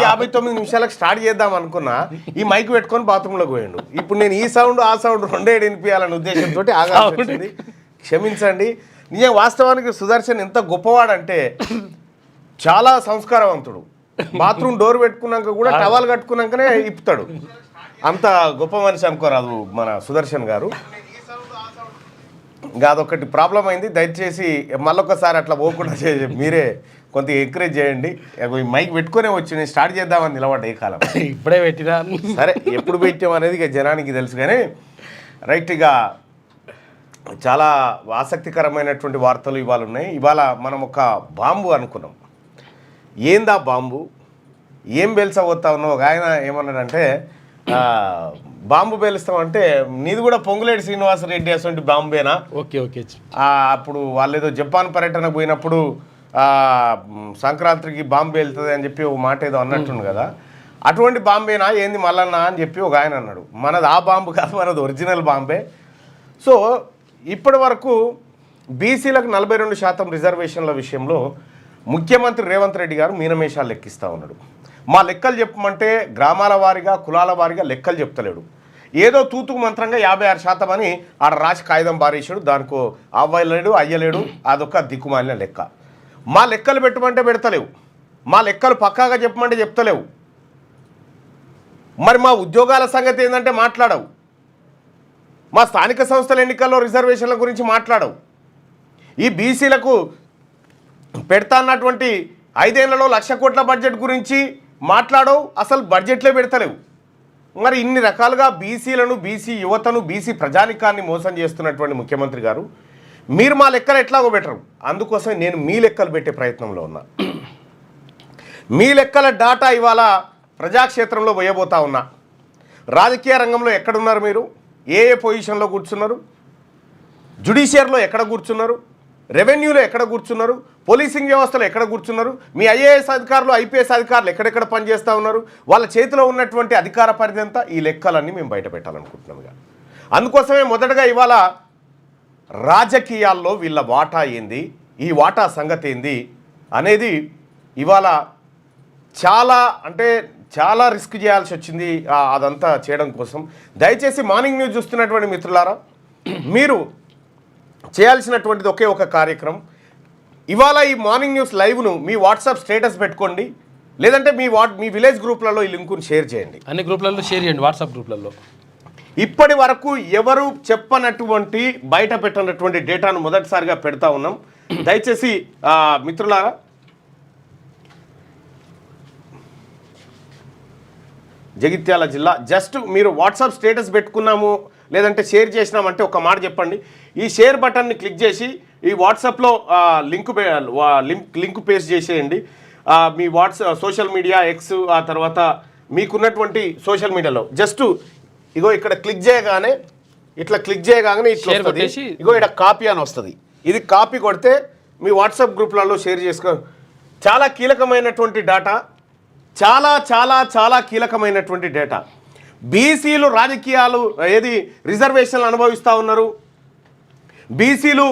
7:59 start చేద్దాం అనుకున్నా, ఈ మైక్ పెట్టుకొని బాత్రూంలోకి పోయిండు. ఇప్పుడు నేను ఈ సౌండ్ ఆ సౌండ్ రెండేడు వినిపించాలనే ఉద్దేశంతో ఆగాల్సి వచ్చింది. క్షమించండి. నిజం వాస్తవానికి సుదర్శన్ ఎంత గొప్పవాడంటే చాలా సంస్కారవంతుడు. బాత్రూమ్ డోర్ పెట్టుకున్నాక కూడా టవల్ కట్టుకున్నాకనే ఇప్పుతాడు. అంత గొప్ప మనిషి అనుకోరాదు మన సుదర్శన్ గారు. ఇంకా అదొకటి ప్రాబ్లం అయింది. దయచేసి మళ్ళొకసారి అట్లా పోకుండా మీరే కొంత ఎంకరేజ్ చేయండి. మైక్ పెట్టుకునే వచ్చి నేను స్టార్ట్ చేద్దామని నిలబడ్డా ఈ కాలం. ఇప్పుడే పెట్టినా సరే, ఎప్పుడు పెట్టాం అనేది ఇక జనానికి తెలుసు. కానీ రైట్, ఇక చాలా ఆసక్తికరమైనటువంటి వార్తలు ఇవాళ ఉన్నాయి. ఇవాళ మనం ఒక బాంబు అనుకున్నాం. ఏందా బాంబు, ఏం పేల్చబోతా ఉన్నావు? ఒక ఆయన ఏమన్నాడంటే బాంబు పేలుస్తామంటే నీది కూడా పొంగులేటి శ్రీనివాసరెడ్డి అటువంటి బాంబేనా? Okay okay. అప్పుడు వాళ్ళు ఏదో జపాన్ పర్యటన పోయినప్పుడు సంక్రాంతికి బాంబు పేలుతుంది అని చెప్పి ఒక మాట ఏదో అన్నట్టుంది కదా, అటువంటి బాంబేనా ఏంది మల్లన్నా అని చెప్పి ఒక ఆయన అన్నాడు. మనది ఆ బాంబు కాదు, మనది ఒరిజినల్ బాంబే. సో ఇప్పటి వరకు బీసీలకు 42% రిజర్వేషన్ల విషయంలో ముఖ్యమంత్రి రేవంత్ రెడ్డి గారు మీనమేషాలు లెక్కిస్తూ ఉన్నాడు. మా లెక్కలు చెప్పమంటే గ్రామాల వారీగా కులాల వారీగా లెక్కలు చెప్తలేడు. ఏదో తూతుకు మంత్రంగా 56% అని ఆడ రాసి కాగితం బారేసాడు. దానికో అవ్వలేడు అయ్యలేడు. అదొక దిక్కుమాలిన లెక్క. మా లెక్కలు పెట్టమంటే పెడతలేవు, మా లెక్కలు పక్కాగా చెప్పమంటే చెప్తలేవు. మరి మా ఉద్యోగాల సంగతి ఏంటంటే మాట్లాడవు. మా స్థానిక సంస్థల ఎన్నికల్లో రిజర్వేషన్ల గురించి మాట్లాడవు. ఈ బీసీలకు పెడతా అన్నటువంటి 5 ఏళ్లలో 1,00,000 కోట్ల బడ్జెట్ గురించి మాట్లాడవు. అసలు బడ్జెట్లే పెడతలేవు. మరి ఇన్ని రకాలుగా బీసీలను, బీసీ యువతను, బీసీ ప్రజానికాన్ని మోసం చేస్తున్నటువంటి ముఖ్యమంత్రి గారు మీరు మా లెక్కలు ఎట్లాగో బెటరు. అందుకోసం నేను మీ లెక్కలు పెట్టే ప్రయత్నంలో ఉన్నా. మీ లెక్కల డాటా ఇవాళ ప్రజాక్షేత్రంలో పోయబోతా ఉన్నా. రాజకీయ రంగంలో ఎక్కడున్నారు మీరు? ఏ పొజిషన్లో కూర్చున్నారు? జ్యుడిషియర్లో ఎక్కడ కూర్చున్నారు? రెవెన్యూలో ఎక్కడ కూర్చున్నారు? పోలీసింగ్ వ్యవస్థలో ఎక్కడ కూర్చున్నారు? మీ ఐఏఎస్ అధికారులు, ఐపీఎస్ అధికారులు ఎక్కడెక్కడ పనిచేస్తూ ఉన్నారు? వాళ్ళ చేతిలో ఉన్నటువంటి అధికార పరిధి అంతా ఈ లెక్కలన్నీ మేము బయట పెట్టాలనుకుంటున్నాం. అందుకోసమే మొదటగా ఇవాళ రాజకీయాల్లో వీళ్ళ వాటా ఏంది, ఈ వాటా సంగతి ఏంది అనేది ఇవాళ చాలా రిస్క్ చేయాల్సి వచ్చింది అదంతా చేయడం కోసం. దయచేసి మార్నింగ్ న్యూస్ చూస్తున్నటువంటి మిత్రులారా, మీరు చేయాల్సినటువంటిది ఒకే ఒక కార్యక్రమం. ఇవాళ ఈ మార్నింగ్ న్యూస్ లైవ్ను మీ వాట్సాప్ స్టేటస్ పెట్టుకోండి, లేదంటే మీ విలేజ్ గ్రూప్లలో ఈ లింకును షేర్ చేయండి. అన్ని గ్రూప్లలో షేర్ చేయండి, వాట్సాప్ గ్రూప్లలో. ఇప్పటి వరకు ఎవరు చెప్పనటువంటి బయట పెట్టనటువంటి డేటాను మొదటిసారిగా పెడతా ఉన్నాం. దయచేసి మిత్రులారా, జగిత్యాల జిల్లా జస్ట్ మీరు వాట్సాప్ స్టేటస్ పెట్టుకున్నాము లేదంటే షేర్ చేసినామంటే ఒక మాట చెప్పండి. ఈ షేర్ బటన్ని క్లిక్ చేసి ఈ వాట్సాప్లో లింక్ పేస్ట్ చేసేయండి. మీ సోషల్ మీడియా ఎక్స్, ఆ తర్వాత మీకున్నటువంటి సోషల్ మీడియాలో జస్ట్ ఇగో ఇక్కడ క్లిక్ చేయగానే ఇట్లా ఇగో ఇక్కడ కాపీ అని వస్తుంది. ఇది కాపీ కొడితే మీ వాట్సాప్ గ్రూప్లలో షేర్ చేసుకో. చాలా కీలకమైనటువంటి డేటా, చాలా చాలా చాలా కీలకమైనటువంటి డేటా. బీసీలు రాజకీయాలు రిజర్వేషన్లు అనుభవిస్తూ ఉన్నారు. బీసీలు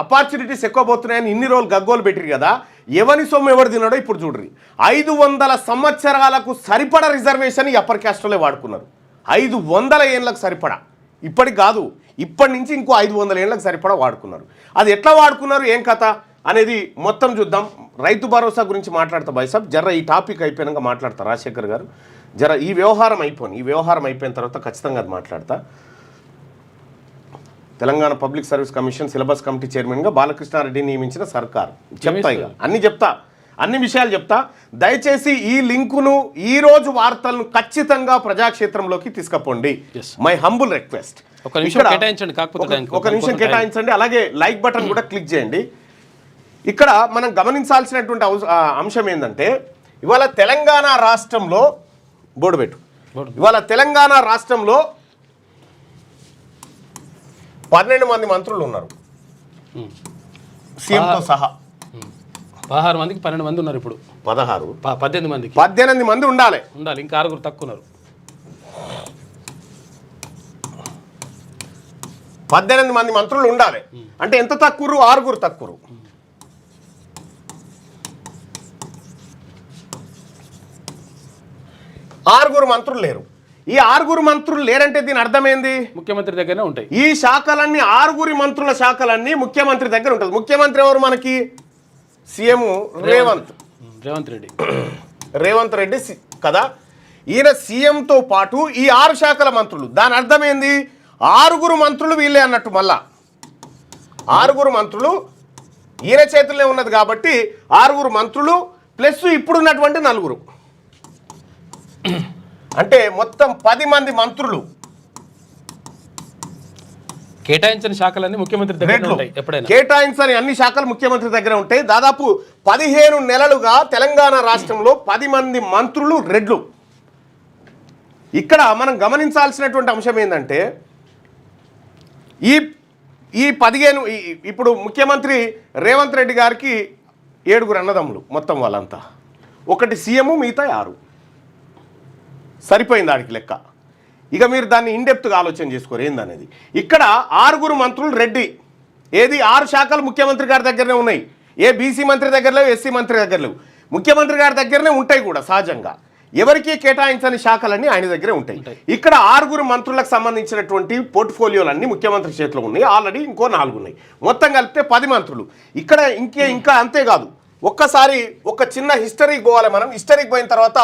ఆపర్చునిటీస్ ఎక్కువ పోతున్నాయని ఇన్ని రోజులు గగ్గోలు పెట్టిరు కదా. ఎవరి సొమ్ము ఎవరు తిన్నాడో ఇప్పుడు చూడ్రి. 500 సంవత్సరాలకు సరిపడా రిజర్వేషన్ ఈ అప్పర్ క్యాస్ట్లే వాడుకున్నారు. 500 ఏళ్ళకు సరిపడా, ఇప్పటికి కాదు, ఇప్పటి నుంచి ఇంకో 500 ఏళ్ళకు సరిపడా వాడుకున్నారు. అది ఎట్లా వాడుకున్నారు, ఏం కథ అనేది మొత్తం చూద్దాం. రైతు భరోసా గురించి మాట్లాడతా బైసాబ్, జర్ర ఈ టాపిక్ అయిపోయినాక మాట్లాడతా రాజశేఖర్ గారు. జర ఈ వ్యవహారం అయిపోయిన తర్వాత ఖచ్చితంగా అది మాట్లాడతా. Telangana public service commission syllabus committee చైర్మన్గా బాలకృష్ణారెడ్డిని నియమించిన సర్కార్. అన్ని విషయాలు చెప్తా. దయచేసి ఈ లింకును, ఈరోజు వార్తలను ఖచ్చితంగా ప్రజాక్షేత్రంలోకి తీసుకుపోండి. My humble request. ఒక నిమిషం కేటాయించండి. అలాగే లైక్ బటన్ కూడా క్లిక్ చేయండి. ఇక్కడ మనం గమనించాల్సినటువంటి అంశం ఏంటంటే, ఇవాళ తెలంగాణ రాష్ట్రంలో ఇవాళ తెలంగాణ రాష్ట్రంలో 12 మంది మంత్రులు ఉన్నారు, సీఎంతో సహా. 16 మందికి 12 మంది ఉన్నారు. ఇప్పుడు 18 మంది ఉండాలి. ఇంకా 6 తక్కువ ఉన్నారు. 18 మంది మంత్రులు ఉండాలి. అంటే ఎంత తక్కువ? 6 తక్కువ. 6 మంత్రులు లేరు. ఈ 6 మంత్రులు లేరంటే దీని అర్థమైంది, ముఖ్యమంత్రి దగ్గరనే ఉంటాయి ఈ శాఖలన్నీ 6 మంత్రుల శాఖలన్నీ ముఖ్యమంత్రి దగ్గర ఉంటుంది. ముఖ్యమంత్రి ఎవరు మనకి? సీఎం రేవంత్ రెడ్డి కదా. ఈయన సీఎంతో పాటు ఈ 6 శాఖల మంత్రులు. దాని అర్థం ఏంది, 6 మంత్రులు వీళ్ళే అన్నట్టు. మళ్ళా 6 మంత్రులు ఈయన చేతుల్లో ఉన్నది కాబట్టి 6 మంత్రులు ప్లస్ ఇప్పుడున్నటువంటి 4, అంటే మొత్తం 10 మంది మంత్రులు. కేటాయించిన శాఖలన్నీ ముఖ్యమంత్రి దగ్గర ఉంటాయి. ఎప్పుడైనా కేటాయించని అన్ని శాఖలు ముఖ్యమంత్రి దగ్గర ఉంటాయి. దాదాపు 15 నెలలుగా తెలంగాణ రాష్ట్రంలో 10 మంది మంత్రులు రెడ్లు. ఇక్కడ మనం గమనించాల్సినటువంటి అంశం ఏంటంటే ఈ 15 ఇప్పుడు ముఖ్యమంత్రి రేవంత్ రెడ్డి గారికి 7 అన్నదమ్ములు మొత్తం వాళ్ళంతా, ఒకటి సీఎం, మిగతా 6. సరిపోయింది ఆడికి లెక్క. ఇక మీరు దాన్ని ఇన్డెప్త్గా ఆలోచన చేసుకోరు ఏందనేది. ఇక్కడ 6 మంత్రులు రెడ్డి. ఏది 6 శాఖలు ముఖ్యమంత్రి గారి దగ్గరనే ఉన్నాయి. ఏ బీసీ మంత్రి దగ్గర లేవు, ఎస్సీ మంత్రి దగ్గర లేవు. ముఖ్యమంత్రి గారి దగ్గరనే ఉంటాయి కూడా సహజంగా. ఎవరికి కేటాయించని శాఖలన్నీ ఆయన దగ్గరే ఉంటాయి. ఇక్కడ 6 మంత్రులకు సంబంధించినటువంటి పోర్ట్ఫోలియోలన్నీ ముఖ్యమంత్రి చేతిలో ఉన్నాయి. ఆల్రెడీ ఇంకో 4 ఉన్నాయి. మొత్తం కలిపితే 10 మంత్రులు. ఇక్కడ ఇంకా అంతేకాదు, ఒక్కసారి ఒక చిన్న హిస్టరీకి పోవాలి మనం. హిస్టరీకి పోయిన తర్వాత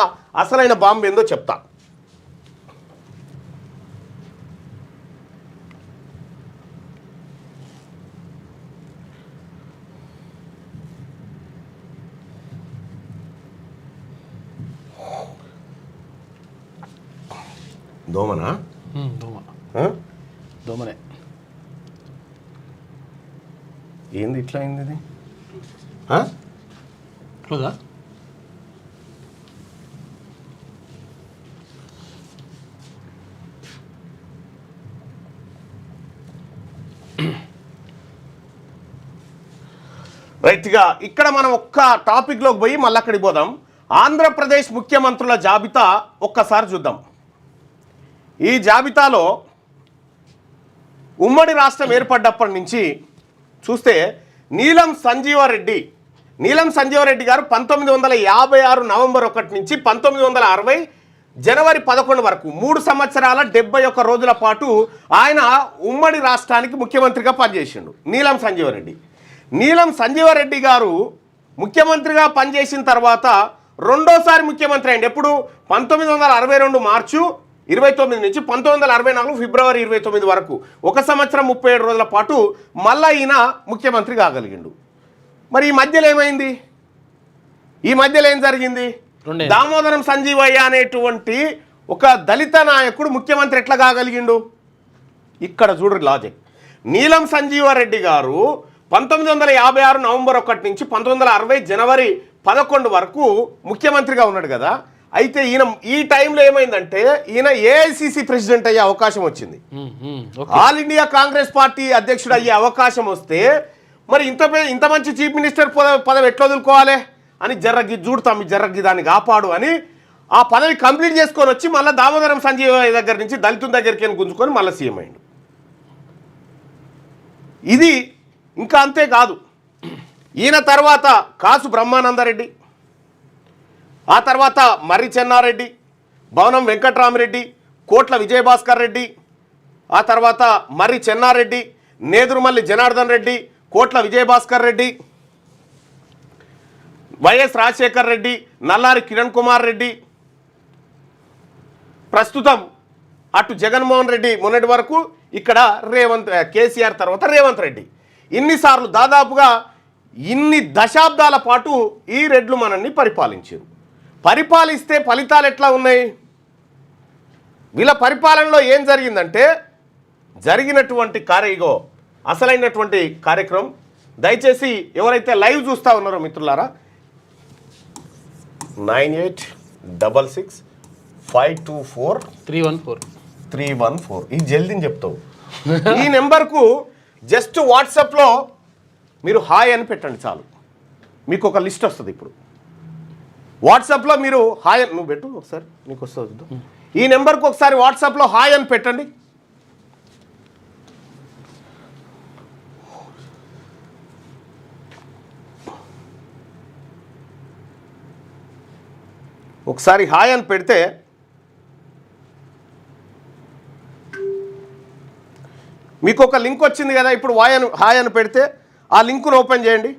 అసలైన బాంబు ఏందో చెప్తా. దోమనా? దోమనే. ఏంది ఇట్లా అయింది ఇది? క్లోజా? రైట్గా ఇక్కడ మనం ఒక్క టాపిక్లోకి పోయి మళ్ళీ అక్కడికి పోదాం. ఆంధ్రప్రదేశ్ ముఖ్యమంత్రుల జాబితా ఒక్కసారి చూద్దాం. ఈ జాబితాలో ఉమ్మడి రాష్ట్రం ఏర్పడ్డప్పటి నుంచి చూస్తే నీలం సంజీవారెడ్డి గారు 1956 నవంబర్ 1 నుంచి 1960 జనవరి 11 వరకు 3 సంవత్సరాల 71 రోజుల పాటు ఆయన ఉమ్మడి రాష్ట్రానికి ముఖ్యమంత్రిగా పనిచేసిండు. నీలం సంజీవారెడ్డి గారు ముఖ్యమంత్రిగా పనిచేసిన తర్వాత రెండోసారి ముఖ్యమంత్రి అయింది. ఎప్పుడు? 1962 మార్చి 29 నుంచి 1964 ఫిబ్రవరి 29 వరకు 1 సంవత్సరం 37 రోజుల పాటు మళ్ళా ఈయన ముఖ్యమంత్రి కాగలిగిండు. మరి ఈ మధ్యలో ఏమైంది? ఈ మధ్యలో ఏం జరిగింది? దామోదరం సంజీవయ్య అనేటువంటి ఒక దళిత నాయకుడు ముఖ్యమంత్రి ఎట్లా కాగలిగిండు? ఇక్కడ చూడు లాజిక్. నీలం సంజీవారెడ్డి గారు 1956 నవంబర్ 1 నుంచి 1960 జనవరి 11 వరకు ముఖ్యమంత్రిగా ఉన్నాడు కదా. అయితే ఈయన ఈ టైంలో ఏమైందంటే ఈయన ఏఐసిసి ప్రెసిడెంట్ అయ్యే అవకాశం వచ్చింది. ఆల్ ఇండియా కాంగ్రెస్ పార్టీ అధ్యక్షుడు అయ్యే అవకాశం వస్తే మరి ఇంత మంచి చీఫ్ మినిస్టర్ పదవి ఎట్లా వదులుకోవాలి అని జర్రగి దాన్ని కాపాడు అని ఆ పదవి కంప్లీట్ చేసుకొని వచ్చి మళ్ళీ దామోదరం సంజీవయ్య దగ్గర నుంచి దళితుల దగ్గరికి గుంజుకొని మళ్ళీ సీఎం అయ్యిండు. ఇది ఇంకా అంతేకాదు, ఈయన తర్వాత కాసు బ్రహ్మానందరెడ్డి, ఆ తర్వాత మర్రి చెన్నారెడ్డి, భవనం వెంకట్రామరెడ్డి, కోట్ల విజయభాస్కర్ రెడ్డి, ఆ తర్వాత మర్రి చెన్నారెడ్డి, నేదురుమల్లి జనార్దన్ రెడ్డి, కోట్ల విజయభాస్కర్ రెడ్డి, వైఎస్ రాజశేఖర్ రెడ్డి, నల్లారి కిరణ్ కుమార్ రెడ్డి, ప్రస్తుతం అటు జగన్మోహన్ రెడ్డి మొన్నటి వరకు, ఇక్కడ కేసీఆర్ తర్వాత రేవంత్ రెడ్డి. ఇన్నిసార్లు దాదాపుగా ఇన్ని దశాబ్దాల పాటు ఈ రెడ్లు మనల్ని పరిపాలించారు. పరిపాలిస్తే ఫలితాలు ఎట్లా ఉన్నాయి? వీళ్ళ పరిపాలనలో ఏం జరిగిందంటే జరిగినటువంటి అసలైనటువంటి కార్యక్రమం దయచేసి ఎవరైతే లైవ్ చూస్తూ ఉన్నారో మిత్రులారా 9866524314 ఈ జల్దీని చెప్తావు. ఈ నెంబర్కు జస్ట్ వాట్సాప్లో మీరు హాయ్ అని పెట్టండి చాలు, మీకు ఒక లిస్ట్ వస్తుంది. ఇప్పుడు వాట్సాప్లో మీరు హాయ్ అని నువ్వు పెట్టు ఒకసారి, నీకు వస్తుంది. ఈ నెంబర్కి ఒకసారి వాట్సాప్లో హాయ్ అని పెట్టండి. ఒకసారి హాయ్ అని పెడితే మీకు ఒక లింక్ వచ్చింది కదా, ఇప్పుడు హాయ్ అని పెడితే ఆ లింకును ఓపెన్ చేయండి.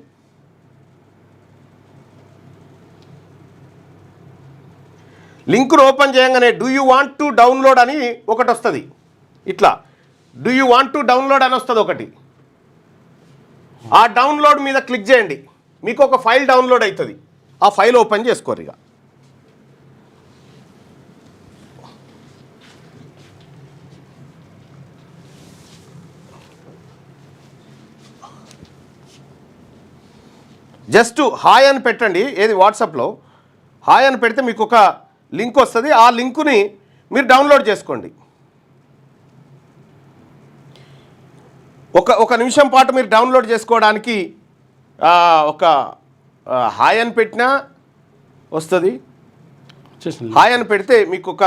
లింకును ఓపెన్ చేయగానే do you want to download అని ఒకటి వస్తుంది. ఇట్లా do you want to download అని వస్తుంది ఒకటి. ఆ డౌన్లోడ్ మీద క్లిక్ చేయండి, మీకు ఒక ఫైల్ డౌన్లోడ్ అవుతుంది. ఆ ఫైల్ ఓపెన్ చేసుకోరు. ఇక జస్ట్ హాయ్ అని పెట్టండి, ఏది వాట్సాప్లో హాయ్ అని పెడితే మీకు ఒక లింక్ వస్తుంది. ఆ లింకుని మీరు డౌన్లోడ్ చేసుకోండి. ఒక నిమిషం పాటు మీరు డౌన్లోడ్ చేసుకోవడానికి ఒక హాయ్ అని పెట్టినా వస్తుంది. హాయ్ అని పెడితే మీకు ఒక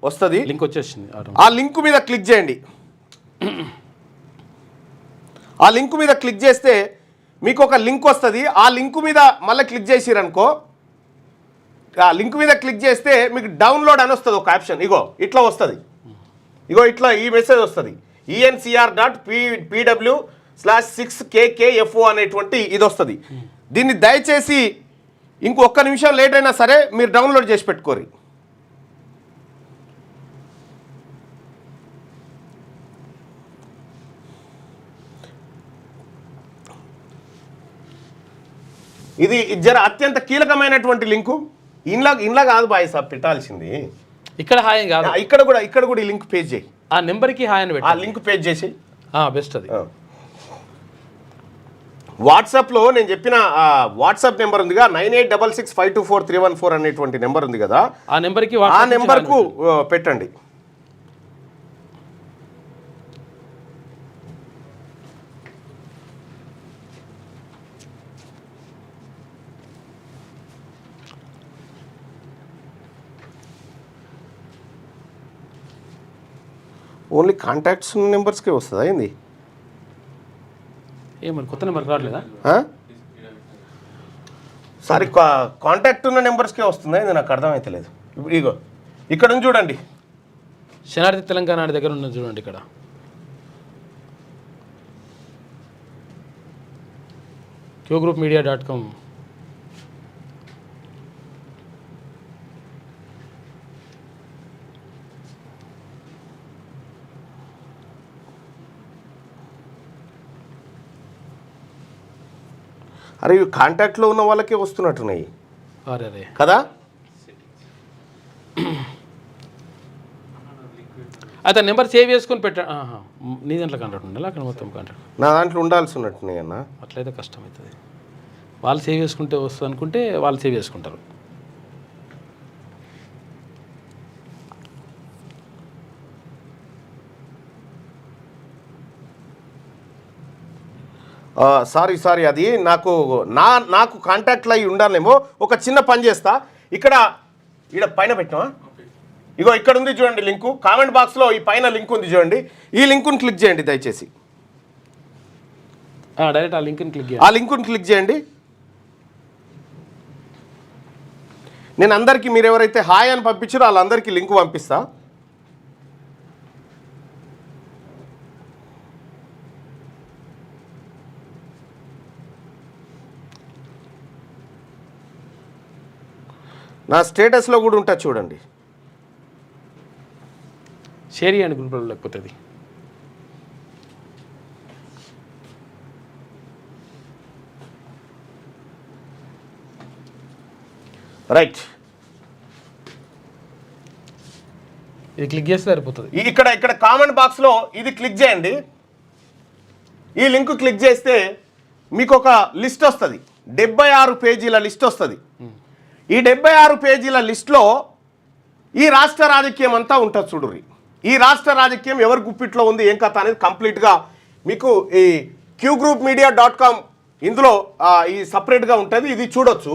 వస్తుంది, లింక్ వచ్చేసింది. ఆ లింక్ మీద క్లిక్ చేయండి. ఆ లింక్ మీద క్లిక్ చేస్తే మీకు ఒక లింక్ వస్తుంది. ఆ లింక్ మీద మళ్ళీ క్లిక్ చేసిరనుకో, ఆ లింక్ మీద క్లిక్ చేస్తే మీకు డౌన్లోడ్ అని వస్తుంది ఒక ఆప్షన్. ఇగో ఇట్లా వస్తుంది, ఇగో ఇట్లా ఈ మెసేజ్ వస్తుంది, encr.pw/6kkfo అనేటువంటి ఇది వస్తుంది. దీన్ని దయచేసి ఇంకొక నిమిషం లేట్ అయినా సరే మీరు డౌన్లోడ్ చేసి పెట్టుకోరు. ఇది జర అత్యంత కీలకమైనటువంటి లింకు. ఇంట్లో కాదు బాయ్ సాబ్ పెట్టాల్సింది, ఇక్కడ హాయ్ కాదు, ఇక్కడ కూడా ఈ లింక్ పేజ్ చేయి. ఆ నెంబర్కి హాయ్ అని పెట్టి ఆ లింక్ పేజ్ చేసి బెస్ట్. అది వాట్సాప్లో నేను చెప్పిన వాట్సాప్ నెంబర్ ఉందిగా 9866524314 అనేటువంటి నెంబర్ ఉంది కదా, ఆ నెంబర్కి ఆ నెంబర్కు పెట్టండి. ఓన్లీ కాంటాక్ట్స్ నెంబర్స్కే వస్తుందా ఏంది? ఏమని కొత్త నెంబర్ రావట్లేదా? సారీ, కాంటాక్ట్ ఉన్న నెంబర్స్కే వస్తుందా ఇది? నాకు అర్థమవుతలేదు. ఇప్పుడు ఇగో ఇక్కడ ఉంది చూడండి, శనార్థి తెలంగాణ దగ్గర ఉన్నది చూడండి. ఇక్కడ qgroupmedia.com. అరే ఇవి కాంటాక్ట్లో ఉన్న వాళ్ళకే వస్తున్నట్టున్నాయి అరే కదా. అయితే నెంబర్ సేవ్ చేసుకొని పెట్టా. నీ దాంట్లో కాంటాక్ట్ ఉండాలి, అక్కడ మొత్తం కాంటాక్ట్ నా దాంట్లో ఉండాల్సి ఉన్నట్టున్నాయి అన్న. అట్లయితే కష్టమవుతుంది. వాళ్ళు సేవ్ చేసుకుంటే వస్తుంది అనుకుంటే వాళ్ళు సేవ్ చేసుకుంటారు. సారీ అది నాకు కాంటాక్ట్లో అయి ఉండాలేమో. ఒక చిన్న పని చేస్తా, ఇక్కడ పైన పెట్టినా, ఇగో ఇక్కడ ఉంది చూడండి లింకు. కామెంట్ బాక్స్లో ఈ పైన లింక్ ఉంది చూడండి, ఈ లింకుని క్లిక్ చేయండి దయచేసి. డైరెక్ట్ ఆ లింక్ని క్లిక్ చేయండి. నేను అందరికీ మీరు ఎవరైతే హాయ్ అని పంపించారో వాళ్ళందరికీ లింక్ పంపిస్తా. నా స్టేటస్లో కూడా ఉంటా చూడండి. షేర్ చేయండి గ్రూప్లో, లేకపోతే అది రైట్. ఇది క్లిక్ చేస్తే సరిపోతుంది. ఇక్కడ కామెంట్ బాక్స్లో ఇది క్లిక్ చేయండి. ఈ లింక్ క్లిక్ చేస్తే మీకు ఒక లిస్ట్ వస్తుంది, 76 పేజీల లిస్ట్ వస్తుంది. ఈ 76 పేజీల లిస్ట్లో ఈ రాష్ట్ర రాజకీయం అంతా ఉంటుంది చూడుర్రి. ఈ రాష్ట్ర రాజకీయం ఎవరి గుప్పిట్లో ఉంది, ఏం కథ అనేది కంప్లీట్గా మీకు ఈ qgroupmedia.com ఇందులో ఈ సపరేట్గా ఉంటుంది, ఇది చూడొచ్చు.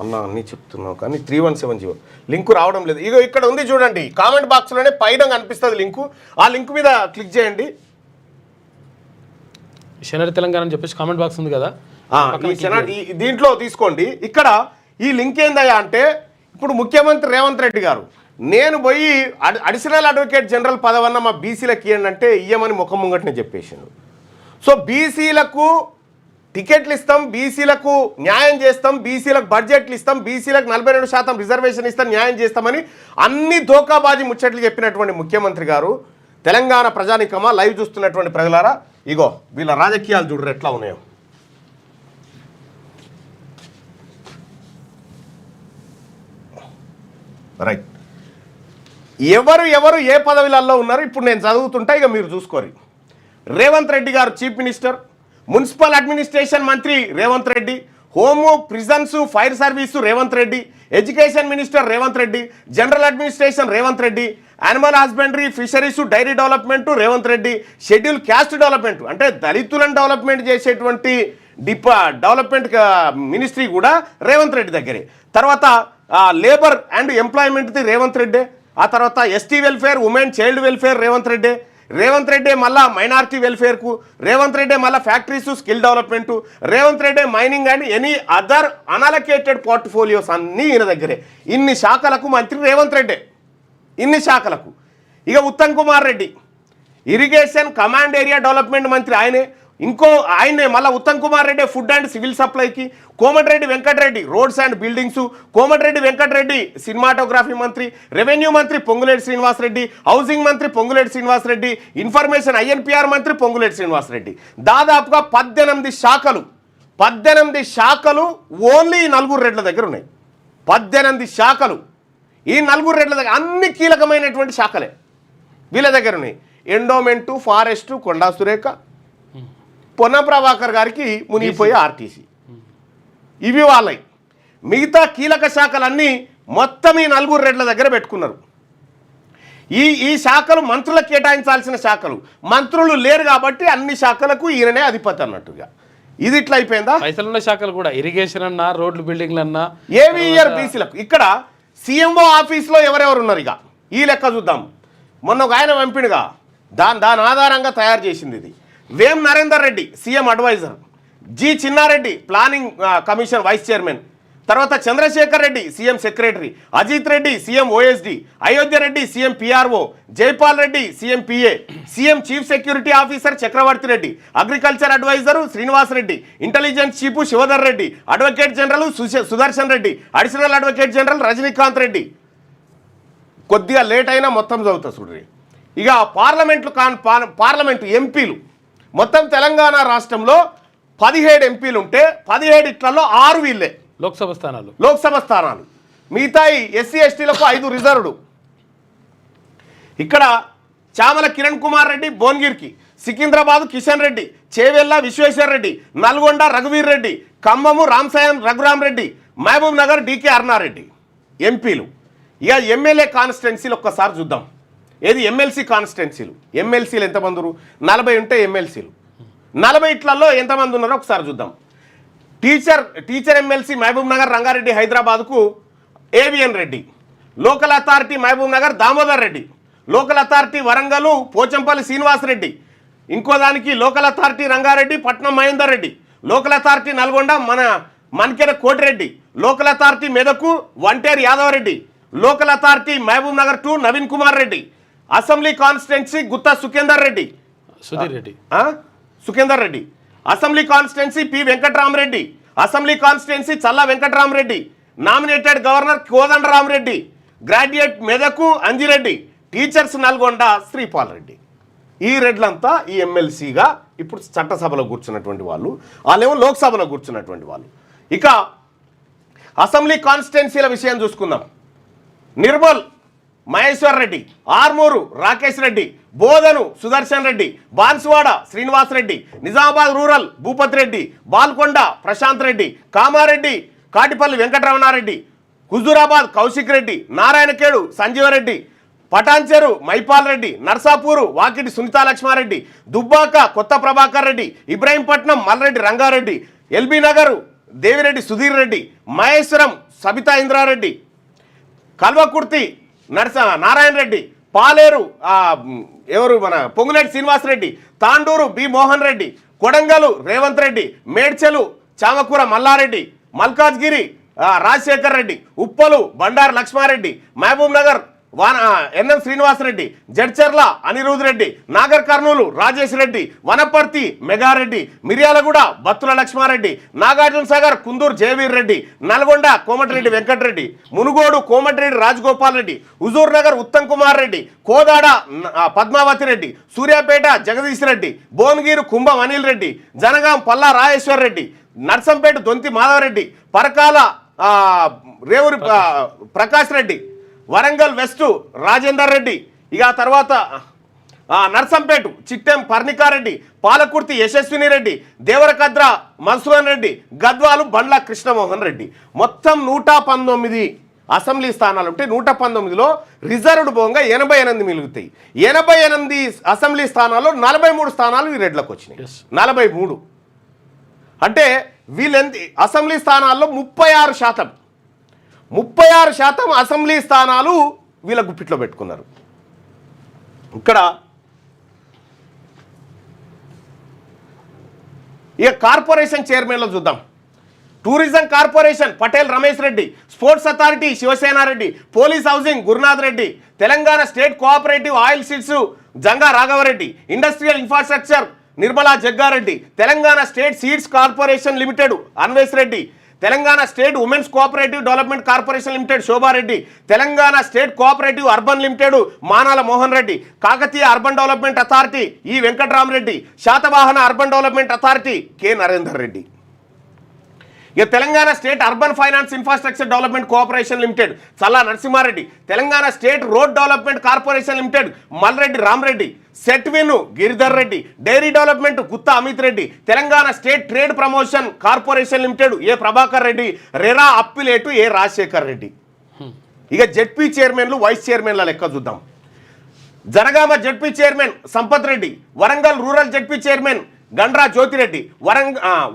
అన్నీ చెప్తున్నావు కానీ 3170 లింకు రావడం లేదు. ఇగో ఇక్కడ ఉంది చూడండి, కామెంట్ బాక్స్లోనే పైన కనిపిస్తుంది లింకు. ఆ లింక్ మీద క్లిక్ చేయండి. శనార్థి తెలంగాణ అని చెప్పేసి కామెంట్ బాక్స్ ఉంది కదా, దీంట్లో తీసుకోండి. ఇక్కడ ఈ లింక్ ఏందయ్యా అంటే, ఇప్పుడు ముఖ్యమంత్రి రేవంత్ రెడ్డి గారు నేను పోయి అడిషనల్ అడ్వకేట్ జనరల్ పదవన్న మా బీసీలకు ఇవ్వండి అంటే ఇయ్యమని ముఖం ముంగటనే చెప్పేసిండు. సో బీసీలకు టికెట్లు ఇస్తాం, బీసీలకు న్యాయం చేస్తాం, బీసీలకు బడ్జెట్లు ఇస్తాం, బీసీలకు 42% రిజర్వేషన్ ఇస్తాం, న్యాయం చేస్తామని అన్ని ధోకాబాజీ ముచ్చట్లు చెప్పినటువంటి ముఖ్యమంత్రి గారు తెలంగాణ ప్రజానికమా లైవ్ చూస్తున్నటువంటి ప్రజలారా ఇగో వీళ్ళ రాజకీయాలు చూడరు ఎట్లా ఉన్నాయో. రైట్, ఎవరు ఏ పదవులలో ఉన్నారు ఇప్పుడు నేను చదువుతుంటా, ఇక మీరు చూసుకోరు. రేవంత్ రెడ్డి గారు చీఫ్ మినిస్టర్, మున్సిపల్ అడ్మినిస్ట్రేషన్ మంత్రి Revanth Reddy, home prisons fire service Revanth Reddy, education minister Revanth Reddy, general administration Revanth Reddy, animal husbandry fisheries dairy development Revanth Reddy, schedule caste development అంటే దళితులను డెవలప్మెంట్ చేసేటువంటి డెవలప్మెంట్ మినిస్ట్రీ కూడా రేవంత్ రెడ్డి దగ్గరే. తర్వాత లేబర్ అండ్ ఎంప్లాయ్మెంట్ది రేవంత్ రెడ్డి, ఆ తర్వాత ST welfare, women child welfare Revanth Reddy, Revanth Reddy మళ్ళా మైనారిటీ వెల్ఫేర్కు, రేవంత్ రెడ్డి మళ్ళీ factories skill development, Revanth Reddy mining and any other unallocated portfolios అన్నీ ఈయన దగ్గరే. ఇన్ని శాఖలకు మంత్రి రేవంత్ రెడ్డి, ఇన్ని శాఖలకు. ఇక Uttam Kumar Reddy irrigation command area development మంత్రి ఆయనే, ఆయనే మళ్ళీ Uttam Kumar Reddy food and civil సప్లైకి, Komatireddy Venkatreddy roads and buildings, Komatireddy Venkatreddy cinematography మంత్రి, రెవెన్యూ మంత్రి పొంగులేటి శ్రీనివాసరెడ్డి, హౌసింగ్ మంత్రి పొంగులేటి శ్రీనివాసరెడ్డి, ఇన్ఫర్మేషన్ ఐఎన్పిఆర్ మంత్రి పొంగులేటి శ్రీనివాసరెడ్డి. దాదాపుగా 18 శాఖలు ఓన్లీ ఈ 4 రెడ్ల దగ్గర ఉన్నాయి. 18 శాఖలు ఈ 4 రెడ్ల దగ్గర, అన్ని కీలకమైనటువంటి శాఖలే వీళ్ళ దగ్గర ఉన్నాయి. ఎండోమెంటు, ఫారెస్టు కొండా సురేఖ, పొన్నం ప్రభాకర్ గారికి మునిగిపోయే ఆర్టీసీ, ఇవి వాళ్ళవి. మిగతా కీలక శాఖలన్నీ మొత్తం ఈ 4 రెడ్ల దగ్గర పెట్టుకున్నారు. ఈ శాఖలు మంత్రులకు కేటాయించాల్సిన శాఖలు, మంత్రులు లేరు కాబట్టి అన్ని శాఖలకు ఈయననే అధిపతి అన్నట్టుగా. ఇది ఇట్లా అయిపోయిందా? పైసలున్న శాఖలు కూడా ఇరిగేషన్ అన్నా, రోడ్లు బిల్డింగ్లు అన్నా, ఏవిఆర్ బీసీలకు. ఇక్కడ సీఎంఓ ఆఫీస్లో ఎవరెవరు ఉన్నారు, ఇక ఈ లెక్క చూద్దాం. మొన్న ఒక ఆయన పంపిణీగా దాని ఆధారంగా తయారు చేసింది ఇది. Vem Narender Reddy CM adviser, G Chinnareddy planning commission vice chairman, తర్వాత Chandrashekar Reddy CM secretary, Ajit Reddy CM OSD, Ayodhya Reddy CM PRO, Jaipal Reddy CM PA, CM chief security officer Chakravarthi Reddy, agriculture adviser Srinivas Reddy, intelligence chief Shivadhar Reddy, advocate general Sudarshan Reddy, additional advocate general Rajinikanth Reddy. కొద్దిగా లేట్ అయినా మొత్తం చదువుతా చూడ్రి. ఇక పార్లమెంటు ఎంపీలు మొత్తం తెలంగాణ రాష్ట్రంలో 17 ఎంపీలు ఉంటే 17 ఇట్లలో 6 వీళ్ళే లోక్సభ స్థానాలు. మిగతాయి ఎస్సీ ఎస్టీలకు 5 రిజర్వ్డ్. ఇక్కడ చామల కిరణ్ కుమార్ రెడ్డి భువనగిరికి, సికింద్రాబాద్ కిషన్ రెడ్డి, చేవెళ్ళ విశ్వేశ్వర్ రెడ్డి, నల్గొండ రఘువీర్ రెడ్డి, ఖమ్మము రామసాయం రఘురామ్ రెడ్డి, మహబూబ్ నగర్ డికే అరుణారెడ్డి ఎంపీలు. ఇక ఎమ్మెల్యే కాన్స్టిట్యున్సీలు ఒక్కసారి చూద్దాం. ఏది ఎమ్మెల్సీ కాన్స్టిట్యున్సీలు, ఎమ్మెల్సీలు ఎంతమంది ఉన్నారు? 40 ఉంటే ఎమ్మెల్సీలు 40 ఇట్లలో ఎంతమంది ఉన్నారో ఒకసారి చూద్దాం. టీచర్ ఎమ్మెల్సీ మహబూబ్ నగర్ రంగారెడ్డి హైదరాబాద్కు AVN Reddy, local authority Mahabub Nagar Damodar Reddy, local authority Warangal Pochampalli Srinivas Reddy, ఇంకో దానికి local authority Rangareddy Patnam Mahender Reddy, local authority Nalgonda Mankera Kotireddy, local authority Medak Vanteru Yadav Reddy, local authority Mahabub Nagar 2 Naveen Kumar Reddy, assembly constituency Gutha Sukender Reddy, assembly constituency P Venkatramareddy, assembly constituency Challa Venkatramareddy, nominated governor Kodandaramareddy, graduate Medak Anji Reddy, teachers Nalgonda Sripal Reddy. ఈ రెడ్లంతా ఈ ఎమ్మెల్సీగా ఇప్పుడు చట్టసభలో కూర్చున్నటువంటి వాళ్ళు, వాళ్ళేమో లోక్సభలో కూర్చున్నటువంటి వాళ్ళు. ఇక అసెంబ్లీ కాన్స్టిట్యున్సీల విషయం చూసుకుందాం. నిర్మల్ మహేశ్వర్ రెడ్డి, ఆర్మూరు రాకేష్ రెడ్డి, బోధను సుదర్శన్ రెడ్డి, బాన్సువాడ శ్రీనివాస్ రెడ్డి, నిజామాబాద్ రూరల్ భూపత్ రెడ్డి, బాల్కొండ ప్రశాంత్ రెడ్డి, కామారెడ్డి కాటిపల్లి వెంకటరమణారెడ్డి, హుజూరాబాద్ కౌశిక్ రెడ్డి, నారాయణఖేడు సంజీవరెడ్డి, పటాన్చెరు మైపాల్ రెడ్డి, నర్సాపూరు వాకిటి సునీతా లక్ష్మారెడ్డి, దుబ్బాక కొత్త ప్రభాకర్ రెడ్డి, ఇబ్రాహీంపట్నం మల్రెడ్డి రంగారెడ్డి, ఎల్బీ నగర్ దేవిరెడ్డి సుధీర్ రెడ్డి, మహేశ్వరం సబితా ఇంద్రారెడ్డి, కల్వకుర్తి నారాయణ రెడ్డి, పాలేరు ఎవరు మన పొంగులేటి శ్రీనివాసరెడ్డి, తాండూరు బి మోహన్ రెడ్డి, కొడంగలు రేవంత్ రెడ్డి, మేడ్చెలు చామకూర మల్లారెడ్డి, మల్కాజ్గిరి రాజశేఖర్ రెడ్డి, ఉప్పలు బండారు లక్ష్మారెడ్డి, మహబూబ్ నగర్ ఎన్ఎం శ్రీనివాసరెడ్డి, జడ్చర్ల అనిరుద్ రెడ్డి, నాగర్ కర్నూలు రాజేష్ రెడ్డి, వనపర్తి మెగారెడ్డి, మిర్యాలగూడ బత్తుల లక్ష్మారెడ్డి, నాగార్జున సాగర్ కుందూరు జయవీర్ రెడ్డి, నల్గొండ కోమటిరెడ్డి వెంకటరెడ్డి, మునుగోడు కోమటిరెడ్డి రాజగోపాల్ రెడ్డి, హుజూర్ నగర్ ఉత్తమ్ కుమార్ రెడ్డి, కోదాడ పద్మావతి రెడ్డి, సూర్యాపేట జగదీష్ రెడ్డి, భువనగిరి కుంభం అనిల్ రెడ్డి, జనగాం పల్లా రాజేశ్వర్ రెడ్డి, నర్సంపేట దొంతి మాధవరెడ్డి, పరకాల రేవూరి ప్రకాష్ రెడ్డి, వరంగల్ వెస్ట్ రాజేందర్ రెడ్డి, ఇక తర్వాత నర్సంపేట చిట్టెం పర్ణికారెడ్డి, పాలకుర్తి యశస్విని రెడ్డి, దేవరకద్ర మన్సూరన్ రెడ్డి, గద్వాలు బండ్ల కృష్ణమోహన్ రెడ్డి. మొత్తం 119 అసెంబ్లీ స్థానాలు ఉంటే 119లో రిజర్వ్డ్ పోగా 88 మిగులుతాయి. 88 అసెంబ్లీ స్థానాల్లో 43 స్థానాలు ఈ రెడ్లకు వచ్చినాయి. 43 అంటే వీళ్ళెంత అసెంబ్లీ స్థానాల్లో 36% అసెంబ్లీ స్థానాలు వీళ్ళ గుప్పిట్లో పెట్టుకున్నారు. ఇక్కడ ఇక కార్పొరేషన్ చైర్మన్లో చూద్దాం. Tourism corporation Patel Ramesh Reddy, sports authority Shivasenareddy, police housing Gurunath Reddy, Telangana state cooperative oil seeds Janga Raghavareddy, industrial infrastructure Nirmala Jaggareddy, Telangana state seeds corporation limited Anvesh Reddy, Telangana state women's cooperative development corporation limited Shobhareddy, Telangana state cooperative urban limited Manala Mohan Reddy, Kakatiya urban development authority E Venkatramareddy, Shatavahana urban development authority K Narender Reddy. ఇక Telangana state urban finance infrastructure development cooperation limited Challa Narasimhareddy, Telangana state road development corporation limited Malreddy Ramareddy, Setwin Giridhar Reddy, dairy development Gutha Amith Reddy, Telangana state trade promotion corporation limited A Prabhakar Reddy, RERA appellate A Rajashekar Reddy. ఇక ZP చైర్మన్లు vice చైర్మన్ల లెక్క చూద్దాం. Jangaon ZP chairman Sampath Reddy, Warangal rural ZP chairman Gandra Jyothireddy,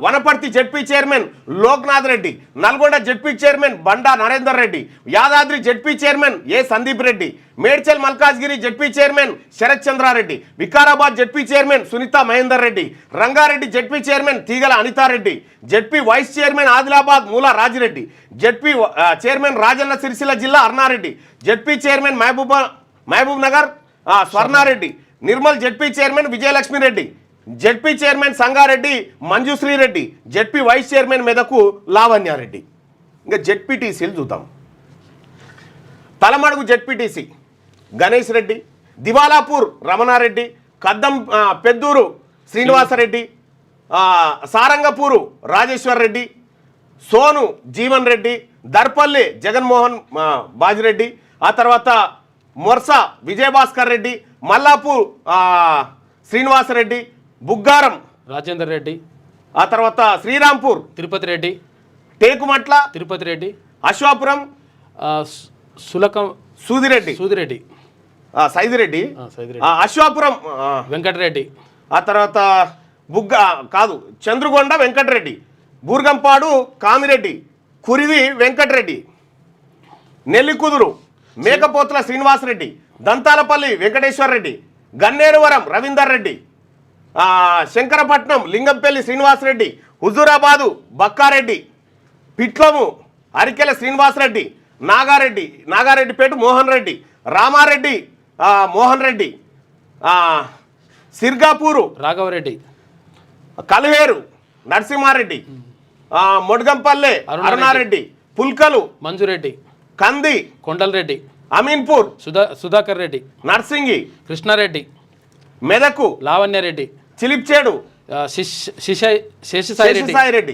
Wanaparthy ZP chairman Loknath Reddy, Nalgonda ZP chairman Banda Narender Reddy, Yadadri ZP chairman A Sandeep Reddy, Medchal Malkajgiri ZP chairman Sharath Chandra Reddy, Vikarabad ZP chairman Sunitha Mahender Reddy, Rangareddy ZP chairman Teegala Anitha Reddy, ZP vice chairman Adilabad Moola Raji Reddy, ZP chairman Rajanna Sircilla జిల్లా Arna Reddy, ZP chairman Mahabubnagar Swarna Reddy, Nirmal ZP chairman Vijayalakshmi Reddy, ZP chairman Sangareddy Manjusri Reddy, ZP vice chairman Medak Lavanya Reddy. ఇంకా జెడ్పీటీసీలు చూద్దాం. Talamadugu ZPTC Ganesh Reddy, Diwalapur Ramana Reddy, Kaddam Peddur Srinivasa Reddy, Sarangapur Rajeshwar Reddy, Sonu Jeevan Reddy, Darpalli Jaganmohan Bajireddy, ఆ తర్వాత మొర్స విజయభాస్కర్ రెడ్డి, మల్లాపూర్ శ్రీనివాసరెడ్డి, బుగ్గారం రాజేందర్ రెడ్డి, ఆ తర్వాత శ్రీరాంపూర్ తిరుపతి రెడ్డి, టేకుమట్ల తిరుపతి రెడ్డి, అశ్వాపురం సులకం సూదిరెడ్డి, సైదిరెడ్డి, అశ్వాపురం వెంకటరెడ్డి, ఆ తర్వాత చంద్రుగొండ వెంకటరెడ్డి, బూర్గంపాడు కామిరెడ్డి, కురివి వెంకటరెడ్డి, నెల్లికుదురు మేకపోతుల శ్రీనివాసరెడ్డి, దంతాలపల్లి వెంకటేశ్వర రెడ్డి, గన్నేరువరం రవీందర్ రెడ్డి, శంకరపట్నం లింగంపల్లి శ్రీనివాసరెడ్డి, హుజూరాబాదు బక్కారెడ్డి, పిట్లము అరికెల శ్రీనివాసరెడ్డి, నాగారెడ్డిపేట మోహన్ రెడ్డి, రామారెడ్డి మోహన్ రెడ్డి, సిర్గాపూరు రాఘవరెడ్డి, కల్హేరు నరసింహారెడ్డి, మొడ్గంపల్లె అరుణారెడ్డి, పుల్కలు మంజురెడ్డి, కంది కొండలరెడ్డి, అమీన్పూర్ సుధాకర్ రెడ్డి, నర్సింగి కృష్ణారెడ్డి, మెదకు లావణ్యారెడ్డి, చిలిప్చేడు శేషసాయి రెడ్డి,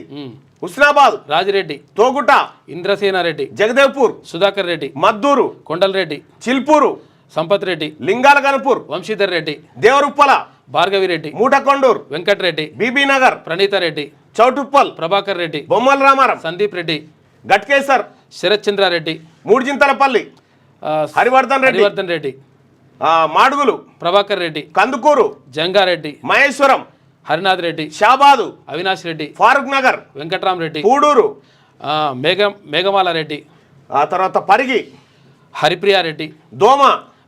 హుస్నాబాద్ రాజిరెడ్డి, తోగుట ఇంద్రసేనారెడ్డి, జగదేవ్పూర్ సుధాకర్ రెడ్డి, మద్దూరు కొండలరెడ్డి, చిల్పూరు సంపత్ రెడ్డి, లింగాల గణపూర్ వంశీధర్ రెడ్డి, దేవరుప్పల భార్గవిరెడ్డి, మూటకొండూరు వెంకటరెడ్డి, బీబీ నగర్ ప్రణీత రెడ్డి, చౌటుప్పల్ ప్రభాకర్ రెడ్డి, బొమ్మల రామారం సందీప్ రెడ్డి, గట్కేసర్ శరత్ చంద్రారెడ్డి, మూడుజింతలపల్లి హరివర్ధన్ రెడ్డి, మాడుగులు ప్రభాకర్ రెడ్డి, కందుకూరు జంగారెడ్డి, మహేశ్వరం హరినాథ్ రెడ్డి, షాబాదు అవినాష్ రెడ్డి, ఫారూక్ నగర్ వెంకట్రామ్ రెడ్డి, పూడూరు మేఘమాల రెడ్డి, ఆ తర్వాత పరిగి హరిప్రియారెడ్డి, దోమ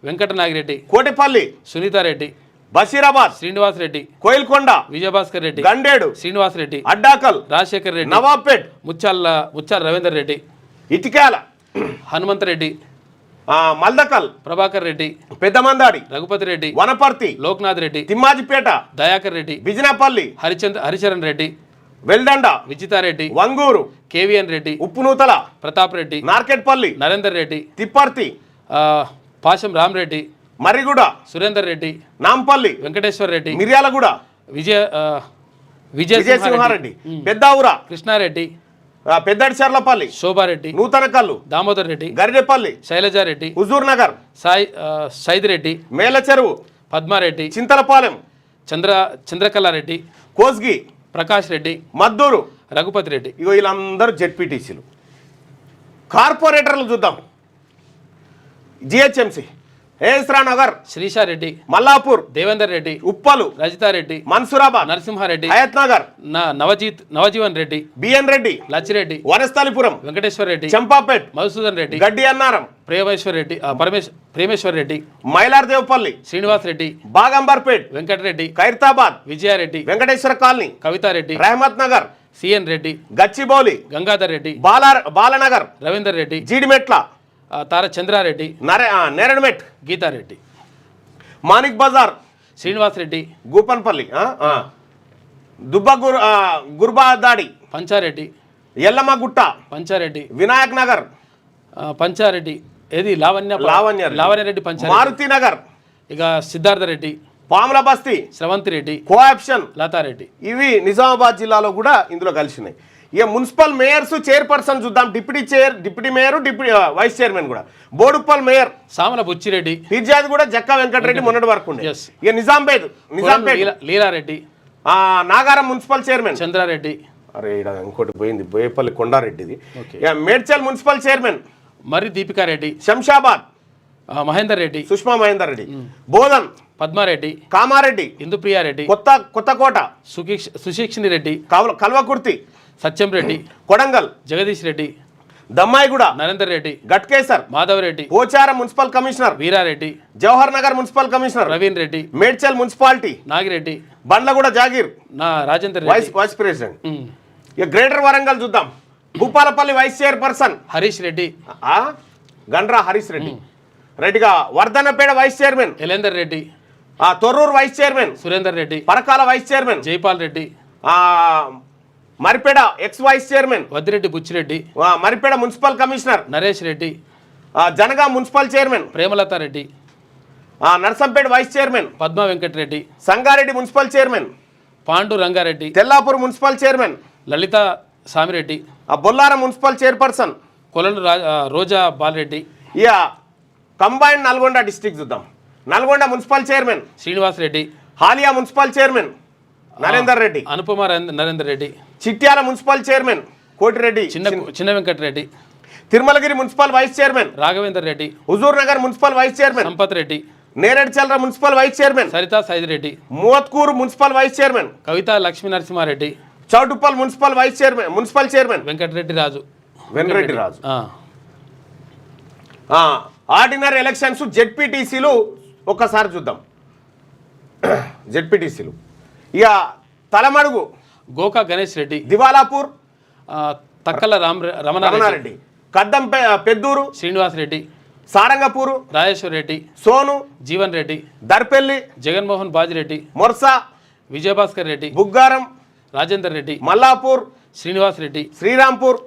వెంకటనాగిరెడ్డి, కోటిపల్లి సునీతారెడ్డి, బషీరాబాద్ శ్రీనివాస్ రెడ్డి, కోయిల్కొండ విజయభాస్కర్ రెడ్డి, గండేడు శ్రీనివాస్ రెడ్డి, అడ్డాకల్ రాజశేఖర్ రెడ్డి, నవాబ్పేట్ ముచ్చాల రవీందర్ రెడ్డి, ఇటికాల హనుమంతరెడ్డి, మల్దకల్ ప్రభాకర్ రెడ్డి, పెద్దమందాడి, రఘుపతి రెడ్డి, వనపర్తి, లోక్నాథ్ రెడ్డి, తిమ్మాజిపేట, దయాకర్ రెడ్డి, బిజినపల్లి, హరిచరణ్ రెడ్డి, వెల్దండ, విజితారెడ్డి, వంగూరు, కేవీఎన్ రెడ్డి, ఉప్పునూతల, ప్రతాప్ రెడ్డి, నార్కెట్పల్లి, నరేందర్ రెడ్డి, తిప్పర్తి, పాశం రామరెడ్డి, మర్రిగూడ, సురేందర్ రెడ్డి, నాంపల్లి, వెంకటేశ్వర్ రెడ్డి, మిర్యాలగూడ, విజయసింహారెడ్డి, పెద్దావుర, కృష్ణారెడ్డి, పెద్దడిచర్లపల్లి, శోభారెడ్డి, నూతనకల్లు, దామోదర్ రెడ్డి, గరిడెపల్లి, శైలజారెడ్డి, హుజూర్ నగర్, సైదిరెడ్డి, మేలచెరువు, పద్మారెడ్డి, చింతలపాలెం, చంద్రకళారెడ్డి, కోస్గి, ప్రకాష్ రెడ్డి, మద్దూరు, రఘుపతి రెడ్డి. ఇగో వీళ్ళందరూ జెడ్పీటీసీలు. కార్పొరేటర్లు చూద్దాం. జిహెచ్ఎంసి హేస్రా నగర్, శ్రీషారెడ్డి, మల్లాపూర్, దేవేందర్ రెడ్డి, ఉప్పలు, రజితారెడ్డి, మన్సూరాబాద్, నరసింహారెడ్డి, హయత్ నగర్, నవజీవన్ రెడ్డి, బిఎన్ రెడ్డి, లచ్చిరెడ్డి, వనస్థలిపురం, వెంకటేశ్వర్ రెడ్డి, చంపాపేట్, మధుసూదన్ రెడ్డి, గడ్డి అన్నారం, ప్రేమేశ్వర్ రెడ్డి, మైలార్దేవపల్లి, శ్రీనివాస్ రెడ్డి, బాగంబర్పేట్, వెంకటరెడ్డి, ఖైరతాబాద్, విజయారెడ్డి, వెంకటేశ్వర కాలనీ, కవితారెడ్డి, రహమత్ నగర్, సిఎన్ రెడ్డి, గచ్చిబౌలి, గంగాధర్ రెడ్డి, బాలనగర్, రవీందర్ రెడ్డి, జీడిమెట్ల, తార చంద్రారెడ్డి, నేరడమెట్, గీతారెడ్డి, మానిక్ బజార్, శ్రీనివాస్ రెడ్డి, గూపన్పల్లి, దుబ్బ గుర్బాదాడి, పంచారెడ్డి, ఎల్లమ్మగుట్ట, పంచారెడ్డి, వినాయక్ నగర్, పంచారెడ్డి, ఏది లావణ్యారెడ్డి, పంచారెడ్డి, మారుతి నగర్, ఇక సిద్ధార్థ రెడ్డి, పాముల బస్తీ, శ్రవంతి రెడ్డి, కోఆప్షన్, లతారెడ్డి. ఇవి నిజామాబాద్ జిల్లాలో కూడా ఇందులో కలిసినాయి. ఇక మున్సిపల్ మేయర్స్, చైర్పర్సన్ చూద్దాం. డిప్యూటీ మేయర్, వైస్ చైర్మన్ కూడా. బోడుప్పల్ మేయర్ సామల బుచ్చిరెడ్డి, ఫిర్జాద్ కూడా జక్కా వెంకటరెడ్డి మొన్నటి వరకు ఉండే. ఇక నిజాంపేట్ లీలారెడ్డి, నాగారం మున్సిపల్ చైర్మన్ చంద్రారెడ్డి, అరే ఇక్కడ ఇంకోటి పోయింది, బోయపల్లి కొండారెడ్డిది. ఇక మేడ్చల్ మున్సిపల్ చైర్మన్ మరి Deepika Reddy, Shamshabad Mahender Reddy, Sushma Mahender Reddy, Bodhan, Padma Reddy, Kamareddy, Indupriya Reddy, Kothakota, Susheekshini Reddy, Kalwakurthy, Satyam Reddy, Kodangal, Jagadish Reddy, Dammaiguda, Narender Reddy, Ghatkesar, Madhav Reddy, Pocharam municipal commissioner Veera Reddy, Jawaharnagar municipal commissioner Raveen Reddy, Medchal municipality Nagi Reddy, Bandlaguda Jagir, Rajender vice president. ఇక గ్రేటర్ వరంగల్ చూద్దాం. భూపాలపల్లి వైస్ చైర్పర్సన్ హరీష్ రెడ్డి, గండ్రా హరీష్ రెడ్డి రెడ్డిగా. Wardhannapet vice chairman Elender Reddy, Thorrur vice chairman Surender Reddy, Parkal vice chairman Jaipal Reddy, Maripeda ex vice chairman Vaddireddy Buchireddy, Maripeda municipal commissioner Naresh Reddy, Janaga municipal chairman Premalatha Reddy, Narsampet vice chairman Padma Venkata Reddy, Sangareddy municipal chairman Pandu Ranga Reddy, Tellapur municipal chairman Lalitha Sami Reddy, Bollaram municipal chairperson Kolanu Roja Bala Reddy. ఇక combined Nalgonda district చూద్దాం. Nalgonda municipal chairman Srinivas Reddy, Haliya municipal chairman Narender Reddy, Anupama Narender Reddy, Chityal municipal chairman Koti Reddy, Chinna Venkata Reddy, Thirumalagiri municipal vice chairman Raghavender Reddy, Huzurnagar municipal vice chairman Sampath Reddy, Nereducherla municipal vice chairman Saritha Saidi Reddy, Mothkur municipal vice chairman Kavitha Lakshmi Narasimha Reddy, Choutuppal municipal vice chairman municipal chairman Venkata Reddy Raju. Ordinary elections జెడ్పీటీసీలు ఒక్కసారి చూద్దాం. జెడ్పీటీసీలు ఇక తలమడుగు గోకా గణేష్ రెడ్డి, దివాలాపూర్ తక్కల రమణారెడ్డి, కద్దం పెద్దూరు శ్రీనివాస్ రెడ్డి, సారంగపూరు రాజేశ్వర్ రెడ్డి, సోను జీవన్ రెడ్డి, దర్పెల్లి జగన్మోహన్ బాజిరెడ్డి, మొర్సా విజయభాస్కర్ రెడ్డి, బుగ్గారం, రాజేందర్ రెడ్డి, మల్లాపూర్, శ్రీనివాస్ రెడ్డి, శ్రీరాంపూర్.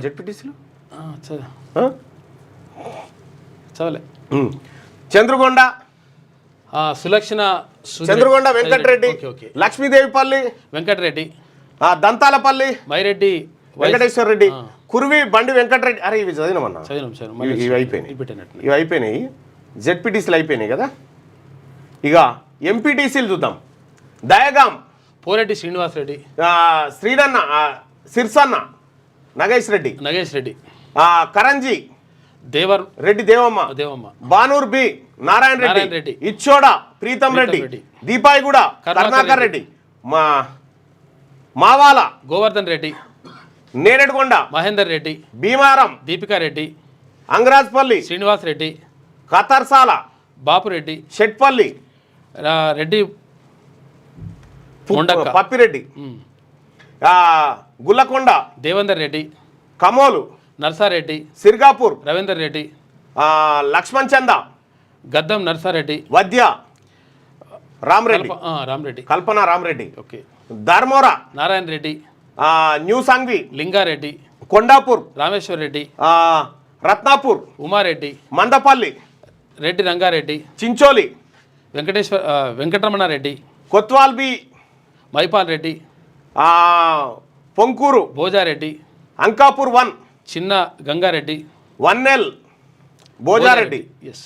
జెడ్పీటీసీలు చదవలే. చంద్రగొండ, సులక్షణ, చంద్రగొండ వెంకటరెడ్డి, లక్ష్మీదేవిపల్లి వెంకటరెడ్డి, దంతాలపల్లి మైరెడ్డి, వెంకటేశ్వర రెడ్డి, కురువి బండి వెంకటరెడ్డి. అరే ఇవి చదివినామన్నా, ఇవి అయిపోయినాయి. జెడ్పీటీసీలు అయిపోయినాయి కదా. ఇక ఎంపీటీసీలు చూద్దాం. దయగాం పోరెడ్డి శ్రీనివాస్ రెడ్డి, శ్రీరన్న, సిర్సన్న, నగేష్ రెడ్డి, కరంజీ దేవర్ రెడ్డి, దేవమ్మ, బానూర్ బి నారాయణ రెడ్డి, ఇచ్చోడ ప్రీతం రెడ్డి, దీపాయిగూడ కరుణాకర్ రెడ్డి, మావాల గోవర్ధన్ రెడ్డి, నేరేడుకొండ మహేందర్ రెడ్డి, భీమారం దీపికారెడ్డి, అంగరాజ్పల్లి శ్రీనివాస్ రెడ్డి, కతర్సాల బాపురెడ్డి, షెట్పల్లి రెడ్డి, పప్పిరెడ్డి, గుల్లకొండ దేవేందర్ రెడ్డి, కమోలు నర్సారెడ్డి, సిర్గాపూర్ రవీందర్ రెడ్డి, లక్ష్మణ్ చంద, గద్దం నర్సారెడ్డి, వద్య రామరెడ్డి, రామరెడ్డి, కల్పన రామరెడ్డి, ఓకే, ధర్మోరా నారాయణ రెడ్డి, న్యూ సంఘవి, లింగారెడ్డి, కొండాపూర్, రామేశ్వర్ రెడ్డి, రత్నాపూర్, ఉమారెడ్డి, మందపల్లి, రెడ్డి రంగారెడ్డి, చించోలి, వెంకటరమణారెడ్డి, కొత్వాల్బి, మైపాల్ రెడ్డి, పొంకూరు, భోజారెడ్డి, అంకాపూర్ 1, చిన్న గంగారెడ్డి, వన్నెల్ భోజారెడ్డి, ఎస్,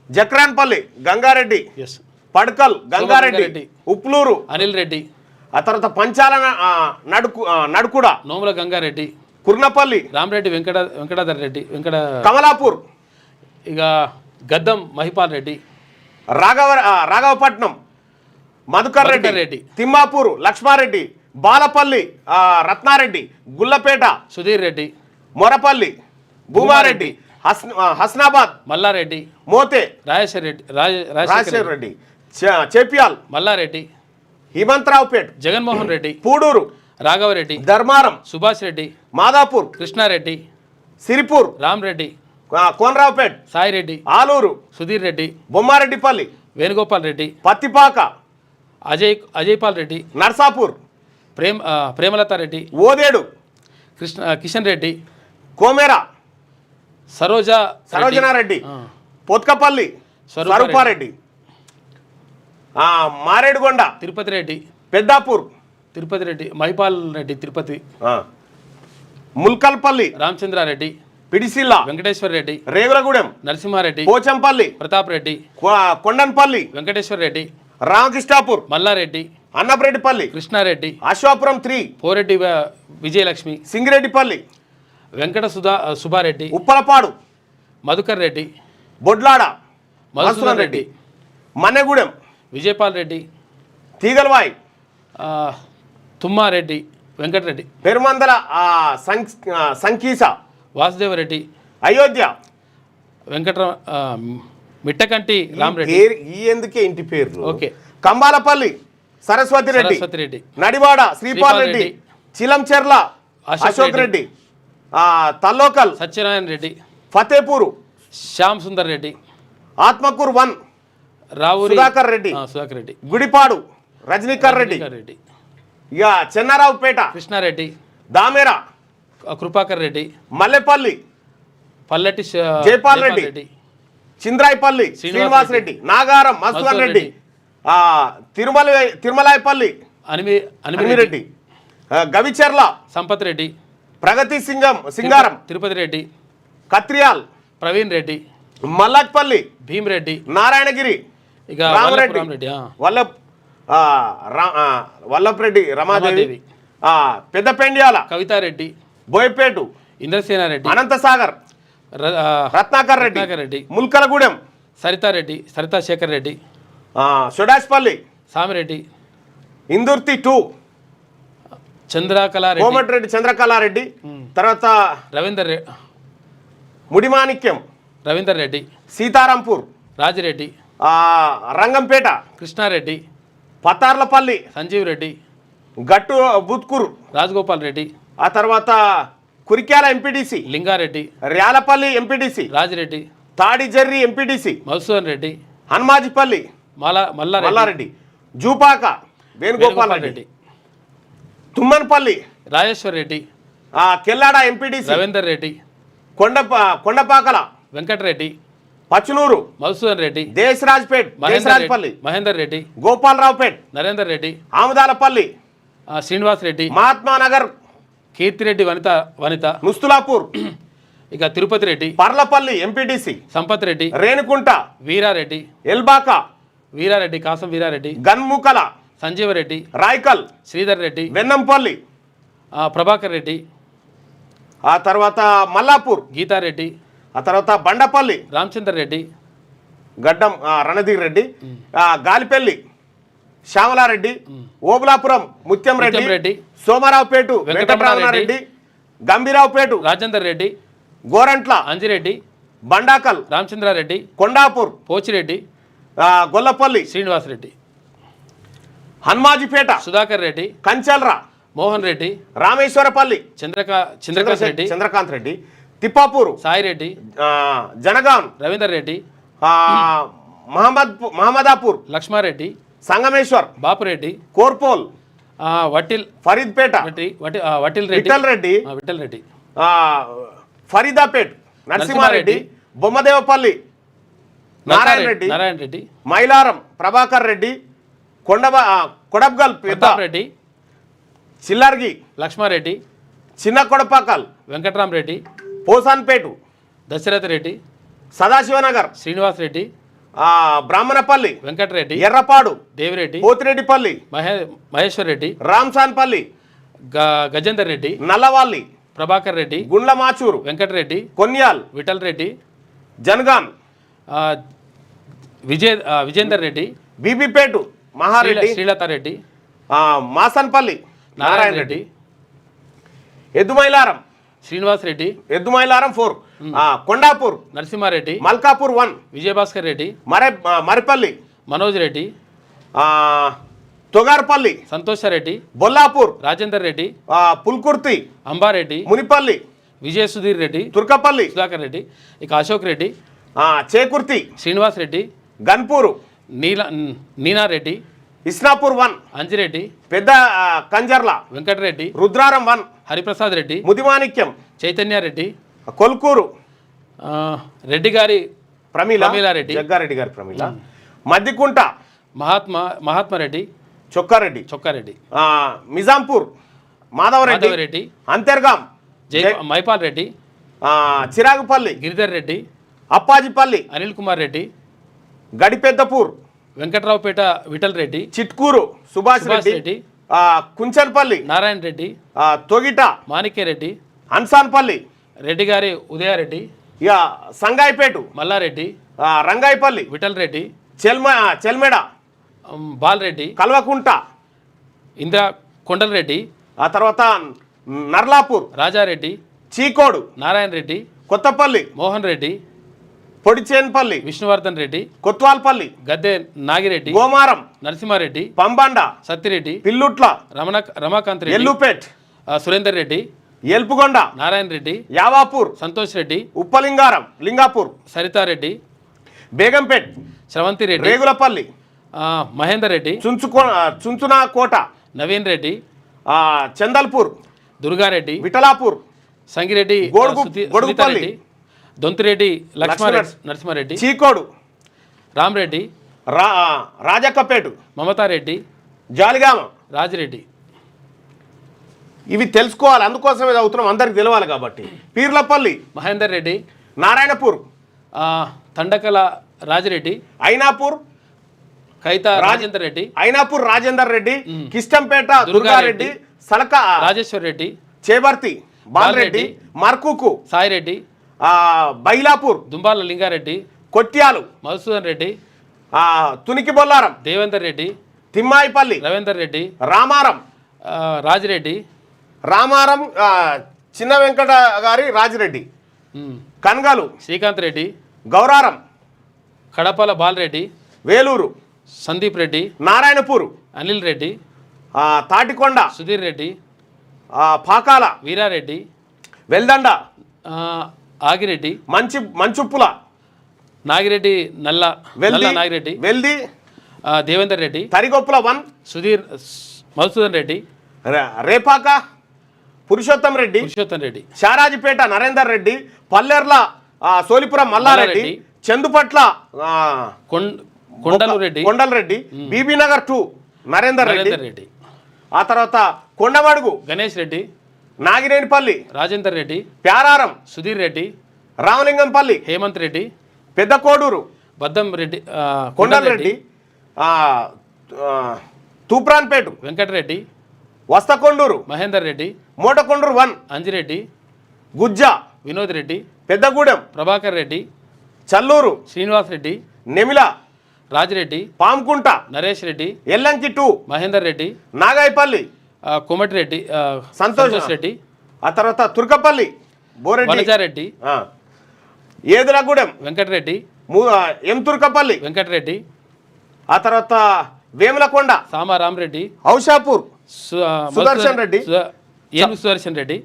జక్రాన్పల్లి గంగారెడ్డి, ఎస్, పడ్కల్ గంగారెడ్డి, గంగారెడ్డి, ఉప్లూరు అనిల్ రెడ్డి, ఆ తర్వాత పంచాల నడుకుడ, నోముల గంగారెడ్డి, కుర్నపల్లి, రామరెడ్డి, వెంకటాధర్ రెడ్డి, కమలాపూర్, ఇక గద్దం మహిపాల్ రెడ్డి, రాఘవపట్నం మధుకర్ రెడ్డి, రెడ్డి, తిమ్మాపూర్ లక్ష్మారెడ్డి, బాలపల్లి రత్నారెడ్డి, గుల్లపేట సుధీర్ రెడ్డి, మొరపల్లి భూమారెడ్డి, హస్నాబాద్ మల్లారెడ్డి, మోతే రాజశేఖర్ రెడ్డి, చేపియాల్ మల్లారెడ్డి, హిమంతరావుపేట్, జగన్మోహన్ రెడ్డి, పూడూరు రాఘవరెడ్డి, ధర్మారం, సుభాష్ రెడ్డి, మాదాపూర్, కృష్ణారెడ్డి, సిరిపూర్, రామరెడ్డి, కోనరావుపేట్, సాయిరెడ్డి, ఆలూరు, సుధీర్ రెడ్డి, బొమ్మారెడ్డిపల్లి, వేణుగోపాల్ రెడ్డి, పత్తిపాక, అజయ్పాల్ రెడ్డి, నర్సాపూర్, ప్రేమలత రెడ్డి, ఓదేడు, కిషన్ రెడ్డి, కోమేరా, సరోజనారెడ్డి, పొత్కపల్లి, స్వరూపారెడ్డి, మారేడుగొండ, తిరుపతి రెడ్డి, పెద్దాపూర్, తిరుపతి రెడ్డి, మహిపాల్ రెడ్డి, తిరుపతి, ముల్కల్పల్లి, రామచంద్రారెడ్డి, పిడిసిల్ల, వెంకటేశ్వర రెడ్డి, రేగులగూడెం, నరసింహారెడ్డి, పోచంపల్లి, ప్రతాప్ రెడ్డి, కొండన్పల్లి, వెంకటేశ్వర రెడ్డి, రామకృష్ణాపూర్, మల్లారెడ్డి, అన్నపరెడ్డిపల్లి, కృష్ణారెడ్డి, అశ్వాపురం 3, పోరెడ్డి విజయలక్ష్మి, సింగిరెడ్డిపల్లి, వెంకట సుబ్బారెడ్డి, ఉప్పలపాడు, మధుకర్ రెడ్డి, బొడ్లాడ, మధుసూదన్ రెడ్డి, మన్నెగూడెం, విజయపాల్ రెడ్డి, తీగల్వాయ్, తుమ్మారెడ్డి, వెంకటరెడ్డి, పెరుమందల సంకీస, వాసుదేవరెడ్డి, అయోధ్య, మిట్టకంటి రామరెడ్డి, ఈ ఎందుకే ఇంటి పేరు, ఓకే, కంబాలపల్లి సరస్వతి రెడ్డి, నడివాడ శ్రీపాల్ రెడ్డి, చిలంచెర్ల అశోక్ రెడ్డి, తల్లోకల్ సత్యనారాయణ రెడ్డి, ఫతేపూరు శ్యామ్ సుందర్ రెడ్డి, ఆత్మకూరు 1, రావూరి సుధాకర్ రెడ్డి, గుడిపాడు రజనీకర్ రెడ్డి, ఇక చెన్నారావుపేట కృష్ణారెడ్డి, దామేరా కృపాకర్ రెడ్డి, మల్లెపల్లి పల్లెటి జైపాల్ రెడ్డి, చింద్రాయిపల్లి శ్రీనివాస్ రెడ్డి, నాగారం మధుసూదన్ రెడ్డి, తిరుమలాయపల్లి అనిమిరెడ్డి, గవిచెర్ల సంపత్ రెడ్డి, ప్రగతి సింగారం, తిరుపతి రెడ్డి, కత్రియాల్ ప్రవీణ్ రెడ్డి, మల్లక్పల్లి భీమరెడ్డి, నారాయణగిరి, ఇక రామరెడ్డి, వల్లభరెడ్డి రమాదేవి, పెద్దపెండ్యాల కవితారెడ్డి, బోయపేటు ఇంద్రసేనారెడ్డి, అనంతసాగర్, రత్నాకర్ రెడ్డి, ముల్కలగూడెం, సరితారెడ్డి, సరితా శేఖర్ రెడ్డి, సుడాష్పల్లి, సామిరెడ్డి, ఇందుర్తి 2, చంద్రకళారెడ్డి, కోమటిరెడ్డి చంద్రకళారెడ్డి, తర్వాత ముడిమాణిక్యం, రవీందర్ రెడ్డి, సీతారాంపూర్, రాజిరెడ్డి, రంగంపేట, కృష్ణారెడ్డి, పతార్లపల్లి, సంజీవ్ రెడ్డి, గట్టు బుత్కూరు, రాజగోపాల్ రెడ్డి, ఆ తర్వాత Kurikyala MPTC, Linga Reddy, Ryalapalli MPTC, Raji Reddy, Tadijarri MPTC, Madhusudan Reddy, Hanmajipalli, Malla Reddy, Jupaka Venugopal Reddy, Thummanpalli Rajeshwar Reddy, Kellada MPTC, Ravinder Reddy, Kondapakala Venkata Reddy, Pachunur, Madhusudan Reddy, Desharajpalli, Mahender Reddy, Gopalraopet, Narender Reddy, Amudalapalli, Srinivas Reddy, Mahatmanagar, Keerthi Reddy, Vanitha, Mustulapur, ఇక తిరుపతి రెడ్డి, పర్లపల్లి ఎంపీటీసీ, సంపత్ రెడ్డి, రేణుకుంట, వీరారెడ్డి, ఎల్బాక, వీరారెడ్డి, కాసం వీరారెడ్డి, గన్ముకల, సంజీవరెడ్డి, రాయ్కల్, శ్రీధర్ రెడ్డి, వెన్నంపల్లి, ప్రభాకర్ రెడ్డి, ఆ తర్వాత మల్లాపూర్, గీతారెడ్డి, ఆ తర్వాత బండపల్లి, రామచంద్ర రెడ్డి, గడ్డం రణధీర్ రెడ్డి, గాలిపల్లి శ్యామలారెడ్డి, ఓబులాపురం ముత్యం రెడ్డి, సోమారావుపేటు వెంకటరమణారెడ్డి, గంభీరావుపేటు రాజేందర్ రెడ్డి, గోరంట్ల అంజిరెడ్డి, బండాకల్ రామచంద్రారెడ్డి, కొండాపూర్ పోచిరెడ్డి, గొల్లపల్లి శ్రీనివాస్ రెడ్డి, హన్మాజిపేట సుధాకర్ రెడ్డి, కంచల్రా మోహన్ రెడ్డి, రామేశ్వరపల్లి చంద్రకాంత్ రెడ్డి, చంద్రకాంత్ రెడ్డి, తిప్పాపూర్, సాయి రెడ్డి, జనగాం, రవీందర్ రెడ్డి, మహమ్మదాపూర్, లక్ష్మారెడ్డి, సంగమేశ్వర్, బాపురెడ్డి, కోర్పోల్, వటిల్, ఫరీద్పేట, వటిల్ రెడ్డి, విఠల్ రెడ్డి, ఫరీదాపేట్, నరసింహారెడ్డి, బొమ్మదేవపల్లి, నారాయణ రెడ్డి, మైలారం, ప్రభాకర్ రెడ్డి, కొడబ్గల్ రెడ్డి, చిల్లర్గి, లక్ష్మారెడ్డి, చిన్న కొడపాకల్, వెంకట్రామరెడ్డి, పోసాన్పేటు, దశరథ రెడ్డి, సదాశివనగర్, శ్రీనివాస్ రెడ్డి, బ్రాహ్మణపల్లి, వెంకటరెడ్డి, ఎర్రపాడు, దేవిరెడ్డి, పోతిరెడ్డిపల్లి, మహేశ్వర్ రెడ్డి, రామ్సాన్పల్లి, గజేందర్ రెడ్డి, నల్లవాల్లి, ప్రభాకర్ రెడ్డి, గుండ్లమాచూరు, వెంకటరెడ్డి, కొన్యాల్, విఠల్ రెడ్డి, జనగాం, విజేందర్ రెడ్డి, బీబీపేటు, మహారెడ్డి, శ్రీలతారెడ్డి, మాసన్పల్లి, నారాయణ రెడ్డి, ఎద్దుమైలారం, శ్రీనివాస్ రెడ్డి, ఎద్దుమైలారం 4, కొండాపూర్, నరసింహారెడ్డి, మల్కాపూర్ 1, విజయభాస్కర్ రెడ్డి, మరిపల్లి, మనోజ్ రెడ్డి, తొగార్పల్లి, సంతోషరెడ్డి, బొల్లాపూర్, రాజేందర్ రెడ్డి, పుల్కుర్తి, అంబారెడ్డి, మునిపల్లి, విజయ సుధీర్ రెడ్డి, తుర్కపల్లి, సుధాకర్ రెడ్డి, ఇక అశోక్ రెడ్డి, చేకుర్తి, శ్రీనివాస్ రెడ్డి, గన్పూరు, నీనారెడ్డి, ఇస్నాపూర్ 1, అంజిరెడ్డి, పెద్ద కంజర్ల, వెంకటరెడ్డి, రుద్రారం 1, హరిప్రసాద్ రెడ్డి, ముదిమాణిక్యం, చైతన్యారెడ్డి, కొల్కూరు, రెడ్డి గారి ప్రమీలారెడ్డి, జగ్గారెడ్డి గారి ప్రమీల, మద్దికుంట, మహాత్మారెడ్డి, చొక్కారెడ్డి, నిజాంపూర్, మాధవరెడ్డి, అంతర్గాం, మైపాల్ రెడ్డి, చిరాగుపల్లి, గిరిధర్ రెడ్డి, అప్పాజిపల్లి, అనిల్ కుమార్ రెడ్డి, గడిపెద్దపూర్, వెంకట్రావుపేట, విఠల్ రెడ్డి, చిట్కూరు, సుభాష్ రెడ్డి, కుంచన్పల్లి, నారాయణ రెడ్డి, తొగిట, మాణిక్యరెడ్డి, అన్సాన్పల్లి, రెడ్డి గారి ఉదయారెడ్డి, ఇక సంగాయిపేటు, మల్లారెడ్డి, రంగాయిపల్లి, విఠల్ రెడ్డి, చెల్మెడ, బాలరెడ్డి, కల్వకుంట, ఇందిరా కొండలరెడ్డి, ఆ తర్వాత నర్లాపూర్, రాజారెడ్డి, చీకోడు, నారాయణ రెడ్డి, కొత్తపల్లి, మోహన్ రెడ్డి, పొడిచేన్పల్లి, విష్ణువర్ధన్ రెడ్డి, కొత్వాల్పల్లి, గద్దె నాగిరెడ్డి, గోమారం, నరసింహారెడ్డి, పంబండ, సత్తిరెడ్డి, పిల్లుట్ల, రమాకాంత్ రెడ్డి, ఎల్లుపేట్, సురేందర్ రెడ్డి, ఎల్పుగొండ, నారాయణ రెడ్డి, యావాపూర్, సంతోష్ రెడ్డి, ఉప్పలింగారం, లింగాపూర్, సరితారెడ్డి, బేగంపేట్, శ్రవంతి రెడ్డి, రేగులపల్లి, మహేందర్ రెడ్డి, చుంచునా కోట, నవీన్ రెడ్డి, చందల్పూర్, దుర్గారెడ్డి, విఠలాపూర్, సంగిరెడ్డి, గొడుగుపల్లి, దొంతిరెడ్డి, నరసింహారెడ్డి, చీకోడు, రామరెడ్డి, రాజక్కపేటు, మమతారెడ్డి, జాలిగామ, రాజిరెడ్డి. ఇవి తెలుసుకోవాలి, అందుకోసమే చదువుతున్నాం, అందరికి తెలవాలి కాబట్టి. పీర్లపల్లి, మహేందర్ రెడ్డి, నారాయణపూర్, తండకల రాజిరెడ్డి, ఐనాపూర్, రాజేందర్ రెడ్డి, ఐనాపూర్ రాజేందర్ రెడ్డి, కిష్టంపేట దుర్గారెడ్డి, సలక రాజేశ్వర్ రెడ్డి, చేబర్తి బాలరెడ్డి, మర్కుకు సాయిరెడ్డి, బైలాపూర్ దుంబాల లింగారెడ్డి, కొట్యాలు మధుసూదన్ రెడ్డి, తునికి బొల్లారం, దేవేందర్ రెడ్డి, తిమ్మాయిపల్లి, రవీందర్ రెడ్డి, రామారం, రాజిరెడ్డి, రామారం, చిన్న వెంకట గారి రాజిరెడ్డి, కన్గలు, శ్రీకాంత్ రెడ్డి, గౌరారం, కడపల బాలరెడ్డి, వేలూరు, సందీప్ రెడ్డి, నారాయణపూర్, అనిల్ రెడ్డి, తాటికొండ, సుధీర్ రెడ్డి, పాకాల, వీరారెడ్డి, వెల్దండ, ఆగిరెడ్డి, మంచుప్పుల, నాగిరెడ్డి, నాగిరెడ్డి, వెల్ది, దేవేందర్ రెడ్డి, తరిగొప్పుల 1, సుధీర్, మధుసూదన్ రెడ్డి, రేపాక పురుషోత్తం రెడ్డి, షారాజిపేట నరేందర్ రెడ్డి, పల్లెర్ల సోలిపురం మల్లారెడ్డి, చందుపట్ల కొండలరెడ్డి, బీబీనగర్ 2 నరేందర్ రెడ్డి, ఆ తర్వాత కొండమడుగు గణేష్ రెడ్డి, నాగినేనిపల్లి రాజేందర్ రెడ్డి, ప్యారారం సుధీర్ రెడ్డి, రామలింగంపల్లి, హేమంత్ రెడ్డి, పెద్ద కోడూరు, బద్దం రెడ్డి, కొండలరెడ్డి, తూప్రాన్పేట వెంకటరెడ్డి, వస్తకొండూరు, మహేందర్ రెడ్డి, మోటకొండూరు 1, అంజిరెడ్డి, గుజ్జ, వినోద్ రెడ్డి, పెద్దగూడెం, ప్రభాకర్ రెడ్డి, చల్లూరు, శ్రీనివాస్ రెడ్డి, నెమిల, రాజిరెడ్డి, పాంకుంట, నరేష్ రెడ్డి, ఎల్లంకి 2, మహేందర్ రెడ్డి, నాగాయపల్లి, కోమటిరెడ్డి, సంతోష్ రెడ్డి, ఆ తర్వాత తుర్కపల్లి, బోరెడ్డి, ఏదులగూడెం, వెంకటరెడ్డి, ఎం తుర్కపల్లి, వెంకటరెడ్డి, ఆ తర్వాత వేములకొండ, సామారామరెడ్డి, ఔషాపూర్, సుదర్శన్ రెడ్డి, సుదర్శన్ రెడ్డి,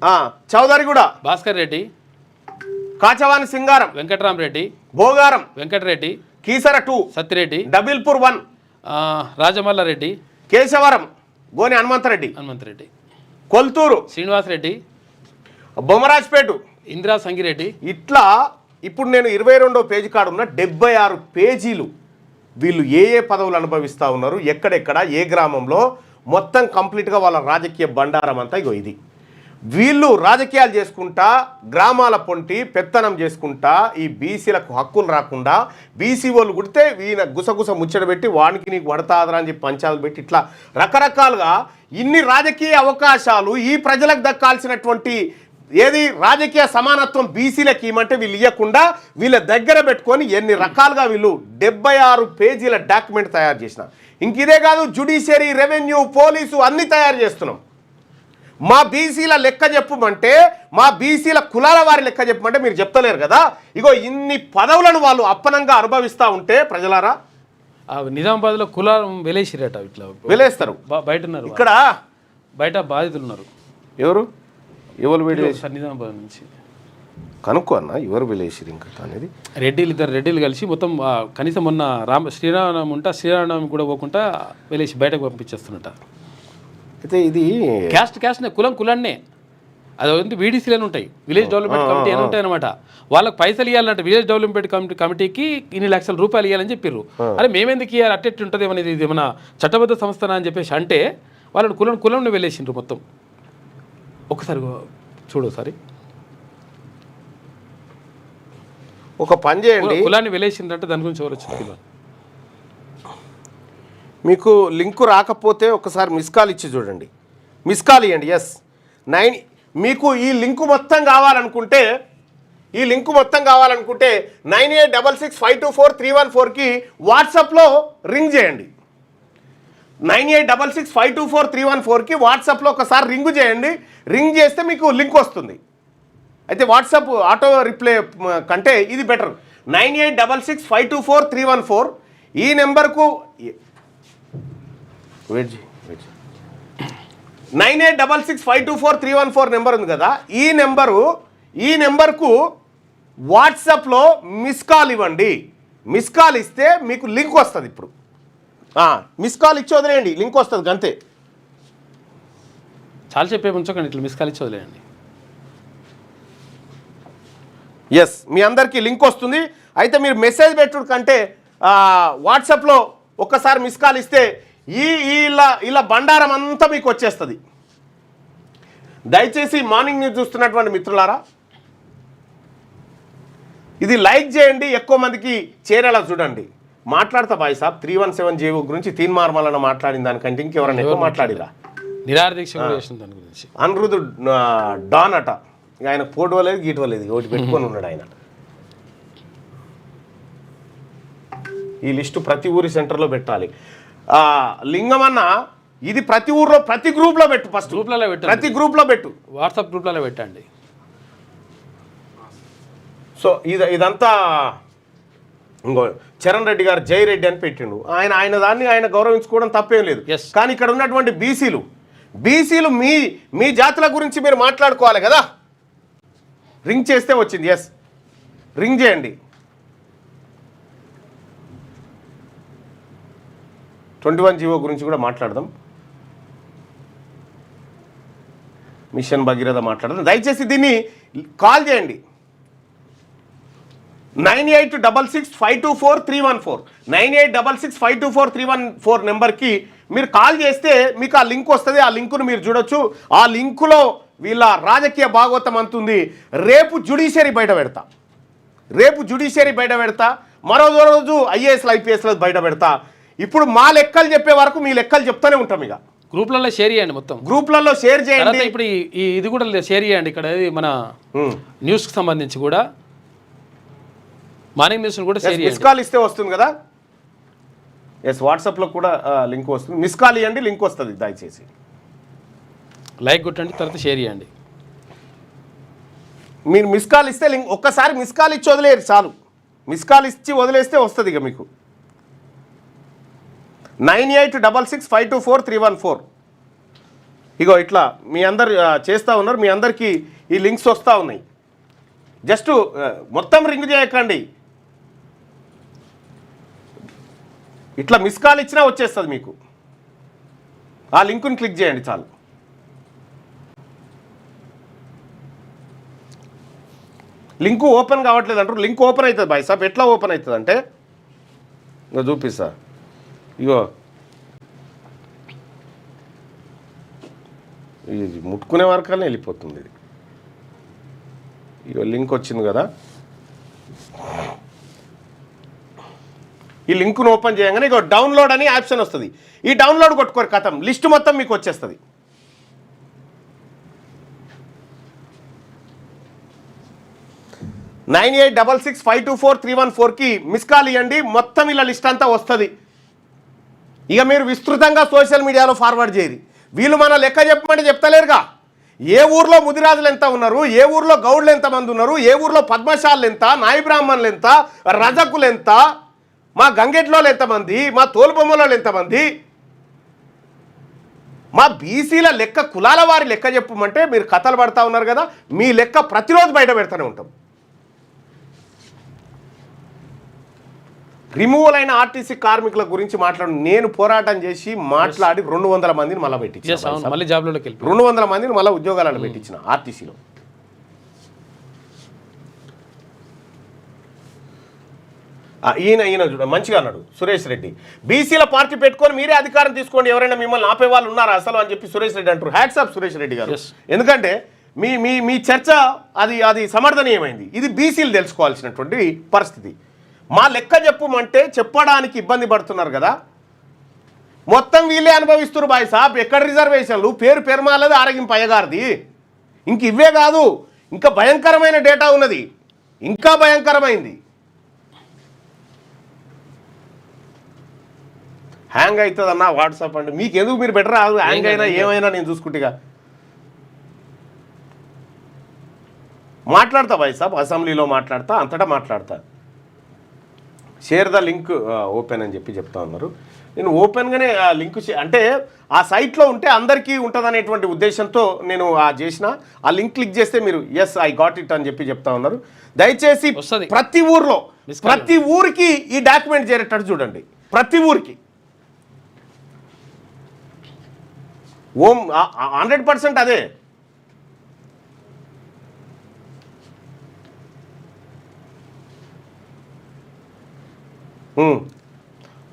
చౌదరిగూడ, భాస్కర్ రెడ్డి, కాచవాని సింగారం, వెంకటరామరెడ్డి, భోగారం, వెంకటరెడ్డి, కీసర 2, సత్తిరెడ్డి, డబిల్పూర్ 1, రాజమల్లారెడ్డి, కేశవరం, గోని హనుమంతరెడ్డి, కొల్తూరు, శ్రీనివాసరెడ్డి, బొమ్మరాజ్పేట, ఇందిరా సంగిరెడ్డి. ఇట్లా ఇప్పుడు నేను 22వ పేజీ కాడ ఉన్న 76 పేజీలు వీళ్ళు ఏ పదవులు అనుభవిస్తూ ఉన్నారు, ఎక్కడెక్కడ, ఏ గ్రామంలో, మొత్తం కంప్లీట్గా వాళ్ళ రాజకీయ బండారం అంతా ఇగో ఇది. వీళ్ళు రాజకీయాలు చేసుకుంటా, గ్రామాల పొంటి పెత్తనం చేసుకుంటా, ఈ బీసీలకు హక్కులు రాకుండా, బీసీ వాళ్ళు కుడితే ఈయన గుసగుస ముచ్చట పెట్టి వానికి నీకు పడతాదరా అని చెప్పి పంచాలు పెట్టి ఇట్లా రకరకాలుగా ఇన్ని రాజకీయ అవకాశాలు ఈ ప్రజలకు దక్కాల్సినటువంటి ఏది రాజకీయ సమానత్వం బీసీలకు ఇవ్వమంటే వీళ్ళు ఇవ్వకుండా వీళ్ళ దగ్గర పెట్టుకొని ఎన్ని రకాలుగా వీళ్ళు 76 పేజీల డాక్యుమెంట్ తయారు చేసిన. ఇంక ఇదే కాదు, జ్యుడిషియరీ, రెవెన్యూ, పోలీసు అన్నీ తయారు చేస్తున్నాం. మా బీసీల లెక్క చెప్పమంటే, మా బీసీల కులాల వారి లెక్క చెప్పమంటే మీరు చెప్తలేరు కదా. ఇగో ఇన్ని పదవులను వాళ్ళు అప్పనంగా అనుభవిస్తూ ఉంటే ప్రజలారా, నిజామాబాద్లో కులం వెలేసిరట, ఇట్లా వెలేస్తారు. బయట ఉన్నారు, ఇక్కడ బయట బాధితులు ఉన్నారు. ఎవరు నిజామాబాద్ నుంచి కనుక్కో అన్న, ఎవరు వెలేసిరు ఇంకా అనేది. ఇద్దరు రెడ్డిలు కలిసి మొత్తం కనీసం మొన్న శ్రీరామనవమి ఉంటే శ్రీరామనవమి కూడా పోకుండా వెలేసి బయటకు పంపించేస్తున్నట. అయితే ఇది క్యాస్ట్నే, కులాన్నే. అది వీడీసీలు ఉంటాయి, విలేజ్ డెవలప్మెంట్ కమిటీ అని ఉంటాయి అనమాట. వాళ్ళకి పైసలు ఇవ్వాలంటే విలేజ్ డెవలప్మెంట్ కమిటీకి ఇన్ని లక్షల రూపాయలు ఇవ్వాలని చెప్పారు. అరే మేమెందుకు ఇవ్వాలి, అట్టెట్టు ఉంటుంది అనేది, ఇది ఏమన్నా చట్టబద్ధ సంస్థ అని చెప్పేసి అంటే వాళ్ళని కులంని వెళ్ళేసిండ్రు మొత్తం. ఒకసారి చూడు, ఒకసారి ఒక పని చేయండి, కులాన్ని వెళ్ళేసిందంటే దాని గురించి ఎవరు వచ్చింది. మీకు లింకు రాకపోతే ఒకసారి మిస్ కాల్ ఇచ్చి చూడండి, మిస్ కాల్ ఇవ్వండి. ఎస్ 9. మీకు ఈ లింకు మొత్తం కావాలనుకుంటే 9866524314కి వాట్సాప్లో రింగ్ చేయండి. 9866524314కి వాట్సాప్లో ఒకసారి రింగ్ చేయండి. రింగ్ చేస్తే మీకు లింక్ వస్తుంది. అయితే వాట్సాప్ ఆటో రిప్లై కంటే ఇది బెటర్. 9866524314 ఈ నెంబర్కు 9866524314 నెంబర్ ఉంది కదా, ఈ నెంబర్కు వాట్సాప్లో మిస్ కాల్ ఇవ్వండి. మిస్ కాల్ ఇస్తే మీకు లింక్ వస్తుంది. ఇప్పుడు మిస్ కాల్ ఇచ్చి వదిలేయండి, లింక్ వస్తుంది అంతే. చాలా చెప్పే ఉంచకండి, ఇట్లా మిస్ కాల్ ఇచ్చి వదిలేయండి. ఎస్, మీ అందరికీ లింక్ వస్తుంది. అయితే మీరు మెసేజ్ పెట్టుడు కంటే వాట్సాప్లో ఒక్కసారి మిస్ కాల్ ఇస్తే ఇలా బండారం అంతా మీకు వచ్చేస్తుంది. దయచేసి మార్నింగ్ న్యూస్ చూస్తున్నటువంటి మిత్రులారా, ఇది లైక్ చేయండి, ఎక్కువ మందికి చేరేలా చూడండి. మాట్లాడతా బాయ్ సాబ్ 317 జీవో గురించి తీన్మార్మలను మాట్లాడిన దానికంటే ఇంకెవరైనా ఎక్కువ మాట్లాడిరా. నిరాదీక్ష అనిరుద్ధు డాన్ అట, ఆయన పోటోలేదు గీటవలేదు, ఒకటి పెట్టుకొని ఉన్నాడు ఆయన. ఈ లిస్టు ప్రతి ఊరి సెంటర్లో పెట్టాలి. లింగమన్న ఇది ప్రతి ఊర్లో ప్రతి గ్రూప్లో పెట్టు, ఫస్ట్ గ్రూప్లలో పెట్టు, ప్రతి గ్రూప్లో పెట్టు, వాట్సాప్ గ్రూప్లలో పెట్టండి. సో ఇదంతా ఇంకో చరణ్ రెడ్డి గారు జై రెడ్డి అని పెట్టిండు. ఆయన దాన్ని ఆయన గౌరవించుకోవడం తప్పేం లేదు. కానీ ఇక్కడ ఉన్నటువంటి బీసీలు మీ జాతుల గురించి మీరు మాట్లాడుకోవాలి కదా. రింగ్ చేస్తే వచ్చింది. ఎస్, రింగ్ చేయండి. 21 జీవో గురించి కూడా మాట్లాడదాం, మిషన్ భగీరథ మాట్లాడదాం. దయచేసి దీన్ని కాల్ చేయండి. 9866524314 9866524314 నెంబర్కి మీరు కాల్ చేస్తే మీకు ఆ లింక్ వస్తుంది. ఆ లింకును మీరు చూడొచ్చు. ఆ లింకులో వీళ్ళ రాజకీయ భాగవతం అంతుంది. రేపు జ్యుడిషియరీ బయట పెడతా, మరో రోజు ఐఏఎస్లు ఐపీఎస్లు బయట పెడతా. ఇప్పుడు మా లెక్కలు చెప్పే వరకు మీ లెక్కలు చెప్తూనే ఉంటాం. ఇక గ్రూప్లలో షేర్ చేయండి, మొత్తం గ్రూప్లలో షేర్ చేయండి. ఇప్పుడు ఇది కూడా షేర్ చేయండి. ఇక్కడ మన న్యూస్కి సంబంధించి కూడా మార్నింగ్ న్యూస్ కూడా షేర్ చేయండి. మిస్ కాల్ ఇస్తే వస్తుంది కదా. ఎస్, వాట్సాప్లో కూడా లింక్ వస్తుంది. మిస్ కాల్ ఇవ్వండి, లింక్ వస్తుంది. దయచేసి లైక్ కొట్టండి, తర్వాత షేర్ చేయండి. మీరు మిస్ కాల్ ఇస్తే లింక్ ఒక్కసారి మిస్ కాల్ ఇచ్చి వదిలేరు చాలు. మిస్ కాల్ ఇచ్చి వదిలేస్తే వస్తుంది ఇక మీకు. 9866524314 ఇగో ఇట్లా మీ అందరు చేస్తూ ఉన్నారు. మీ అందరికీ ఈ లింక్స్ వస్తూ ఉన్నాయి. జస్ట్ మొత్తం రింగ్ చేయకండి, ఇట్లా మిస్ కాల్ ఇచ్చినా వచ్చేస్తుంది మీకు. ఆ లింకుని క్లిక్ చేయండి చాలు. లింకు ఓపెన్ కావట్లేదు అంటారు. లింక్ ఓపెన్ అవుతుంది బాయ్ సాబ్. ఎట్లా ఓపెన్ అవుతుంది అంటే ఇంకా చూపిస్తా. ఇగో ఇది ముట్టుకునే వరకనే వెళ్ళిపోతుంది ఇది. ఇగో లింక్ వచ్చింది కదా, ఈ లింక్ను ఓపెన్ చేయగానే ఇగో డౌన్లోడ్ అని ఆప్షన్ వస్తుంది. ఈ డౌన్లోడ్ కొట్టుకోరు, కథం లిస్ట్ మొత్తం మీకు వచ్చేస్తుంది. (9866524314) మిస్ కాల్ ఇవ్వండి, మొత్తం ఇలా లిస్ట్ అంతా వస్తుంది. ఇక మీరు విస్తృతంగా సోషల్ మీడియాలో ఫార్వర్డ్ చేయరు. వీళ్ళు మన లెక్క చెప్పమంటే చెప్తలేరుగా. ఏ ఊర్లో ముదిరాజులు ఎంత ఉన్నారు, ఏ ఊర్లో గౌడ్లు ఎంతమంది ఉన్నారు, ఏ ఊర్లో పద్మశాలు ఎంత, నాయి బ్రాహ్మణులు ఎంత, రజకులు ఎంత, మా గంగెట్లోళ్ళు ఎంతమంది, మా తోలుబొమ్మలో ఎంతమంది, మా బీసీల లెక్క కులాల వారి లెక్క చెప్పమంటే మీరు కథలు పడతా ఉన్నారు కదా. మీ లెక్క ప్రతిరోజు బయట పెడతానే ఉంటాం. రిమూవల్ అయిన ఆర్టీసీ కార్మికుల గురించి నేను పోరాటం చేసి మాట్లాడి 200 మందిని మళ్ళీ పెట్టించాను. మళ్ళీ జాబ్లోకి వెళ్ళి 200 మందిని మళ్ళీ ఉద్యోగాలను పెట్టించిన ఆర్టీసీలో. ఈయన చూడ మంచిగా అన్నాడు సురేష్ రెడ్డి, బీసీల పార్టీ పెట్టుకొని మీరే అధికారం తీసుకోండి, ఎవరైనా మిమ్మల్ని ఆపే వాళ్ళు ఉన్నారా అసలు అని చెప్పి సురేష్ రెడ్డి అంటారు. హ్యాట్స్ ఆఫ్ సురేష్ రెడ్డి గారు. ఎందుకంటే మీ మీ మీ చర్చ అది సమర్థనీయమైంది. ఇది బీసీలు తెలుసుకోవాల్సినటువంటి పరిస్థితి. మా లెక్క చెప్పమంటే చెప్పడానికి ఇబ్బంది పడుతున్నారు కదా, మొత్తం వీళ్ళే అనుభవిస్తున్నారు బాయ్ సాబ్. ఎక్కడ రిజర్వేషన్లు, పేరు పెరుమాలది ఆరగింపు అయ్యగారిది. ఇంక ఇవే కాదు, ఇంకా భయంకరమైన డేటా ఉన్నది, ఇంకా భయంకరమైంది. హ్యాంగ్ అవుతుంది అన్న వాట్సాప్ అంటే మీకు ఎందుకు, మీరు బెటర్ రాదు, హ్యాంగ్ అయినా ఏమైనా నేను చూసుకుంటేగా మాట్లాడతా బాయ్ సాబ్, అసెంబ్లీలో మాట్లాడతా, అంతటా మాట్లాడతా. షేర్ ద లింక్ ఓపెన్ అని చెప్పి చెప్తా ఉన్నారు. నేను ఓపెన్గానే ఆ లింక్ అంటే ఆ సైట్లో ఉంటే అందరికీ ఉంటుంది అనేటువంటి ఉద్దేశంతో నేను చేసిన. ఆ లింక్ క్లిక్ చేస్తే మీరు ఎస్ ఐ గాట్ ఇట్ అని చెప్పి చెప్తా ఉన్నారు. దయచేసి ప్రతి ఊర్లో ప్రతి ఊరికి ఈ డాక్యుమెంట్ చేరేటట్టు చూడండి. ప్రతి ఊరికి 100% అదే.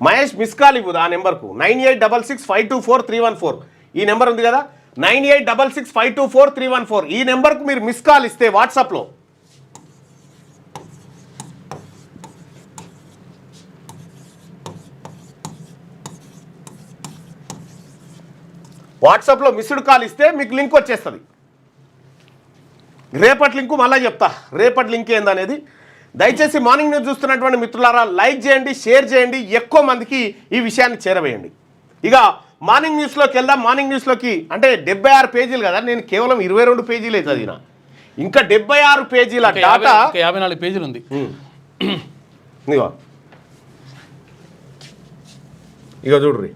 మహేష్ మిస్ కాల్ ఇవ్వదు ఆ నెంబర్కు 9866524314. ఈ నెంబర్ ఉంది కదా 9866524314. ఈ నెంబర్కు మీరు మిస్ కాల్ ఇస్తే వాట్సాప్లో మిస్డ్ కాల్ ఇస్తే మీకు లింక్ వచ్చేస్తుంది. రేపటి లింకు మళ్ళీ చెప్తా, రేపటి లింక్ ఏందనేది. దయచేసి మార్నింగ్ న్యూస్ చూస్తున్నటువంటి మిత్రులారా లైక్ చేయండి, షేర్ చేయండి, ఎక్కువ మందికి ఈ విషయాన్ని చేరవేయండి. ఇక మార్నింగ్ న్యూస్లోకి వెళ్దాం. మార్నింగ్ న్యూస్లోకి అంటే 76 పేజీలు కదా, నేను కేవలం 22 పేజీలే చదివిన. ఇంకా 76 పేజీల డాటా, 54 పేజీలు ఉంది. ఇక చూడ్రి,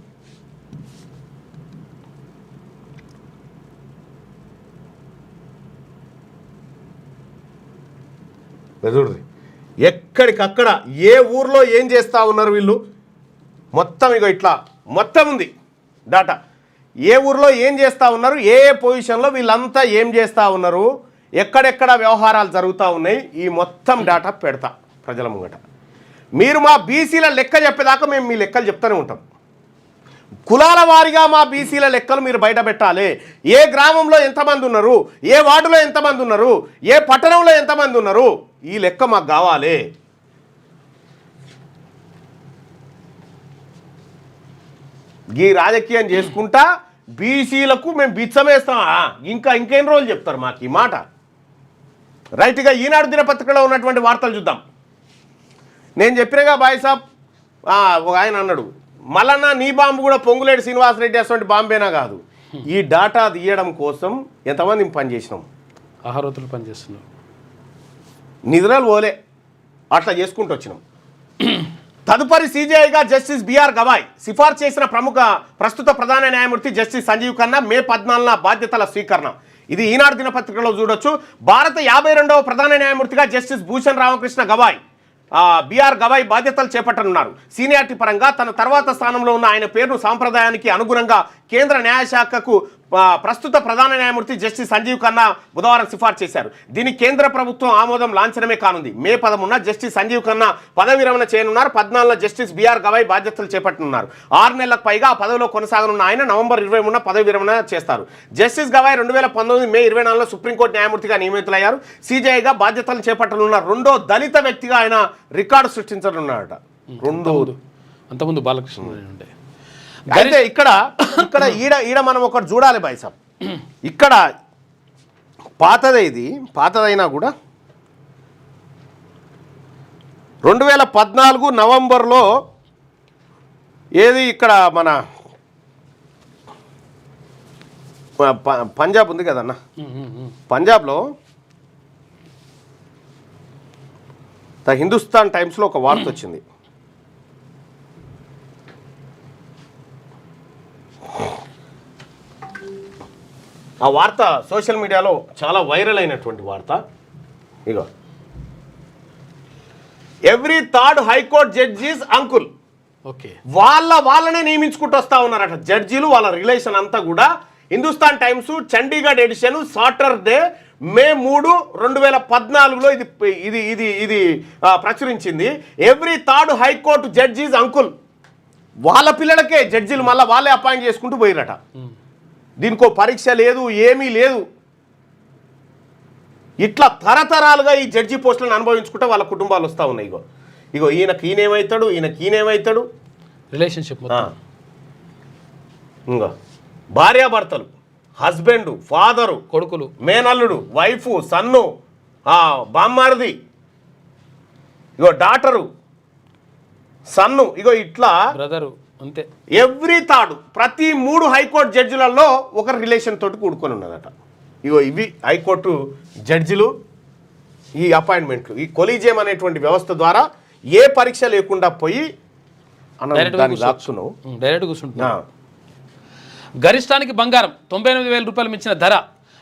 చూడ్రి ఎక్కడికక్కడ ఏ ఊర్లో ఏం చేస్తూ ఉన్నారు వీళ్ళు మొత్తం. ఇగో ఇట్లా మొత్తం ఉంది డాటా. ఏ ఊర్లో ఏం చేస్తూ ఉన్నారు, ఏ పొజిషన్లో వీళ్ళంతా ఏం చేస్తూ ఉన్నారు, ఎక్కడెక్కడ వ్యవహారాలు జరుగుతూ ఉన్నాయి, ఈ మొత్తం డాటా పెడతా ప్రజల ముంగట. మీరు మా బీసీల లెక్క చెప్పేదాకా మేము మీ లెక్కలు చెప్తూనే ఉంటాం. కులాల వారిగా మా బీసీల లెక్కలు మీరు బయట పెట్టాలి. ఏ గ్రామంలో ఎంతమంది ఉన్నారు, ఏ వార్డులో ఎంతమంది ఉన్నారు, ఏ పట్టణంలో ఎంతమంది ఉన్నారు, ఈ లెక్క మాకు కావాలి. ఈ రాజకీయం చేసుకుంటా బీసీలకు మేము బిచ్చమేస్తామా, ఇంకేం రోజులు చెప్తారు మాకు ఈ మాట. రైట్గా ఈనాడు దినపత్రికలో ఉన్నటువంటి వార్తలు చూద్దాం. నేను చెప్పినగా బాయ్ సాబ్, ఒక ఆయన అన్నాడు, మళ్ళన్న నీ బాంబు కూడా పొంగులేటి శ్రీనివాసరెడ్డి అటువంటి బాంబేనా కాదు. ఈ డాటా తీయడం కోసం ఎంతమంది పనిచేసినాం, ఆహారతులు పనిచేస్తున్నాం, నిద్రలు పోలే, అట్లా చేసుకుంటూ వచ్చినాం. తదుపరి సీజీఐగా జస్టిస్ బిఆర్ గవాయ్ సిఫార్సు చేసిన ప్రస్తుత ప్రధాన న్యాయమూర్తి జస్టిస్ సంజీవ్ ఖన్నా మే 14న బాధ్యతల స్వీకరణ. ఇది ఈనాడు దినపత్రికలో చూడొచ్చు. భారత 52వ ప్రధాన న్యాయమూర్తిగా జస్టిస్ భూషణ్ రామకృష్ణ గవాయ్ బిఆర్ గవాయ్ బాధ్యతలు చేపట్టనున్నారు. సీనియారిటీ పరంగా తన తర్వాత స్థానంలో ఉన్న ఆయన పేరును సాంప్రదాయానికి అనుగుణంగా కేంద్ర న్యాయశాఖకు ప్రస్తుత ప్రధాన న్యాయమూర్తి జస్టిస్ సంజీవ్ ఖన్నా బుధవారం సిఫార్సు చేశారు. దీనికి కేంద్ర ప్రభుత్వం ఆమోదం లాంఛనమే కానుంది. మే 11న జస్టిస్ సంజీవ్ ఖన్నా పదవి విరమణ చేయనున్నారు. 14న జస్టిస్ బిఆర్ గవాయ్ బాధ్యతలు చేపట్టనున్నారు. 6 నెలలకు పైగా ఆ పదవిలో కొనసాగనున్న ఆయన నవంబర్ 23న పదవి విరమణ చేస్తారు. జస్టిస్ గవాయ్ 2019 మే 24లో సుప్రీంకోర్టు న్యాయమూర్తిగా నియమితులయ్యారు. సీజేఐగా బాధ్యతలు చేపట్టనున్న రెండో దళిత వ్యక్తిగా ఆయన రికార్డు సృష్టించనున్నారట. అంతకుముందు బాలకృష్ణ ఉండే. అయితే ఇక్కడ ఈడ మనం ఒకటి చూడాలి బాయ్ సాబ్. ఇక్కడ పాతదైనా కూడా 2014 నవంబర్లో ఏది ఇక్కడ మన పంజాబ్ ఉంది కదన్న, పంజాబ్లో ద హిందుస్థాన్ టైమ్స్లో ఒక వార్త వచ్చింది. ఆ వార్త సోషల్ మీడియాలో చాలా వైరల్ అయినటువంటి వార్త. ఇగో, every third high court judges uncle. Okay, వాళ్ళనే నియమించుకుంటూ వస్తూ ఉన్నారట జడ్జీలు. వాళ్ళ రిలేషన్ అంతా కూడా Hindustan Times Chandigarh edition Saturday May 3, 2014లో ఇది ప్రచురించింది. Every third high court judges uncle. వాళ్ళ పిల్లలకే జడ్జీలు మళ్ళీ వాళ్ళే అపాయింట్ చేసుకుంటూ పోయిరట. దీనికో పరీక్ష లేదు, ఏమీ లేదు. ఇట్లా తరతరాలుగా ఈ జడ్జి పోస్టులను అనుభవించుకుంటే వాళ్ళ కుటుంబాలు వస్తూ ఉన్నాయి. ఇగో ఈయనకేమవుతాడు రిలేషన్షిప్. ఇంకో భార్యాభర్తలు, హస్బెండ్, ఫాదరు, కొడుకులు, మేనల్లుడు, వైఫ్, సన్ను, బామ్మారిది, ఇగో డాటరు, సన్ను, ఇగో ఇట్లా బ్రదరు, అంతే. ఎవ్రీ థర్డ్ ప్రతి 3 హైకోర్టు జడ్జిలలో ఒకరి రిలేషన్ తోటి కూడుకొని ఉన్నదట. ఇగో ఇవి హైకోర్టు జడ్జిలు, ఈ అపాయింట్మెంట్లు, ఈ కొలీజియం అనేటువంటి వ్యవస్థ ద్వారా ఏ పరీక్ష లేకుండా పోయి డైరెక్ట్ కూర్చుంటున్నా. గరిష్టానికి బంగారం 98,000 రూపాయలు మించిన ధర.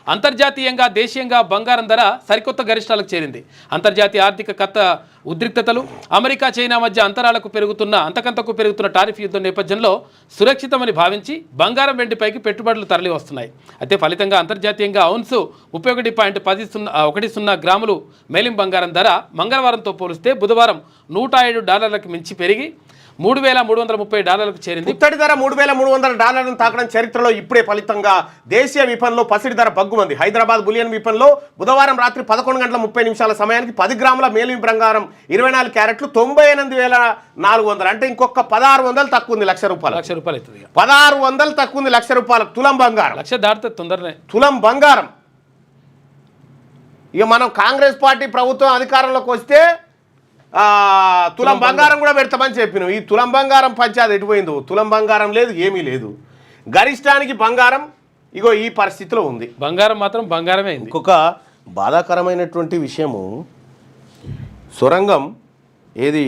అంతర్జాతీయంగా దేశీయంగా బంగారం ధర సరికొత్త గరిష్టాలకు చేరింది. అంతర్జాతీయ ఆర్థిక ఉద్రిక్తతలు, అమెరికా చైనా మధ్య అంతకంతకు పెరుగుతున్న టారిఫ్ యుద్ధం నేపథ్యంలో సురక్షితమని భావించి బంగారం వెండిపైకి పెట్టుబడులు తరలి వస్తున్నాయి. అయితే ఫలితంగా అంతర్జాతీయంగా ఔన్సు 31.10 గ్రాములు మేలిం బంగారం ధర మంగళవారంతో పోలిస్తే బుధవారం $107 మించి పెరిగి $3,330 చేరింది. ఇత్తడి ధర $3,300 తాకడం చరిత్రలో ఇప్పుడే ఫలితంగా దేశీయ విపణిలో పసిడి ధర బగ్గుమంది. హైదరాబాద్ బులియన్ విపణిలో బుధవారం రాత్రి 11:30 సమయానికి 10 గ్రాముల మేలిం బంగారం 24 క్యారెట్లు 98,400, అంటే ఇంకొక 1,600 తక్కువ ఉంది. ₹1,00,000 అవుతుంది. 1,600 తక్కువ ఉంది ₹1,00,000 తులం బంగారం. 1,00,000 దాటితే తొందరనే తులం బంగారం. ఇక మనం కాంగ్రెస్ పార్టీ ప్రభుత్వం అధికారంలోకి వస్తే తులం బంగారం కూడా పెడతామని చెప్పినాం. ఈ తులం బంగారం పంచాది ఎటుపోయిందో, తులం బంగారం లేదు, ఏమీ లేదు. గరిష్టానికి బంగారం ఇగో ఈ పరిస్థితిలో ఉంది. బంగారం మాత్రం బంగారమే. ఇంకొక బాధాకరమైనటువంటి విషయము, సొరంగం ఏది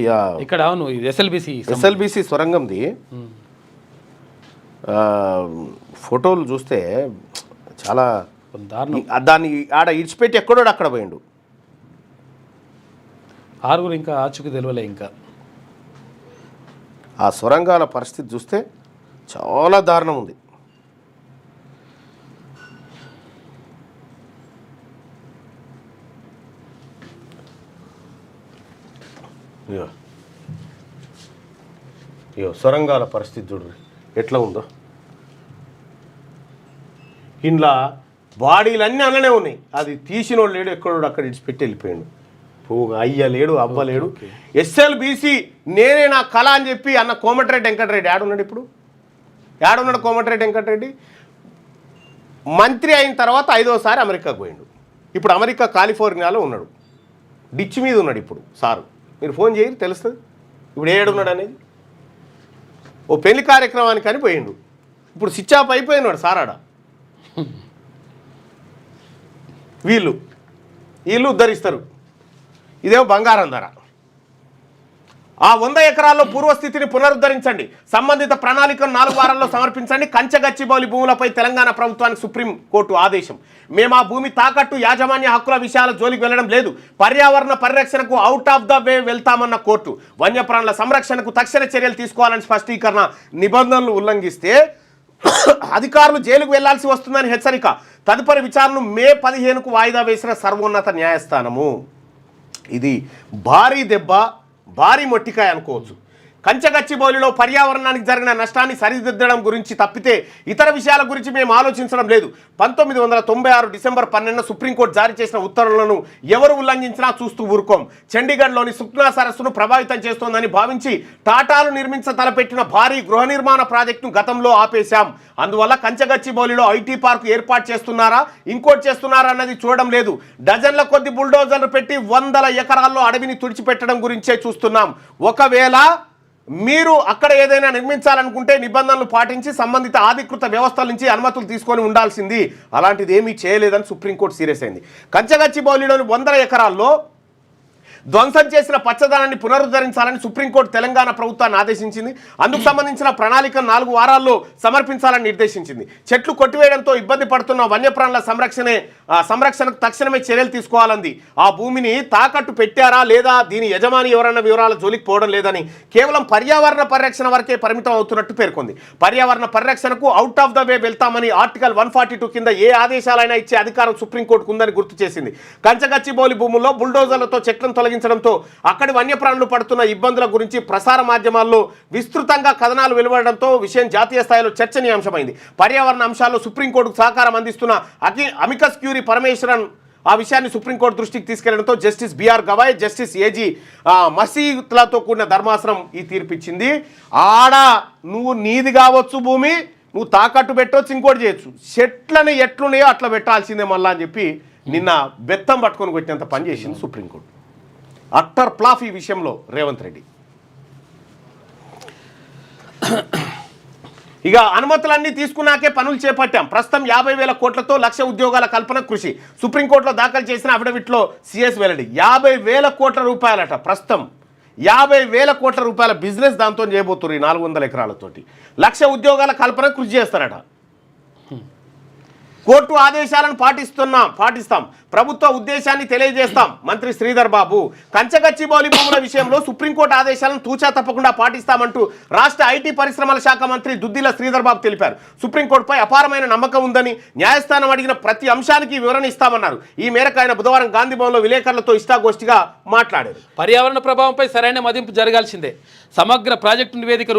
ఇక్కడ, అవును, ఎస్ఎల్బిసి సొరంగంది ఫోటోలు చూస్తే చాలా దాన్ని ఆడ ఇడిచిపెట్టి ఎక్కడో అక్కడ పోయిండు. 6 ఇంకా ఆచుకు తెలియలే. ఇంకా ఆ సొరంగాల పరిస్థితి చూస్తే చాలా దారుణం ఉంది. ఇయో సొరంగాల పరిస్థితి చూడు ఎట్లా ఉందో. ఇంట్లో బాడీలన్నీ అలానే ఉన్నాయి. అది తీసినోడు లేడు, ఎక్కడోడు అక్కడ ఇడిచిపెట్టి వెళ్ళిపోయాడు. అయ్య లేడు, అవ్వ లేడు. ఎస్ఎల్బిసి నేనే నా కళ అని చెప్పి అన్న కోమటిరెడ్డి వెంకటరెడ్డి ఆడున్నాడు. ఇప్పుడు ఆడున్నాడు కోమటిరెడ్డి వెంకటరెడ్డి. మంత్రి అయిన తర్వాత 5వసారి అమెరికాకు పోయిండు. ఇప్పుడు అమెరికా కాలిఫోర్నియాలో ఉన్నాడు, డిచ్ మీద ఉన్నాడు. ఇప్పుడు సారు మీరు ఫోన్ చేయరు తెలుస్తుంది ఇప్పుడు ఏడున్నాడు అనేది. ఓ పెళ్లి కార్యక్రమానికి అని పోయిండు. ఇప్పుడు స్విచ్ ఆఫ్ అయిపోయినాడు సారాడ. వీళ్ళు ఉద్ధరిస్తారు. ఇదేమో బంగారం ధర. ఆ 100 ఎకరాల్లో పూర్వస్థితిని పునరుద్ధరించండి, సంబంధిత ప్రణాళికను 4 వారాల్లో సమర్పించండి. కంచగచ్చిబౌలి భూములపై తెలంగాణ ప్రభుత్వానికి సుప్రీంకోర్టు ఆదేశం. మేము ఆ భూమి తాకట్టు యాజమాన్య హక్కుల విషయాల జోలికి వెళ్ళడం లేదు, పర్యావరణ పరిరక్షణకు అవుట్ ఆఫ్ ద వే వెళ్తామన్న కోర్టు. వన్యప్రాణుల సంరక్షణకు తక్షణ చర్యలు తీసుకోవాలని స్పష్టీకరణ. నిబంధనలు ఉల్లంఘిస్తే అధికారులు జైలుకు వెళ్లాల్సి వస్తుందని హెచ్చరిక. తదుపరి విచారణను మే 15కు వాయిదా వేసిన సర్వోన్నత న్యాయస్థానము. ఇది భారీ దెబ్బ, భారీ మొట్టికాయ అనుకోవచ్చు. కంచగచ్చిబౌలిలో పర్యావరణానికి జరిగిన నష్టాన్ని సరిదిద్దడం గురించి తప్పితే ఇతర విషయాల గురించి మేము ఆలోచించడం లేదు. 1996 డిసెంబర్ 12న సుప్రీంకోర్టు జారీ చేసిన ఉత్తర్వులను ఎవరు ఉల్లంఘించినా చూస్తూ ఊరుకోం. చండీగఢ్లోని సుఖ్నా సరస్సును ప్రభావితం చేస్తోందని భావించి టాటాలు తలపెట్టిన భారీ గృహ నిర్మాణ ప్రాజెక్టును గతంలో ఆపేశాం. అందువల్ల కంచగచ్చిబౌలిలో ఐటీ పార్కు ఏర్పాటు చేస్తున్నారా, ఇంకోటి చేస్తున్నారా అన్నది చూడడం లేదు. డజన్ల కొద్ది బుల్డోజర్లు పెట్టి 100 ఎకరాల్లో అడవిని తుడిచిపెట్టడం గురించే చూస్తున్నాం. ఒకవేళ మీరు అక్కడ ఏదైనా నిర్మించాలనుకుంటే నిబంధనలు పాటించి సంబంధిత అధికృత వ్యవస్థల నుంచి అనుమతులు తీసుకొని ఉండాల్సింది. అలాంటిది ఏమీ చేయలేదని సుప్రీంకోర్టు సీరియస్ అయింది. కంచగచ్చిబౌలిలోని 100 ఎకరాల్లో ధ్వంసం చేసిన పచ్చదనాన్ని పునరుద్ధరించాలని సుప్రీంకోర్టు తెలంగాణ ప్రభుత్వాన్ని ఆదేశించింది. అందుకు సంబంధించిన ప్రణాళికను 4 వారాల్లో సమర్పించాలని నిర్దేశించింది. చెట్లు కొట్టివేయడంతో ఇబ్బంది పడుతున్న వన్యప్రాణుల సంరక్షణకు తక్షణమే చర్యలు తీసుకోవాలంది. ఆ భూమిని తాకట్టు పెట్టారా లేదా, దీని యజమాని ఎవరన్న వివరాల జోలికి పోవడం లేదని, కేవలం పర్యావరణ పరిరక్షణ వరకే పరిమితం అవుతున్నట్టు పేర్కొంది. పర్యావరణ పరిరక్షణకు అవుట్ ఆఫ్ ద వే వెళ్తామని ఆర్టికల్ 142 కింద ఏ ఆదేశాలైనా ఇచ్చే అధికారం సుప్రీంకోర్టుకు ఉందని గుర్తు చేసింది. కంచగచ్చిబౌలి భూముల్లో బుల్డోజర్లతో చెట్లను తొలగించడంతో అక్కడి వన్యప్రాణులు పడుతున్న ఇబ్బందుల గురించి ప్రసార మాధ్యమాల్లో విస్తృతంగా కథనాలు వెలువడడంతో విషయం జాతీయ స్థాయిలో చర్చనీయాంశమైంది. పర్యావరణ అంశాల్లో సుప్రీంకోర్టుకు సహకారం అందిస్తున్న అమికస్ క్యూరీ పరమేశ్వరన్ ఆ విషయాన్ని సుప్రీంకోర్టు దృష్టికి తీసుకెళ్లడంతో justice BR Gavai, justice AG మసీద్లతో కూడిన ధర్మాసనం ఈ తీర్పిచ్చింది. ఆడ నువ్వు నీది కావచ్చు భూమి, నువ్వు తాకట్టు పెట్టవచ్చు, ఇంకోటి చేయొచ్చు, చెట్లని ఎట్లున్నాయో అట్లా పెట్టాల్సిందే మళ్ళా అని చెప్పి నిన్న బెత్తం పట్టుకొని కొట్టినంత పని చేసింది సుప్రీంకోర్టు. అట్టర్ ప్లాఫ్ ఈ విషయంలో రేవంత్ రెడ్డి. ఇక అనుమతులన్నీ తీసుకున్నాకే పనులు చేపట్టాం, ప్రస్తుతం 50,000 కోట్లతో 1,00,000 ఉద్యోగాల కల్పన కృషి. సుప్రీంకోర్టులో దాఖలు చేసిన అఫిడవిట్లో సిఎస్ వెల్లడి. 50,000 కోట్ల రూపాయలట ప్రస్తుతం. 50,000 కోట్ల రూపాయల బిజినెస్ దాంతో చేయబోతున్నారు. 400 ఎకరాలతోటి 1,00,000 ఉద్యోగాల కల్పన కృషి చేస్తారట. కోర్టు ఆదేశాలను పాటిస్తాం, ప్రభుత్వ ఉద్దేశాన్ని తెలియజేస్తాం. మంత్రి శ్రీధర్ బాబు కంచగచ్చిబౌలి భూముల విషయంలో సుప్రీంకోర్టు ఆదేశాలను తూచా తప్పకుండా పాటిస్తామంటూ రాష్ట్ర ఐటీ పరిశ్రమల శాఖ మంత్రి దుద్దిల శ్రీధర్ బాబు తెలిపారు. సుప్రీంకోర్టుపై అపారమైన నమ్మకం ఉందని, న్యాయస్థానం అడిగిన ప్రతి అంశానికి వివరణ ఇస్తామన్నారు. ఈ మేరకు ఆయన బుధవారం గాంధీభవన్లో విలేకరులతో ఇష్టాగోష్ఠిగా మాట్లాడారు. పర్యావరణ ప్రభావంపై సరైన మదింపు జరగాల్సిందే. సమగ్ర ప్రాజెక్టు నివేదిక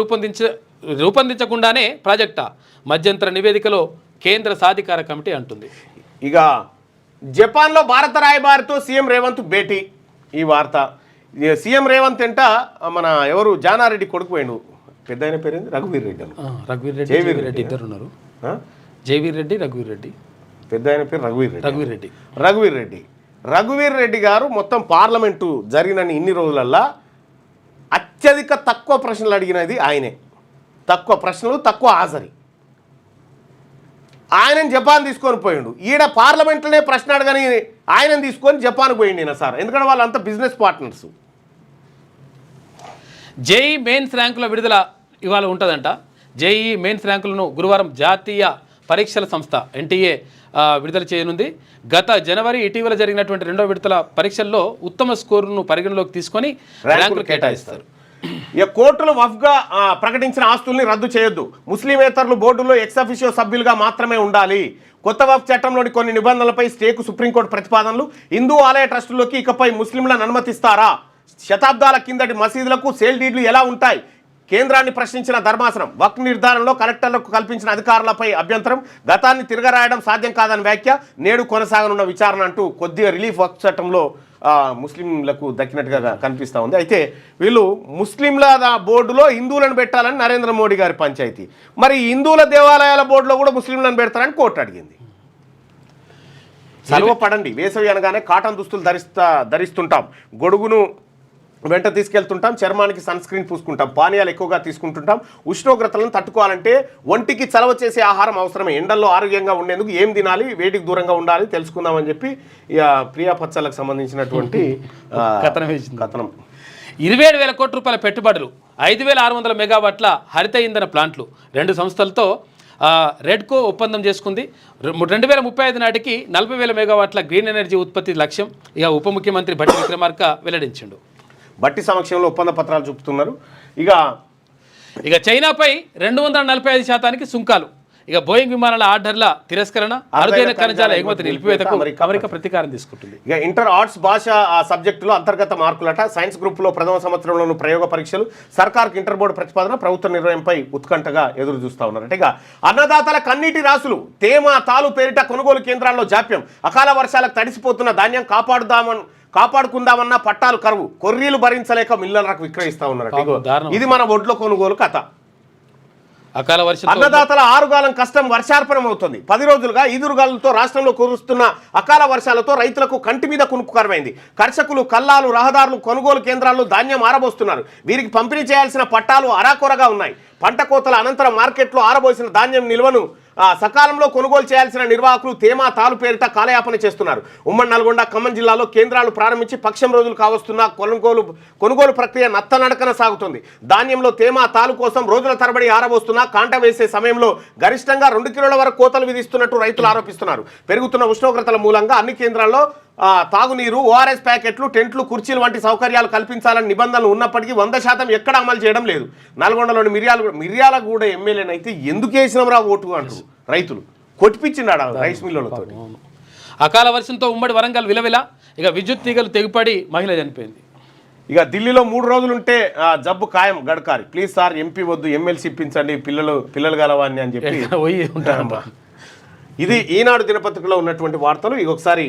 రూపొందించకుండానే ప్రాజెక్టా? మధ్యంతర నివేదికలో కేంద్ర సాధికార కమిటీ అంటుంది. ఇక జపాన్లో భారత రాయబారితో సీఎం రేవంత్ భేటీ. ఈ వార్త సీఎం రేవంత్ అంట మన ఎవరు జానారెడ్డి కొడుకు పోయిండు, పెద్ద ఆయన పేరు రఘువీర్ రెడ్డి. జయవీర్ రెడ్డి ఇద్దరు ఉన్నారు. జయవీర్ రెడ్డి, రఘువీర్ రెడ్డి. పెద్ద ఆయన పేరు రఘువీర్ రెడ్డి గారు మొత్తం పార్లమెంటు జరిగిన ఇన్ని రోజులల్లా అత్యధిక తక్కువ ప్రశ్నలు అడిగినది ఆయనే. తక్కువ ప్రశ్నలు, తక్కువ హాజరీ. ఆయనని జపాన్ తీసుకొని పోయిండు. ఈడ పార్లమెంట్లోనే ప్రశ్న అడగని ఆయనను తీసుకొని జపాన్కి పోయిండు సార్. ఎందుకంటే వాళ్ళంతా బిజినెస్ పార్ట్నర్స్. జేఈ మెయిన్స్ ర్యాంకుల విడుదల ఇవాళ ఉంటుందంట. జేఈ మెయిన్స్ ర్యాంకులను గురువారం జాతీయ పరీక్షల సంస్థ ఎన్టీఏ విడుదల చేయనుంది. గత జనవరి ఇటీవల జరిగినటువంటి 2వ విడతల పరీక్షల్లో ఉత్తమ స్కోరును పరిగణలోకి తీసుకొని ర్యాంకులు కేటాయిస్తారు. ఇక కోర్టులు వఫ్గా ప్రకటించిన ఆస్తుల్ని రద్దు చేయొద్దు, ముస్లిమేతరులు బోర్డులో ఎక్స్-అఫిషియో సభ్యులుగా మాత్రమే ఉండాలి. కొత్త వఫ్ చట్టంలోని కొన్ని నిబంధనలపై స్టేకు సుప్రీంకోర్టు ప్రతిపాదనలు. హిందూ ఆలయ ట్రస్టుల్లోకి ఇకపై ముస్లింలను అనుమతిస్తారా? శతాబ్దాల కిందటి మసీదులకు సేల్ డీడ్లు ఎలా ఉంటాయి? కేంద్రాన్ని ప్రశ్నించిన ధర్మాసనం. వక్ఫ్ నిర్ధారణలో కలెక్టర్లకు కల్పించిన అధికారులపై అభ్యంతరం. గతాన్ని తిరగరాయడం సాధ్యం కాదని వ్యాఖ్య. నేడు కొనసాగనున్న విచారణ అంటూ కొద్దిగా రిలీఫ్ వక్ఫ్ చట్టంలో ముస్లింలకు దక్కినట్టుగా కనిపిస్తూ ఉంది. అయితే వీళ్ళు ముస్లింల బోర్డులో హిందువులను పెట్టాలని నరేంద్ర మోడీ గారి పంచాయతీ. మరి హిందువుల దేవాలయాల బోర్డులో కూడా ముస్లింలను పెడతారని కోర్టు అడిగింది. సెలవు పడండి, వేసవి అనగానే కాటన్ దుస్తులు ధరిస్తుంటాం, గొడుగును వెంట తీసుకెళ్తుంటాం, చర్మానికి సన్ స్క్రీన్ పూసుకుంటాం, పానీయాలు ఎక్కువగా తీసుకుంటుంటాం. ఉష్ణోగ్రతలను తట్టుకోవాలంటే ఒంటికి చలవ చేసే ఆహారం అవసరమే. ఎండల్లో ఆరోగ్యంగా ఉండేందుకు ఏం తినాలి, వేడికి దూరంగా ఉండాలి తెలుసుకుందామని చెప్పి ప్రియా పచ్చళ్ళకు సంబంధించినటువంటి కథనం. 27,000 కోట్ల రూపాయల పెట్టుబడులు, 5,600 మెగావాట్ల హరిత ఇంధన ప్లాంట్లు 2 సంస్థలతో రెడ్కో ఒప్పందం చేసుకుంది. 2035 నాటికి 40,000 మెగావాట్ల గ్రీన్ ఎనర్జీ ఉత్పత్తి లక్ష్యం ఇక ఉప ముఖ్యమంత్రి భట్టి విక్రమార్క వెల్లడించిండు. బట్టి సమక్షంలో ఒప్పంద పత్రాలు చూపుతున్నారు. ఇక చైనాపై 245% సుంకాలు, ఇక బోయింగ్ విమానాల ఆర్డర్ల తిరస్కరణ, అరుదైన ఖనిజాల ఎగుమతి నిలిపివేతకు అమెరికా ప్రతీకారం తీసుకుంటుంది. ఇక ఇంటర్ ఆర్ట్స్ భాష సబ్జెక్టులో అంతర్గత మార్కులట, సైన్స్ గ్రూప్లో ప్రథమ సంవత్సరంలోని ప్రయోగ పరీక్షలు, సర్కార్కు ఇంటర్ బోర్డు ప్రతిపాదన, ప్రభుత్వ నిర్ణయంపై ఉత్కంఠగా ఎదురు చూస్తూ ఉన్నారట. ఇక అన్నదాతల కన్నీటి రాసులు, తేమ తాలు పేరిట కొనుగోలు కేంద్రాల్లో జాప్యం, అకాల వర్షాలకు తడిసిపోతున్న ధాన్యం కాపాడుకుందామన్న పట్టాలు కరువు, కొర్రీలు భరించలేక మిల్లర్లకు విక్రయిస్తా ఉన్నారట. ఇది మన ఒడ్ల కొనుగోలు కథ. అకాల వర్షం అన్నదాతల ఆరుగాలం కష్టం వర్షార్పణం అవుతుంది. 10 రోజులుగా ఈదురుగాలులతో రాష్ట్రంలో కురుస్తున్న అకాల వర్షాలతో రైతులకు కంటి మీద కునుకు కరువైంది. కర్షకులు, కల్లాలు, రహదారులు, కొనుగోలు కేంద్రాల్లో ధాన్యం ఆరబోస్తున్నారు. వీరికి పంపిణీ చేయాల్సిన పట్టాలు అరాకొరగా ఉన్నాయి. పంట కోతల అనంతరం మార్కెట్లో ఆరబోసిన ధాన్యం నిల్వను సకాలంలో కొనుగోలు చేయాల్సిన నిర్వాహకులు తేమ తాలు పేరిట కాలయాపన చేస్తున్నారు. ఉమ్మడి నల్గొండ, ఖమ్మం జిల్లాలో కేంద్రాలు ప్రారంభించి పక్షం రోజులు కావస్తున్న కొనుగోలు ప్రక్రియ నత్తనడకన సాగుతుంది. ధాన్యంలో తేమ తాలు కోసం రోజుల తరబడి ఆరబోస్తున్నా కాంట వేసే సమయంలో గరిష్టంగా 2 కిలోల వరకు కోతలు విధిస్తున్నట్టు రైతులు ఆరోపిస్తున్నారు. పెరుగుతున్న ఉష్ణోగ్రతల మూలంగా అన్ని కేంద్రాల్లో తాగునీరు, ఓఆర్ఎస్ ప్యాకెట్లు, టెంట్లు, కుర్చీలు వంటి సౌకర్యాలు కల్పించాలని నిబంధనలు ఉన్నప్పటికీ 100% ఎక్కడ అమలు చేయడం లేదు. నల్గొండలోని మిర్యాలగూడ ఎమ్మెల్యేనైతే ఎందుకు వేసినవరా ఓటు అంటారు రైతులు, కొట్టిపించిండాడు రైస్ మిల్లులతో. అకాల వర్షంతో ఉమ్మడి వరంగల్ విలవిల, ఇక విద్యుత్ తీగలు తెగిపడి మహిళ చనిపోయింది. ఇక ఢిల్లీలో 3 రోజులుంటే జబ్బు ఖాయం గడ్కారి, ప్లీజ్ సార్ ఎంపీ వద్దు, ఎమ్మెల్సీ ఇప్పించండి, పిల్లలు గలవాన్ని అని చెప్పి ఉంటారమ్మా. ఇది ఈనాడు దినపత్రికలో ఉన్నటువంటి వార్తలు. ఇక ఒకసారి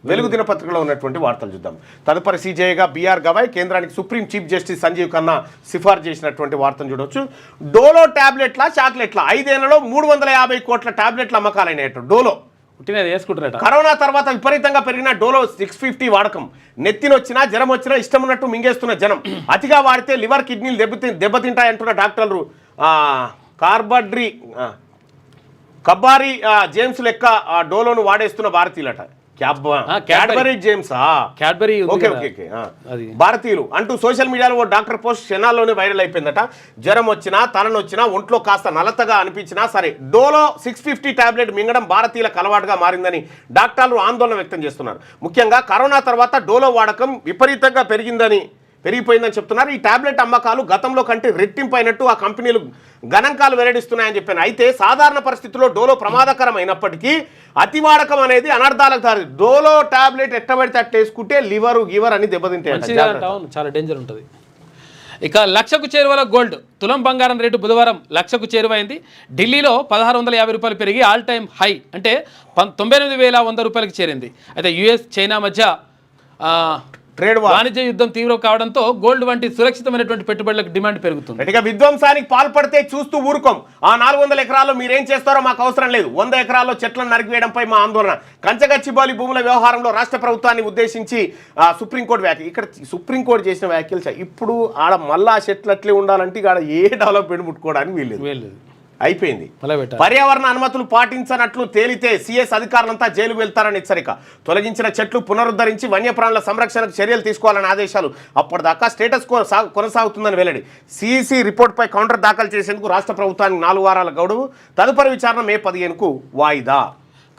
వెలుగు దినపత్రికలో ఉన్నటువంటి వార్తలు చూద్దాం. తదుపరి సీజేగా బీఆర్ గవాయ్, కేంద్రానికి supreme chief justice Sanjiv Khanna సిఫార్సు చేసినటువంటి వార్తను చూడవచ్చు. డోలో టాబ్లెట్ల చాక్లెట్ల 5 ఏళ్లలో 350 కోట్ల టాబ్లెట్ల అమ్మకాలైనట్టు. డోలో వేసుకుంటారట. కరోనా తర్వాత విపరీతంగా పెరిగిన డోలో 650 వాడకం, నెత్తినొచ్చినా జ్వరం వచ్చినా ఇష్టం ఉన్నట్టు మింగేస్తున్న జనం. అతిగా వాడితే లివర్, కిడ్నీలు దెబ్బతింటాయంటున్న డాక్టర్లు. కబ్బారీ జేమ్స్ లెక్క డోలోను వాడేస్తున్న భారతీయులట. క్యాడ్బరీ జేమ్సా, భారతీయులు అంటూ సోషల్ మీడియాలో ఓ డాక్టర్ పోస్ట్ క్షణాల్లోనే వైరల్ అయిపోయిందట. జ్వరం వచ్చినా, తలనొచ్చినా, ఒంట్లో కాస్త నలతగా అనిపించినా సరే డోలో 650 టాబ్లెట్ మింగడం భారతీయులకు అలవాటుగా మారిందని డాక్టర్లు ఆందోళన వ్యక్తం చేస్తున్నారు. ముఖ్యంగా కరోనా తర్వాత డోలో వాడకం విపరీతంగా పెరిగిపోయిందని చెప్తున్నారు. ఈ టాబ్లెట్ అమ్మకాలు గతంలో కంటే రెట్టింపైనట్టు ఆ కంపెనీలు గణాంకాలు వెల్లడిస్తున్నాయని చెప్పాను. అయితే సాధారణ పరిస్థితుల్లో డోలో ప్రమాదకరమైనప్పటికీ అతివాడకం అనేది అనర్థాలకు దారి. డోలో టాబ్లెట్ ఎట్టబడితే అట్ట వేసుకుంటే లివర్ అని దెబ్బతింటాయి, చాలా డేంజర్ ఉంటుంది. ఇక 1,00,000కు చేరువల గోల్డ్, తులం బంగారం రేటు బుధవారం 1,00,000కు చేరువైంది. ఢిల్లీలో 1,650 రూపాయలు పెరిగి ఆల్ టైమ్ హై అంటే 98,100 రూపాయలకు చేరింది. అయితే యుఎస్, చైనా మధ్య ట్రేడ్ వాణిజ్య యుద్ధం తీవ్రం కావడంతో గోల్డ్ వంటి సురక్షితమైనటువంటి పెట్టుబడులకు డిమాండ్ పెరుగుతుంది. ఇక విధ్వంసానికి పాల్పడితే చూస్తూ ఊరుకోం. ఆ 400 ఎకరాల్లో మీరేం చేస్తారో మాకు అవసరం లేదు. 100 ఎకరాల్లో చెట్లను నరికివేయడంపై మా ఆందోళన. కంచగచ్చిబౌలి భూముల వ్యవహారంలో రాష్ట్ర ప్రభుత్వాన్ని ఉద్దేశించి సుప్రీంకోర్టు వ్యాఖ్యలు. ఇక్కడ సుప్రీంకోర్టు చేసిన వ్యాఖ్యలు ఇప్పుడు ఆడ మళ్ళా చెట్లు అట్లే ఉండాలంటే ఇక ఆడ ఏ డెవలప్మెంట్ ముట్టుకోవడానికి వీల్లేదు, అయిపోయింది. పర్యావరణ అనుమతులు పాటించనట్లు తేలితే సిఎస్ అధికారులంతా జైలుకు వెళ్తారని హెచ్చరిక. తొలగించిన చెట్లు పునరుద్ధరించి వన్యప్రాణుల సంరక్షణకు చర్యలు తీసుకోవాలని ఆదేశాలు. అప్పటిదాకా స్టేటస్ కొనసాగుతుందని వెల్లడి. సిఈసి రిపోర్టుపై కౌంటర్ దాఖలు చేసేందుకు రాష్ట్ర ప్రభుత్వానికి 4 వారాల గడువు. తదుపరి విచారణ మే 15కు వాయిదా.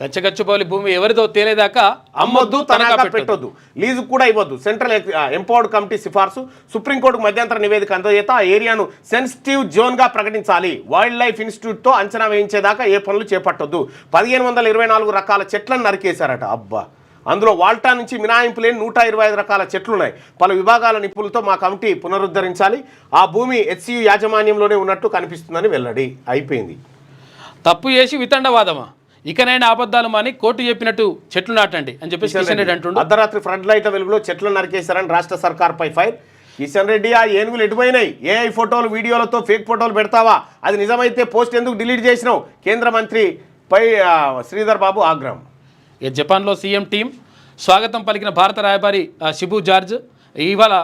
కంచగచ్చిబౌలి భూమి ఎవరిదో తేలేదాకా అమ్మొద్దు, తనఖా పెట్టొద్దు, లీజు కూడా ఇవ్వద్దు. సెంట్రల్ ఎంపవర్డ్ కమిటీ సిఫార్సు. సుప్రీంకోర్టుకు మధ్యంతర నివేదిక అందజేత ఆ ఏరియాను సెన్సిటివ్ జోన్గా ప్రకటించాలి. వైల్డ్ లైఫ్ ఇన్స్టిట్యూట్తో అంచనా వేయించేదాకా ఏ పనులు చేపట్టొద్దు. 1524 రకాల చెట్లను నరికేశారట. అబ్బా, అందులో వాల్టా నుంచి మినహాయింపు లేని 125 రకాల చెట్లున్నాయి. పలు విభాగాల నిపుణులతో మా కమిటీ పునరుద్ధరించాలి. ఆ భూమి హెచ్సియు యాజమాన్యంలోనే ఉన్నట్టు కనిపిస్తుందని వెల్లడి. అయిపోయింది. తప్పు చేసి వితండవాదమా, ఇకనైనా అబద్ధాలు మాని కోర్టు చెప్పినట్టు చెట్లు నాటండి అని చెప్పి కిషన్ రెడ్డి అంటుండు. అర్ధరాత్రి ఫ్రంట్ లైట్ వెలుగులో చెట్లు నరికేశారని రాష్ట్ర సర్కార్పై ఫైర్. కిషన్ రెడ్డి, ఆ ఏనుగులు ఎటుపోయినాయి? ఏఐ ఫోటోలు, వీడియోలతో ఫేక్ ఫోటోలు పెడతావా? అది నిజమైతే పోస్ట్ ఎందుకు డిలీట్ చేసినావు? కేంద్ర మంత్రిపై శ్రీధర్ బాబు ఆగ్రహం. జపాన్లో సీఎం టీం స్వాగతం పలికిన భారత రాయబారి షిబు జార్జ్. ఇవాళ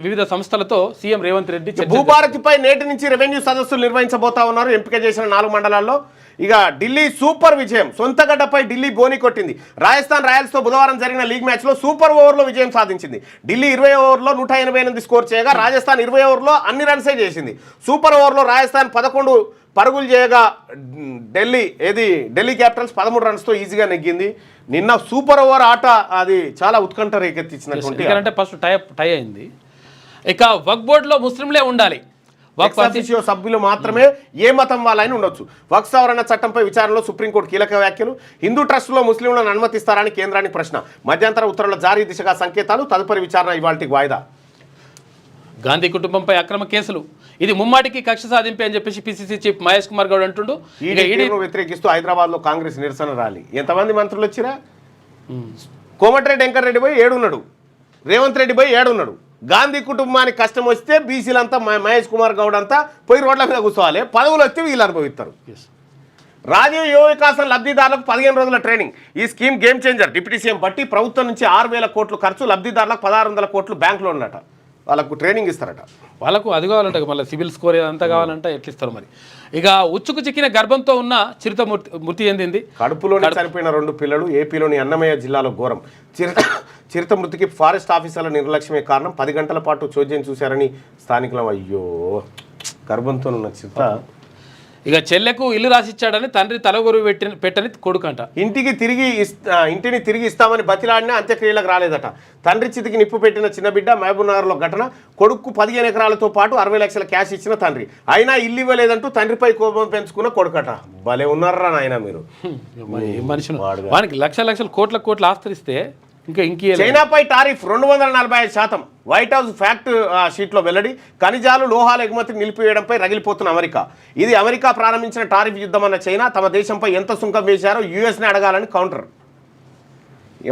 వివిధ సంస్థలతో సీఎం రేవంత్ రెడ్డి భూభారతిపై నేటి నుంచి రెవెన్యూ సదస్సులు నిర్వహించబోతా ఉన్నారు. ఎంపిక చేసిన 4 మండలాల్లో ఇక ఢిల్లీ సూపర్ విజయం, సొంత గడ్డపై ఢిల్లీ బోని కొట్టింది. రాజస్థాన్ రాయల్స్తో బుధవారం జరిగిన లీగ్ మ్యాచ్లో సూపర్ ఓవర్లో విజయం సాధించింది. ఢిల్లీ 20 ఓవర్లో 188 స్కోర్ చేయగా రాజస్థాన్ 20 ఓవర్లో అన్ని రన్సే చేసింది. సూపర్ ఓవర్లో రాజస్థాన్ 11 పరుగులు చేయగా ఢిల్లీ క్యాపిటల్స్ 13 రన్స్తో ఈజీగా నెగ్గింది. నిన్న సూపర్ ఓవర్ ఆట అది చాలా ఉత్కంఠ రేకెత్తించినటువంటి, అంటే ఫస్ట్ టై అయింది. ఇక వక్ఫ్ బోర్డులో ముస్లింలే ఉండాలి, వక్ఫ్ అఫీషియో సభ్యులు మాత్రమే ఏ మతం వాళ్ళని ఉండొచ్చు. వక్ఫ్ సవరణ చట్టంపై విచారణలో సుప్రీంకోర్టు కీలక వ్యాఖ్యలు. హిందూ ట్రస్టులో ముస్లింలను అనుమతిస్తారని కేంద్రానికి ప్రశ్న. మధ్యంతర ఉత్తర్వుల జారీ దిశగా సంకేతాలు. తదుపరి విచారణ ఇవాళకి వాయిదా. గాంధీ కుటుంబంపై అక్రమ కేసులు, ఇది ముమ్మాటికి కక్ష సాధింపే అని చెప్పేసి పిసిసి చీఫ్ మహేష్ కుమార్ గౌడ్ అంటుండు. ఈడీను వ్యతిరేకిస్తూ హైదరాబాద్లో కాంగ్రెస్ నిరసన ర్యాలీ. ఎంతమంది మంత్రులు వచ్చిరా? కోమటిరెడ్డి వెంకటరెడ్డి పోయి 7 ఉన్నాడు, రేవంత్ రెడ్డి పోయి 7 ఉన్నాడు. గాంధీ కుటుంబానికి కష్టం వస్తే బీసీలంతా మహేష్ కుమార్ గౌడ్ అంతా పోయి రోడ్ల మీద కూర్చోవాలి, పదవులు వస్తే వీళ్ళు అనుభవిస్తారు. రాజీవ్ యువ వికాసం లబ్ధిదారులకు 15 రోజుల ట్రైనింగ్. ఈ scheme game changer. Deputy CM బట్టి ప్రభుత్వం నుంచి 6,000 కోట్లు ఖర్చు, లబ్ధిదారులకు 1,600 కోట్లు బ్యాంకులో ఉన్నట. వాళ్ళకు ట్రైనింగ్ ఇస్తారట. వాళ్ళకు అది కావాలంటే మళ్ళీ సివిల్ స్కోర్ అంతా కావాలంటే ఎట్లా ఇస్తారు మరి. ఇక ఉచ్చుకు చిక్కిన గర్భంతో ఉన్న చిరుత మృతి చెందింది. కడుపులోనే చనిపోయిన 2 పిల్లలు. ఏపీలోని అన్నమయ్య జిల్లాలో ఘోరం. చిరుత మృతికి ఫారెస్ట్ ఆఫీసర్ల నిర్లక్ష్యమే కారణం. 10 గంటల పాటు చోద్యం చూశారని స్థానికులు. అయ్యో, గర్భంతో ఉన్న చిరుత. ఇక చెల్లెకు ఇల్లు రాసిచ్చాడని తండ్రి తలగొరు పెట్టని కొడుకంట. ఇంటిని తిరిగి ఇస్తామని బతిలాడినా అంత్యక్రియలకు రాలేదట. తండ్రి చితికి నిప్పు పెట్టిన చిన్న బిడ్డ. మహబూబ్నగర్లో ఘటన. కొడుకు 15 ఎకరాలతో పాటు 60 లక్షల క్యాష్ ఇచ్చిన తండ్రి. అయినా ఇల్లు ఇవ్వలేదంటూ తండ్రిపై కోపం పెంచుకున్న కొడుకట. భలే ఉన్నారా నాయన మీరు. మనిషి వానికి లక్షల కోట్ల ఆస్తరిస్తే చైనాపై టారిఫ్ 245%. వైట్ హౌస్ ఫ్యాక్ట్ షీట్లో వెల్లడి. ఖనిజాలు, లోహాల ఎగుమతిని నిలిపివేయడంపై రగిలిపోతున్న అమెరికా. ఇది అమెరికా ప్రారంభించిన టారిఫ్ యుద్ధం అన్న చైనా తమ దేశంపై ఎంత సుంకం వేశారో యూఎస్ని అడగాలని కౌంటర్.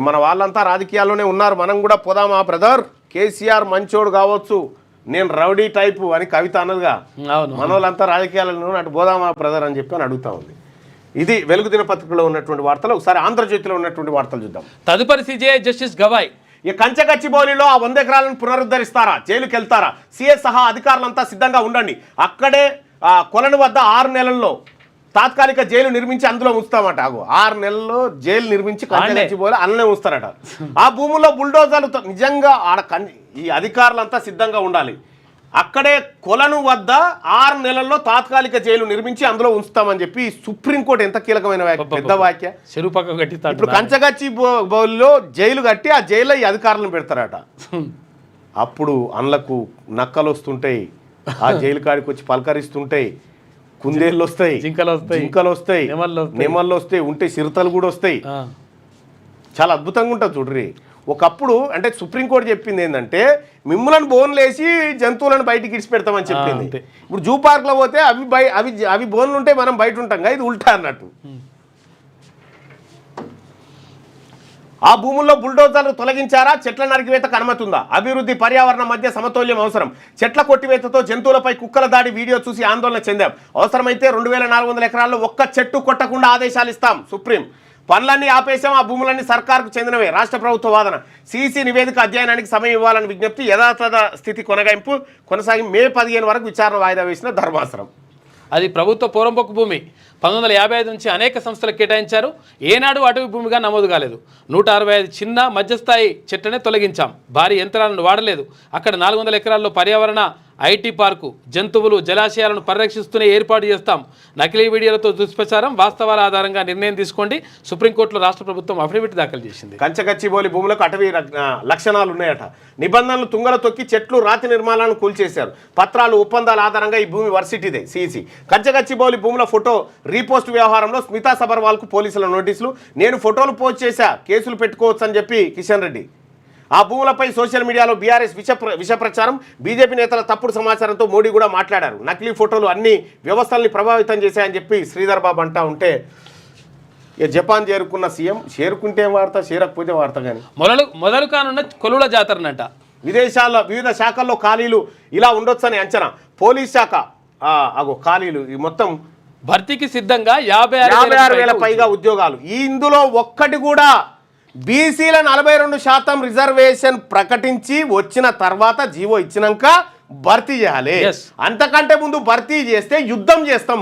మన వాళ్ళంతా రాజకీయాల్లోనే ఉన్నారు, మనం కూడా పోదామా బ్రదర్. కేసీఆర్ మంచోడు కావచ్చు, నేను రౌడీ టైపు అని కవిత అన్నదిగా. మన వాళ్ళంతా రాజకీయాలలో అటు పోదామా బ్రదర్ అని చెప్పి అని అడుగుతా ఉంది. ఇది వెలుగు దినపత్రికలో ఉన్నటువంటి వార్తలు. ఒకసారి ఆంధ్రజ్యోతిలో ఉన్నటువంటి వార్తలు చూద్దాం. తదుపరి సిజేఐ జస్టిస్ గవాయ్. ఈ కంచగచ్చిబౌలిలో ఆ 100 ఎకరాలను పునరుద్ధరిస్తారా, జైలుకి వెళ్తారా? సీఎస్ సహా అధికారులంతా సిద్ధంగా ఉండండి. అక్కడే కొలను వద్ద 6 నెలల్లో తాత్కాలిక జైలు నిర్మించి అందులో ఉంచుతామట. 6 నెలల్లో జైలు నిర్మించి కంచగచ్చిబౌలి అందులో ఉంచుతారట. ఆ భూముల్లో బుల్డోజర్లు నిజంగా ఈ అధికారులంతా సిద్ధంగా ఉండాలి. అక్కడే కొలను వద్ద 6 నెలల్లో తాత్కాలిక జైలు నిర్మించి అందులో ఉంచుతామని చెప్పి సుప్రీంకోర్టు ఎంత కీలకమైన పెద్ద వ్యాఖ్య. ఇప్పుడు కంచగచ్చి బౌల్లో జైలు కట్టి ఆ జైల్లో ఈ అధికారులను పెడతారట. అప్పుడు అండ్లకు నక్కలు వస్తుంటాయి, ఆ జైలు కాడికి వచ్చి పలకరిస్తుంటాయి. కుందేళ్ళు వస్తాయి, జింకలు వస్తాయి, నెమళ్ళు వస్తాయి, ఉంటే చిరుతలు కూడా వస్తాయి. చాలా అద్భుతంగా ఉంటుంది చూడ్రి. ఒకప్పుడు అంటే సుప్రీంకోర్టు చెప్పింది ఏంటంటే మిమ్మల్ని బోన్లు వేసి జంతువులను బయటికి ఇడిచి పెడతామని చెప్పింది. ఇప్పుడు జూ పార్క్లో పోతే అవి బోన్లు ఉంటే మనం బయట ఉంటాం, ఇది ఉల్టా అన్నట్టు. ఆ భూముల్లో బుల్డోజర్లు తొలగించారా? చెట్ల నరికివేతకు అనుమతి ఉందా? అభివృద్ధి, పర్యావరణం మధ్య సమతౌల్యం అవసరం. చెట్ల కొట్టివేతతో జంతువులపై కుక్కల దాడి వీడియో చూసి ఆందోళన చెందాం. అవసరమైతే 2400 ఎకరాల్లో ఒక్క చెట్టు కొట్టకుండా ఆదేశాలు ఇస్తాం. సుప్రీం. పనులన్నీ ఆపేశాం, ఆ భూములన్నీ సర్కారుకు చెందినవే. రాష్ట్ర ప్రభుత్వ వాదన. సీసీ నివేదిక అధ్యయనానికి సమయం ఇవ్వాలని విజ్ఞప్తి. యథాతథ స్థితి కొనసాగి మే 15 వరకు విచారణ వాయిదా వేసిన ధర్మాసనం. అది ప్రభుత్వ పూర్వంపొక్కు భూమి. 1955 నుంచి అనేక సంస్థలకు కేటాయించారు. ఏనాడు అటవీ భూమిగా నమోదు కాలేదు. 165 చిన్న మధ్యస్థాయి చెట్లనే తొలగించాం. భారీ యంత్రాలను వాడలేదు. అక్కడ 400 ఎకరాల్లో పర్యావరణ ఐటీ పార్కు, జంతువులు, జలాశయాలను పరిరక్షిస్తూనే ఏర్పాటు చేస్తాం. నకిలీ వీడియోలతో దుష్ప్రచారం, వాస్తవాల ఆధారంగా నిర్ణయం తీసుకోండి. సుప్రీంకోర్టులో రాష్ట్ర ప్రభుత్వం అఫిడవిట్ దాఖలు చేసింది. కంచగచ్చిబౌలి భూములకు అటవీ లక్షణాలు ఉన్నాయట. నిబంధనలు తుంగల తొక్కి చెట్లు, రాతి నిర్మాణాలను కూల్చేశారు. పత్రాలు, ఒప్పందాల ఆధారంగా ఈ భూమి వర్సిటీదే. సీసీ. కంచగచ్చిబౌలి భూముల ఫోటో రీపోస్ట్ వ్యవహారంలో స్మితా సబర్వాల్కు పోలీసుల నోటీసులు. నేను ఫోటోలు పోస్ట్ చేశా, కేసులు పెట్టుకోవచ్చు అని చెప్పి కిషన్ రెడ్డి. ఆ భూములపై సోషల్ మీడియాలో బీఆర్ఎస్ విష ప్రచారం. బీజేపీ నేతల తప్పుడు సమాచారంతో మోడీ కూడా మాట్లాడారు. నకిలీ ఫోటోలు అన్ని వ్యవస్థల్ని ప్రభావితం చేశాయని చెప్పి శ్రీధర్ బాబు అంటా ఉంటే, ఇక జపాన్ చేరుకున్న సీఎం. చేరుకుంటే వార్త, చేరకపోతే వార్త. కానీ మొదలు కానున్న కొలువుల జాతరనంట. విదేశాల్లో వివిధ శాఖల్లో ఖాళీలు ఇలా ఉండొచ్చని అంచనా. పోలీస్ శాఖ ఖాళీలు మొత్తం భర్తీకి సిద్ధంగా 56,000 పైగా ఉద్యోగాలు. ఇందులో ఒక్కటి కూడా బీసీల 42% రిజర్వేషన్ ప్రకటించి వచ్చిన తర్వాత జీవో ఇచ్చినాక భర్తీ చేయాలి. అంతకంటే ముందు భర్తీ చేస్తే యుద్ధం చేస్తాం.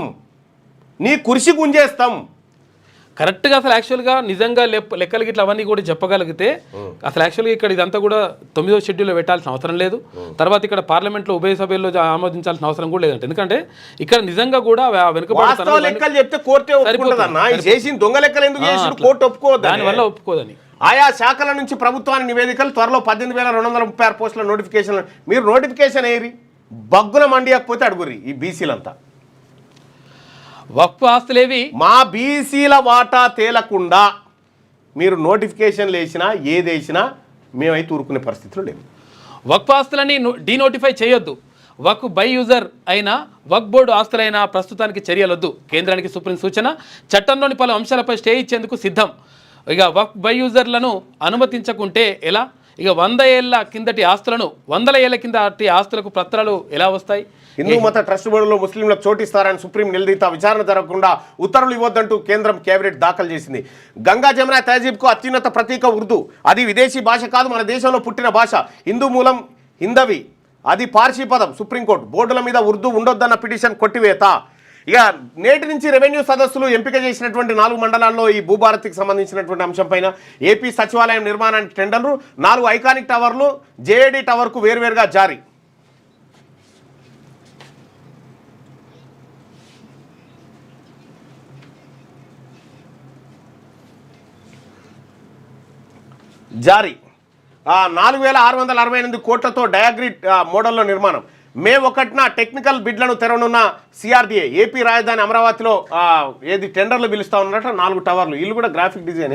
నీ కుర్చీ గుంజేస్తాం. కరెక్ట్గా అసలు యాక్చువల్గా నిజంగా లెక్కలకి ఇట్లా అవన్నీ కూడా చెప్పగలిగితే అసలు యాక్చువల్గా ఇక్కడ ఇదంతా కూడా 9వ షెడ్యూల్లో పెట్టాల్సిన అవసరం లేదు. తర్వాత ఇక్కడ పార్లమెంట్లో ఉభయ సభల్లో ఆమోదించాల్సిన అవసరం కూడా లేదంట. ఎందుకంటే ఇక్కడ నిజంగా కూడా వాస్తవ లెక్కలు చెప్తే కోర్టే ఒప్పుకుంటుందన్న. ఈ చేసిన దొంగ లెక్కలు ఎందుకు చేసి కోర్టు ఒప్పుకోవద్దు, దానివల్ల ఒప్పుకోదని. ఆయా శాఖల నుంచి ప్రభుత్వానికి నివేదికలు, త్వరలో 18,236 పోస్టుల నోటిఫికేషన్. మీరు నోటిఫికేషన్ ఏరి బగ్గున మండియకపోతే అడుగురి ఈ బీసీలంతా. వక్ఫ్ ఆస్తులేవి మా బీసీల వాటా తేలకుండా మీరు నోటిఫికేషన్లు వేసినా ఏదేసినా మేమైతే ఊరుకునే పరిస్థితులు లేవు. వక్ఫ్ ఆస్తులని డీనోటిఫై చేయొద్దు. వక్ఫ్ బై యూజర్ అయినా వక్ఫ్ బోర్డు ఆస్తులైనా ప్రస్తుతానికి చర్యలొద్దు. కేంద్రానికి సుప్రీం సూచన. చట్టంలోని పలు అంశాలపై స్టే ఇచ్చేందుకు సిద్ధం. ఇక వక్ఫ్ బై యూజర్లను అనుమతించకుంటే ఎలా? ఇక 100 ఏళ్ల కిందటి ఆస్తులను 100 ఏళ్ల కిందటి ఆస్తులకు పత్రాలు ఎలా వస్తాయి? హిందూ మత ట్రస్ట్ బోర్డులో ముస్లింలకు చోటిస్తారని సుప్రీం నిలదీత. విచారణ జరగకుండా ఉత్తర్వులు ఇవ్వొద్దంటూ కేంద్రం కేబినెట్ దాఖలు చేసింది. గంగా జమున తహజీబ్కు అత్యున్నత ప్రతీక ఉర్దూ. అది విదేశీ భాష కాదు, మన దేశంలో పుట్టిన భాష. హిందూ మూలం హిందవి, అది పార్సీ పదం. సుప్రీంకోర్టు బోర్డుల మీద ఉర్దూ ఉండొద్దన్న పిటిషన్ కొట్టివేత. ఇక నేటి నుంచి రెవెన్యూ సదస్సులు. ఎంపిక చేసినటువంటి 4 మండలాల్లో ఈ భూభారతికి సంబంధించినటువంటి అంశంపైన ఏపీ సచివాలయం నిర్మాణానికి టెండర్లు. 4 ఐకానిక్ టవర్లు జేఏడీ టవర్కు వేర్వేరుగా జారీ. జారీ 4,668 కోట్లతో డయాగ్రిడ్ మోడల్లో నిర్మాణం. మే 1న టెక్నికల్ బిడ్లను తెరవనున్న సిఆర్డీఏ. ఏపీ రాజధాని అమరావతిలో ఏది టెండర్లు పిలుస్తా ఉన్నట్టు 4 టవర్లు. ఇల్లు కూడా గ్రాఫిక్ డిజైన్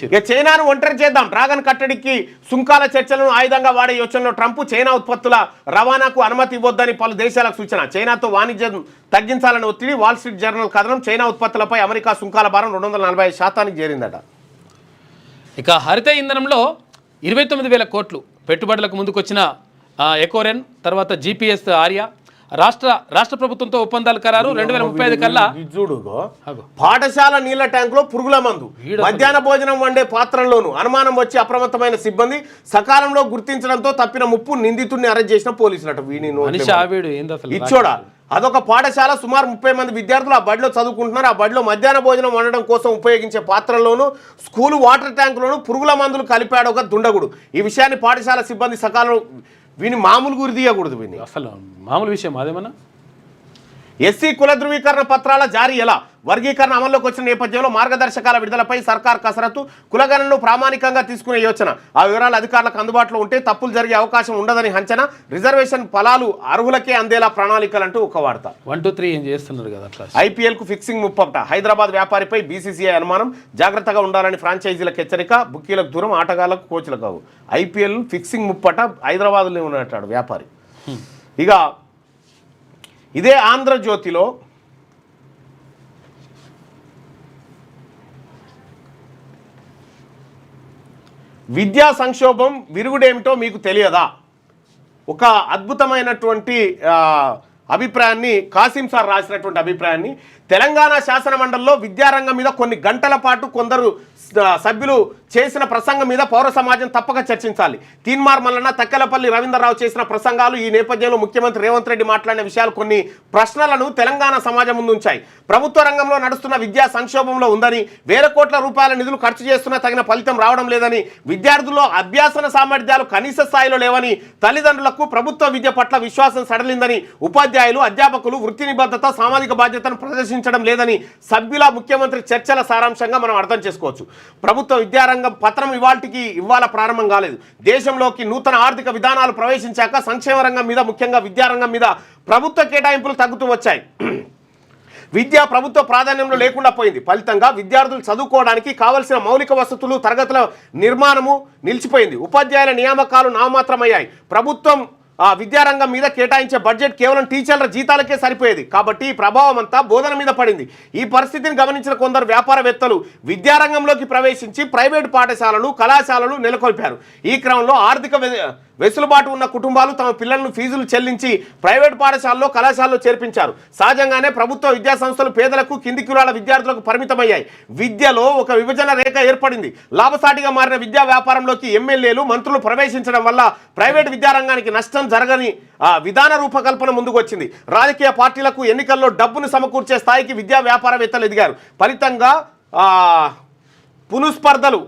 ఇక చైనాను ఒంటరి చేద్దాం. డ్రాగన్ కట్టడికి సుంకాల చర్చలను ఆయుధంగా వాడే యోచనలో ట్రంప్. చైనా ఉత్పత్తుల రవాణాకు అనుమతి ఇవ్వొద్దని పలు దేశాలకు సూచన. చైనాతో వాణిజ్యం తగ్గించాలని ఒత్తిడి. వాల్ స్ట్రీట్ జర్నల్ కథనం. చైనా ఉత్పత్తులపై అమెరికా సుంకాల భారం 245% చేరిందట. ఇక హరిత ఇంధనంలో 29,000 కోట్లు పెట్టుబడులకు ముందుకొచ్చిన ఎకోరెన్, తర్వాత జీపీఎస్ ఆర్యా. రాష్ట్ర ప్రభుత్వంతో ఒప్పందాలు ఖరారు. 2035 కల్లా పాఠశాల నీళ్ల ట్యాంకులో పురుగుల మందు. మధ్యాహ్న భోజనం వండే పాత్రల్లోనూ అనుమానం వచ్చి అప్రమత్తమైన సిబ్బంది. సకాలంలో గుర్తించడంతో తప్పిన ముప్పు. నిందితుడిని అరెస్ట్ చేసిన పోలీసులట. ఇచ్చోడా అదొక పాఠశాల. సుమారు 30 మంది విద్యార్థులు ఆ బడిలో చదువుకుంటున్నారు. ఆ బడిలో మధ్యాహ్న భోజనం వండడం కోసం ఉపయోగించే పాత్రల్లోనూ స్కూలు వాటర్ ట్యాంకులోనూ పురుగుల మందులు కలిపాడు ఒక దుండగుడు. ఈ విషయాన్ని పాఠశాల సిబ్బంది సకాలంలో వీని మామూలు గురి తీయకూడదు. వీని అసలు మామూలు విషయం అదేమన్నా. ఎస్సీ కుల ధృవీకరణ పత్రాల జారీ ఎలా? వర్గీకరణ అమల్లోకి వచ్చిన నేపథ్యంలో మార్గదర్శకాల విడుదలపై సర్కార్ కసరత్తు. కులగణనను ప్రామాణికంగా తీసుకునే యోచన. ఆ వివరాలు అధికారులకు అందుబాటులో ఉంటే తప్పులు జరిగే అవకాశం ఉండదని అంచనా. రిజర్వేషన్ ఫలాలు అర్హులకే అందేలా ప్రణాళికలంటూ ఒక వార్త. 1, 2, 3 ఏం చేస్తున్నారు కదా. ఐపీఎల్కు ఫిక్సింగ్ ముప్పట. హైదరాబాద్ వ్యాపారిపై బీసీసీఐ అనుమానం. జాగ్రత్తగా ఉండాలని ఫ్రాంచైజీలకు హెచ్చరిక. బుక్కీలకు దూరం, ఆటగాళ్లకు కోచ్లకు. ఐపీఎల్ ఫిక్సింగ్ ముప్పట హైదరాబాద్లో ఉన్నట్టాడు వ్యాపారి. ఇక ఇదే ఆంధ్రజ్యోతిలో విద్యా సంక్షోభం విరుగుడేమిటో మీకు తెలియదా? ఒక అద్భుతమైనటువంటి అభిప్రాయాన్ని కాసిం సార్ రాసినటువంటి అభిప్రాయాన్ని. తెలంగాణ శాసన మండలిలో విద్యారంగం మీద కొన్ని గంటల పాటు కొందరు సభ్యులు చేసిన ప్రసంగం మీద పౌర సమాజం తప్పక చర్చించాలి. తీన్మార్ మల్లన్న, తక్కెలపల్లి రవీంద్రరావు చేసిన ప్రసంగాలు. ఈ నేపథ్యంలో ముఖ్యమంత్రి రేవంత్ రెడ్డి మాట్లాడిన విషయాలు కొన్ని ప్రశ్నలను తెలంగాణ సమాజం ముందు ఉంచాయి. ప్రభుత్వ రంగంలో నడుస్తున్న విద్యా సంక్షోభంలో ఉందని, వేల కోట్ల రూపాయల నిధులు ఖర్చు చేస్తున్నా తగిన ఫలితం రావడం లేదని, విద్యార్థుల్లో అభ్యాసన సామర్థ్యాలు కనీస స్థాయిలో లేవని, తల్లిదండ్రులకు ప్రభుత్వ విద్య పట్ల విశ్వాసం సడలిందని, ఉపాధ్యాయులు అధ్యాపకులు వృత్తి నిబద్ధత సామాజిక బాధ్యతను ప్రదర్శించడం లేదని సభ్యుల ముఖ్యమంత్రి చర్చల సారాంశంగా మనం అర్థం చేసుకోవచ్చు. ప్రభుత్వ విద్యారంగం పత్రం ఇవాళ ప్రారంభం కాలేదు. దేశంలోకి నూతన ఆర్థిక విధానాలు ప్రవేశించాక సంక్షేమ రంగం మీద, ముఖ్యంగా విద్యారంగం మీద ప్రభుత్వ కేటాయింపులు తగ్గుతూ వచ్చాయి. విద్య ప్రభుత్వ ప్రాధాన్యంలో లేకుండా పోయింది. ఫలితంగా విద్యార్థులు చదువుకోవడానికి కావలసిన మౌలిక వసతులు, తరగతుల నిర్మాణము నిలిచిపోయింది. ఉపాధ్యాయుల నియామకాలు నామమాత్రమయ్యాయి. ప్రభుత్వం విద్యారంగం మీద కేటాయించే బడ్జెట్ కేవలం టీచర్ల జీతాలకే సరిపోయేది. కాబట్టి ఈ ప్రభావం అంతా బోధన మీద పడింది. ఈ పరిస్థితిని గమనించిన కొందరు వ్యాపారవేత్తలు విద్యారంగంలోకి ప్రవేశించి ప్రైవేటు పాఠశాలలు, కళాశాలలు నెలకొల్పారు. ఈ క్రమంలో ఆర్థిక వెసులుబాటు ఉన్న కుటుంబాలు తమ పిల్లలను ఫీజులు చెల్లించి ప్రైవేట్ పాఠశాలలో, కళాశాలలో చేర్పించారు. సహజంగానే ప్రభుత్వ విద్యా సంస్థలు పేదలకు, కింది కులాల విద్యార్థులకు పరిమితమయ్యాయి. విద్యలో ఒక విభజన రేఖ ఏర్పడింది. లాభసాటిగా మారిన విద్యా వ్యాపారంలోకి ఎమ్మెల్యేలు, మంత్రులు ప్రవేశించడం వల్ల ప్రైవేట్ విద్యారంగానికి నష్టం విధానం జరగని విధాన రూపకల్పన ముందుకు వచ్చింది. రాజకీయ పార్టీలకు ఎన్నికల్లో డబ్బును సమకూర్చే స్థాయికి విద్యా వ్యాపారవేత్తలు ఎదిగారు. ఫలితంగా పునఃస్పర్ధలు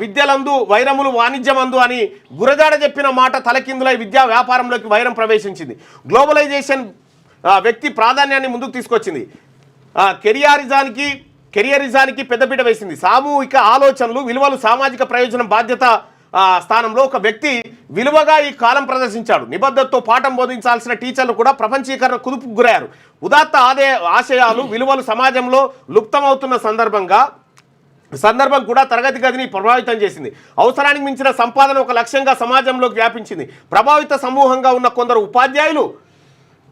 విద్యలందు వైరములు వాణిజ్యమందు అని గురజాడ చెప్పిన మాట తలకిందులై విద్యా వ్యాపారంలోకి వైరం ప్రవేశించింది. గ్లోబలైజేషన్ వ్యక్తి ప్రాధాన్యాన్ని ముందుకు తీసుకొచ్చింది. కెరియరిజానికి పెద్దపీట వేసింది. సామూహిక ఆలోచనలు, విలువలు, సామాజిక ప్రయోజనం, బాధ్యత స్థానంలో ఒక వ్యక్తి విలువగా ఈ కాలం ప్రదర్శించాడు. నిబద్ధతతో పాఠం బోధించాల్సిన టీచర్లు కూడా ప్రపంచీకరణ కుదుపుకు గురయ్యారు. ఉదాత్త ఆశయాలు, విలువలు సమాజంలో లుప్తమవుతున్న సందర్భం కూడా తరగతి గదిని ప్రభావితం చేసింది. అవసరానికి మించిన సంపాదన ఒక లక్ష్యంగా సమాజంలోకి వ్యాపించింది. ప్రభావిత సమూహంగా ఉన్న కొందరు ఉపాధ్యాయులు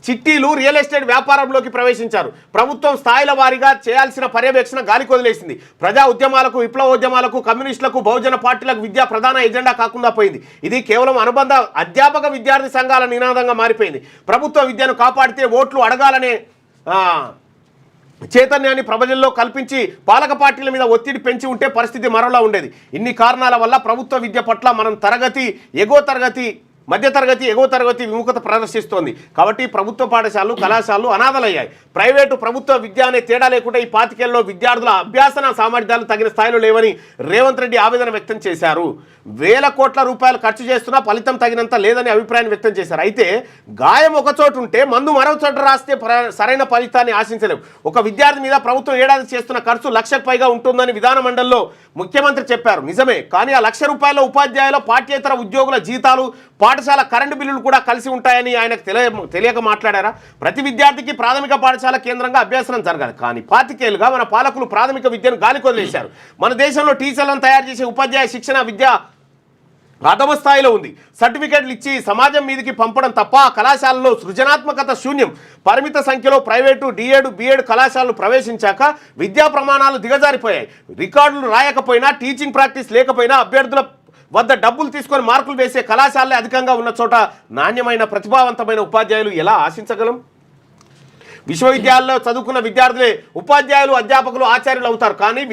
చిట్టీలు, రియల్ ఎస్టేట్ వ్యాపారంలోకి ప్రవేశించారు. ప్రభుత్వం స్థాయిల వారీగా చేయాల్సిన పర్యవేక్షణ గాలికి వదిలేసింది. ప్రజా ఉద్యమాలకు, విప్లవోద్యమాలకు, కమ్యూనిస్టులకు, బహుజన పార్టీలకు విద్య ప్రధాన ఎజెండా కాకుండా పోయింది. ఇది కేవలం అనుబంధ అధ్యాపక విద్యార్థి సంఘాల నినాదంగా మారిపోయింది. ప్రభుత్వ విద్యను కాపాడితే ఓట్లు అడగాలనే చైతన్యాన్ని ప్రజల్లో కల్పించి పాలక పార్టీల మీద ఒత్తిడి పెంచి ఉంటే పరిస్థితి మరోలా ఉండేది. ఇన్ని కారణాల వల్ల ప్రభుత్వ విద్య పట్ల మనం మధ్యతరగతి ఎగువ తరగతి విముఖత ప్రదర్శిస్తోంది. కాబట్టి ప్రభుత్వ పాఠశాలలు, కళాశాలలు అనాథలయ్యాయి. ప్రైవేటు ప్రభుత్వ విద్య అనే తేడా లేకుండా ఈ 25 ఏళ్లలో విద్యార్థుల అభ్యాసన సామర్థ్యాలు తగిన స్థాయిలో లేవని రేవంత్ రెడ్డి ఆవేదన వ్యక్తం చేశారు. వేల కోట్ల రూపాయలు ఖర్చు చేస్తున్నా ఫలితం తగినంత లేదని అభిప్రాయం వ్యక్తం చేశారు. అయితే గాయం ఒక చోటు ఉంటే మందు మరో చోట రాస్తే సరైన ఫలితాన్ని ఆశించలేము. ఒక విద్యార్థి మీద ప్రభుత్వం ఏడాది చేస్తున్న ఖర్చు 1,00,000కు పైగా ఉంటుందని విధాన మండలిలో ముఖ్యమంత్రి చెప్పారు. నిజమే. కానీ ఆ 1,00,000 రూపాయల ఉపాధ్యాయుల, పాఠ్యేతర ఉద్యోగుల జీతాలు, పాఠశాల కరెంటు బిల్లులు కూడా కలిసి ఉంటాయని ఆయనకు తెలియక మాట్లాడారా? ప్రతి విద్యార్థికి ప్రాథమిక పాఠశాల కేంద్రంగా అభ్యాసనం జరగాలి. కానీ 25 ఏళ్లుగా మన పాలకులు ప్రాథమిక విద్యను గాలికి వదిలేశారు. మన దేశంలో టీచర్లను తయారు చేసే ఉపాధ్యాయ శిక్షణ విద్య అధమ స్థాయిలో ఉంది. సర్టిఫికెట్లు ఇచ్చి సమాజం మీదకి పంపడం తప్ప కళాశాలలో సృజనాత్మకత శూన్యం. పరిమిత సంఖ్యలో ప్రైవేటు డిఎడ్, బిఎడ్ కళాశాలలు ప్రవేశించాక విద్యా ప్రమాణాలు దిగజారిపోయాయి. రికార్డులు రాయకపోయినా, టీచింగ్ ప్రాక్టీస్ లేకపోయినా అభ్యర్థుల వద్ద డబ్బులు తీసుకొని మార్కులు వేసే కళాశాలలే అధికంగా ఉన్న చోట నాణ్యమైన, ప్రతిభావంతమైన ఉపాధ్యాయులు ఎలా ఆశించగలం? విశ్వవిద్యాలయాల్లో చదువుకున్న విద్యార్థులే ఉపాధ్యాయులు, అధ్యాపకులు, ఆచార్యులు అవుతారు. కానీ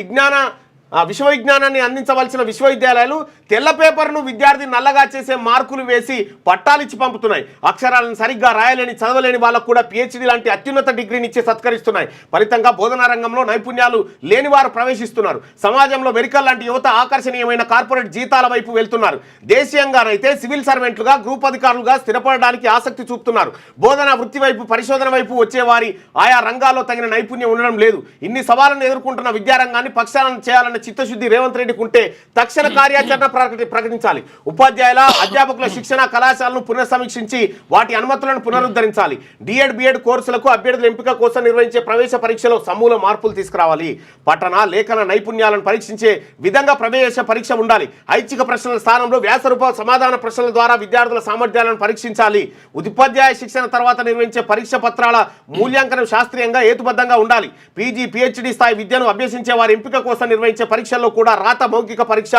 విశ్వవిజ్ఞానాన్ని అందించవలసిన విశ్వవిద్యాలయాలు తెల్ల పేపర్ను విద్యార్థి నల్లగా చేసే మార్కులు వేసి పట్టాలిచ్చి పంపుతున్నాయి. అక్షరాలను సరిగ్గా రాయలేని, చదవలేని వాళ్ళకు కూడా పిహెచ్డి లాంటి అత్యున్నత డిగ్రీని ఇచ్చి సత్కరిస్తున్నాయి. ఫలితంగా బోధనా రంగంలో నైపుణ్యాలు లేని వారు ప్రవేశిస్తున్నారు. సమాజంలో మెడికల్ లాంటి యువత ఆకర్షణీయమైన కార్పొరేట్ జీతాల వైపు వెళ్తున్నారు. దేశీయంగానైతే సివిల్ సర్వెంట్లుగా, గ్రూప్ అధికారులుగా స్థిరపడడానికి ఆసక్తి చూపుతున్నారు. బోధనా వృత్తి వైపు, పరిశోధన వైపు వచ్చేవారి ఆయా రంగాల్లో తగిన నైపుణ్యం ఉండడం లేదు. ఇన్ని సవాళ్లను ఎదుర్కొంటున్న విద్యారంగాన్ని ప్రక్షాళన చేయాలన్న చిత్తశుద్ధి రేవంత్ రెడ్డికి ఉంటే తక్షణ కార్యాచరణ ప్రకటించాలి. ఉపాధ్యాయుల, అధ్యాపకుల శిక్షణ కళాశాలను పునఃసమీక్షించి వాటి అనుమతులను పునరుద్ధరించాలి. డిఎడ్, బిఎడ్ కోర్సులకు అభ్యర్థుల ఎంపిక కోసం నిర్వహించే ప్రవేశ పరీక్షలో సమూల మార్పులు తీసుకురావాలి. పఠన, లేఖన నైపుణ్యాలను పరీక్షించే విధంగా ప్రవేశ పరీక్ష ఉండాలి. ఐచ్ఛిక ప్రశ్నల స్థానంలో వ్యాసరూప సమాధాన ప్రశ్నల ద్వారా విద్యార్థుల సామర్థ్యాలను పరీక్షించాలి. ఉపాధ్యాయ శిక్షణ తర్వాత నిర్వహించే పరీక్ష పత్రాల మూల్యాంకనం శాస్త్రీయంగా, హేతుబద్ధంగా ఉండాలి. పీజీ, పిహెచ్డి స్థాయి విద్యను అభ్యసించే వారి ఎంపిక కోసం నిర్వహించే పరీక్షల్లో కూడా రాత, మౌఖిక పరీక్ష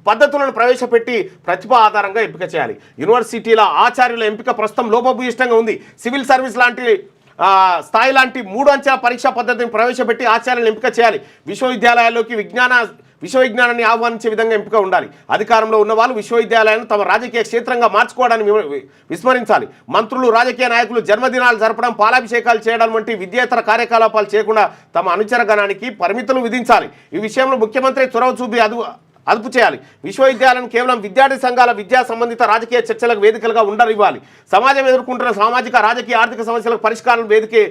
పద్ధతులను ప్రవేశపెట్టి ప్రతిభ ఆధారంగా ఎంపిక చేయాలి. యూనివర్సిటీల ఆచార్యుల ఎంపిక ప్రస్తుతం లోపభూయిష్టంగా ఉంది. సివిల్ సర్వీస్ లాంటి స్థాయి లాంటి 3 అంచెల పరీక్షా పద్ధతిని ప్రవేశపెట్టి ఆచార్యులను ఎంపిక చేయాలి. విశ్వవిద్యాలయాల్లోకి విశ్వవిజ్ఞానాన్ని ఆహ్వానించే విధంగా ఎంపిక ఉండాలి. అధికారంలో ఉన్న వాళ్ళు విశ్వవిద్యాలయాలను తమ రాజకీయ క్షేత్రంగా మార్చుకోవడాన్ని విస్మరించాలి. మంత్రులు, రాజకీయ నాయకులు జన్మదినాలు జరపడం, పాలాభిషేకాలు చేయడం వంటి విద్యేతర కార్యకలాపాలు చేయకుండా తమ అనుచర గణానికి పరిమితులు విధించాలి. ఈ విషయంలో ముఖ్యమంత్రి చొరవ చూపి అదుపు చేయాలి. విశ్వవిద్యాలయం కేవలం విద్యార్థి సంఘాల విద్యా సంబంధిత రాజకీయ చర్చలకు వేదికలుగా ఉండనివ్వాలి. సమాజం ఎదుర్కొంటున్న సామాజిక, రాజకీయ, ఆర్థిక సమస్యలకు పరిష్కారం వేదికే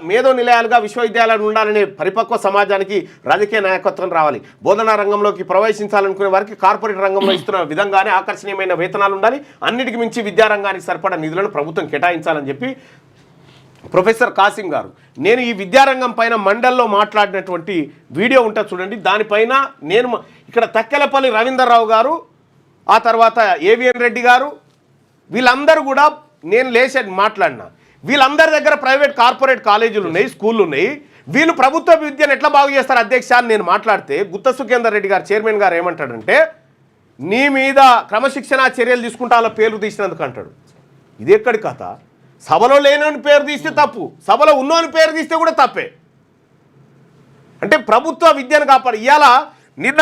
మేధో నిలయాలుగా విశ్వవిద్యాలయాలు ఉండాలనే పరిపక్వ సమాజానికి రాజకీయ నాయకత్వం రావాలి. బోధనా రంగంలోకి ప్రవేశించాలనుకునే వారికి కార్పొరేట్ రంగంలో ఇస్తున్న విధంగానే ఆకర్షణీయమైన వేతనాలు ఉండాలి. అన్నిటికీ మించి విద్యారంగానికి సరిపడా నిధులను ప్రభుత్వం కేటాయించాలని చెప్పి ప్రొఫెసర్ కాసిం గారు, నేను ఈ విద్యారంగం పైన మండల్లో మాట్లాడినటువంటి వీడియో ఉంటుంది చూడండి. దానిపైన నేను ఇక్కడ తక్కెలపల్లి రవీందర్రావు గారు, ఆ తర్వాత ఏవిఎన్ రెడ్డి గారు, వీళ్ళందరూ కూడా నేను మాట్లాడినా. వీళ్ళందరి దగ్గర ప్రైవేట్, కార్పొరేట్ కాలేజీలు ఉన్నాయి, స్కూళ్ళు ఉన్నాయి. వీళ్ళు ప్రభుత్వ విద్యను ఎట్లా బాగు చేస్తారు అధ్యక్ష అని నేను మాట్లాడితే గుత్త సుఖేందర్ రెడ్డి గారు, చైర్మన్ గారు ఏమంటాడంటే, నీ మీద క్రమశిక్షణ చర్యలు తీసుకుంటా అలా పేర్లు తీసినందుకు అంటాడు. ఇది ఎక్కడి కథ? సభలో లేనని పేరు తీస్తే తప్పు, సభలో ఉన్నోని పేరు తీస్తే కూడా తప్పే. అంటే ప్రభుత్వ విద్యను కాపాడు. ఇవాళ నిన్న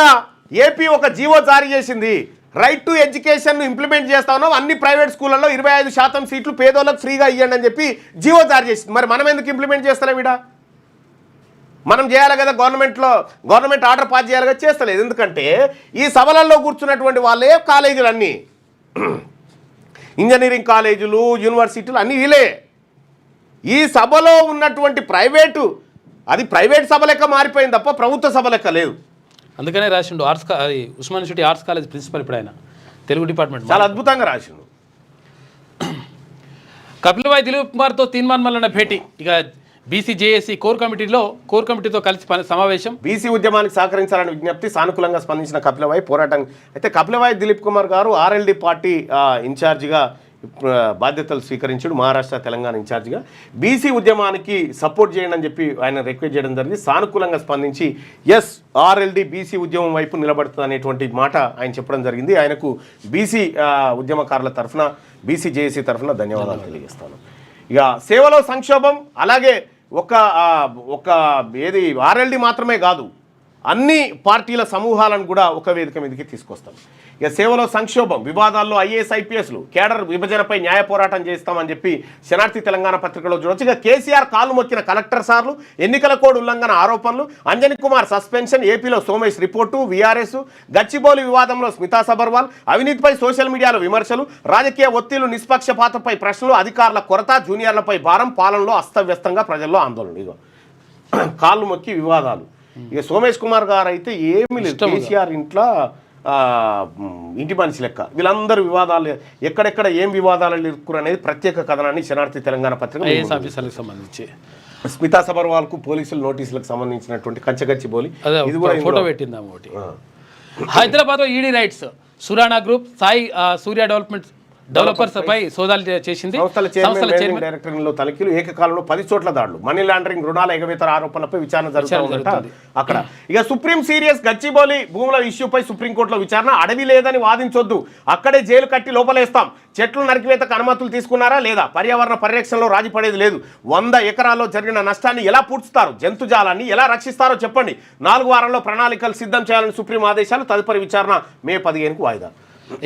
ఏపీ ఒక జీవో జారీ చేసింది. రైట్ టు ఎడ్యుకేషన్ ఇంప్లిమెంట్ చేస్తా ఉన్నాం, అన్ని ప్రైవేట్ స్కూళ్ళల్లో 25% సీట్లు పేదోళ్ళకి ఫ్రీగా ఇవ్వండి అని చెప్పి జీవో జారీ చేసింది. మరి మనం ఎందుకు ఇంప్లిమెంట్ చేస్తలేం? ఇడ మనం చేయాలి కదా, గవర్నమెంట్ ఆర్డర్ పాస్ చేయాలి కదా, చేస్తలేదు. ఎందుకంటే ఈ సభలలో కూర్చున్నటువంటి వాళ్ళే కాలేజీలు అన్నీ, ఇంజనీరింగ్ కాలేజీలు, యూనివర్సిటీలు అన్నీ వీలే. ఈ సభలో ఉన్నటువంటి ప్రైవేటు, అది ప్రైవేట్ సభ లెక్క మారిపోయింది తప్ప ప్రభుత్వ సభ లెక్క లేదు. అందుకనే రాసిండు Osman university arts college principal ఇప్పుడు ఆయన తెలుగు డిపార్ట్మెంట్ చాలా అద్భుతంగా రాసిండు. కపిలవాయి దిలీప్ కుమార్తో తీర్మాన్ మల్లన్న భేటీ. ఇక బీసీ జేఏసీ కోర్ కమిటీతో కలిసి సమావేశం. బీసీ ఉద్యమానికి సహకరించాలని విజ్ఞప్తి, సానుకూలంగా స్పందించిన కపిలవాయి పోరాటం. అయితే కపిలవాయి దిలీప్ కుమార్ గారు ఆర్ఎల్డి పార్టీ ఇన్ఛార్జిగా బాధ్యతలు స్వీకరించాడు, మహారాష్ట్ర తెలంగాణ ఇన్ఛార్జిగా. బీసీ ఉద్యమానికి సపోర్ట్ చేయండి అని చెప్పి ఆయన రిక్వెస్ట్ చేయడం జరిగింది. సానుకూలంగా స్పందించి ఎస్ ఆర్ఎల్డి బీసీ ఉద్యమం వైపు నిలబడుతుంది అనేటువంటి మాట ఆయన చెప్పడం జరిగింది. ఆయనకు బీసీ ఉద్యమకారుల తరఫున, బీసీ జేఏసీ తరఫున ధన్యవాదాలు తెలియజేస్తాను. ఇక సేవలో సంక్షోభం, అలాగే ఒక ఏది ఆర్ఎల్డి మాత్రమే కాదు, అన్ని పార్టీల సమూహాలను కూడా ఒక వేదిక మీదకి తీసుకొస్తాం. ఇక సేవలో సంక్షోభం, వివాదాల్లో ఐఏఎస్ ఐపీఎస్లు కేడర్ విభజనపై న్యాయ పోరాటం చేస్తామని చెప్పి శనార్థి తెలంగాణ పత్రికలో చూడొచ్చు. ఇక కేసీఆర్ కాలు మొక్కిన కలెక్టర్ సార్లు, ఎన్నికల కోడ్ ఉల్లంఘన ఆరోపణలు, అంజనీ కుమార్ సస్పెన్షన్, ఏపీలో సోమేష్ రిపోర్టు, వీఆర్ఎస్, గచ్చిబౌలి వివాదంలో స్మితా సబర్వాల్, అవినీతిపై సోషల్ మీడియాలో విమర్శలు, రాజకీయ ఒత్తిళ్లు, నిష్పక్షపాతపై ప్రశ్నలు, అధికారుల కొరత, జూనియర్లపై భారం, పాలనలో అస్తవ్యస్తంగా ప్రజల్లో ఆందోళన. ఇగో కాళ్ళు మొక్కి వివాదాలు. ఇక సోమేష్ కుమార్ గారు అయితే ఏమీ లేదు, కేసీఆర్ ఇంట్లో ఇంటి మనిషి లెక్క. వీళ్ళందరూ వివాదాలు, ఎక్కడెక్కడ ఏం వివాదాలు ఇరుక్కురు అనేది ప్రత్యేక కథనాన్ని శనార్థి తెలంగాణ పత్రిక సంబంధించి స్మితా సబర్వాల్కు పోలీసులు నోటీసులకు సంబంధించినటువంటి కంచగచ్చిబౌలి ఇది కూడా ఫోటో పెట్టింది. హైదరాబాద్లో ED raids, Surana group, Sai Surya developers పై సోదాలు చేసింది. డైరెక్టర్లో తనిఖీలు, ఏకకాలంలో 10 చోట్ల దాడులు, మనీ లాండరింగ్, రుణాల ఎగవేతర ఆరోపణలపై విచారణ జరుగుతుంది అక్కడ. ఇక సుప్రీం సీరియస్, గచ్చిబౌలి భూముల ఇష్యూపై సుప్రీంకోర్టులో విచారణ. అడవి లేదని వాదించొద్దు, అక్కడే జైలు కట్టి లోపలేస్తాం. చెట్లు నరికివేతకు అనుమతులు తీసుకున్నారా లేదా? పర్యావరణ పరిరక్షణలో రాజీ పడేది లేదు. 100 ఎకరాల్లో జరిగిన నష్టాన్ని ఎలా పూడ్చుతారు? జంతుజాలాన్ని ఎలా రక్షిస్తారో చెప్పండి. 4 వారాల్లో ప్రణాళికలు సిద్ధం చేయాలని సుప్రీం ఆదేశాలు. తదుపరి విచారణ మే 15కు వాయిదా.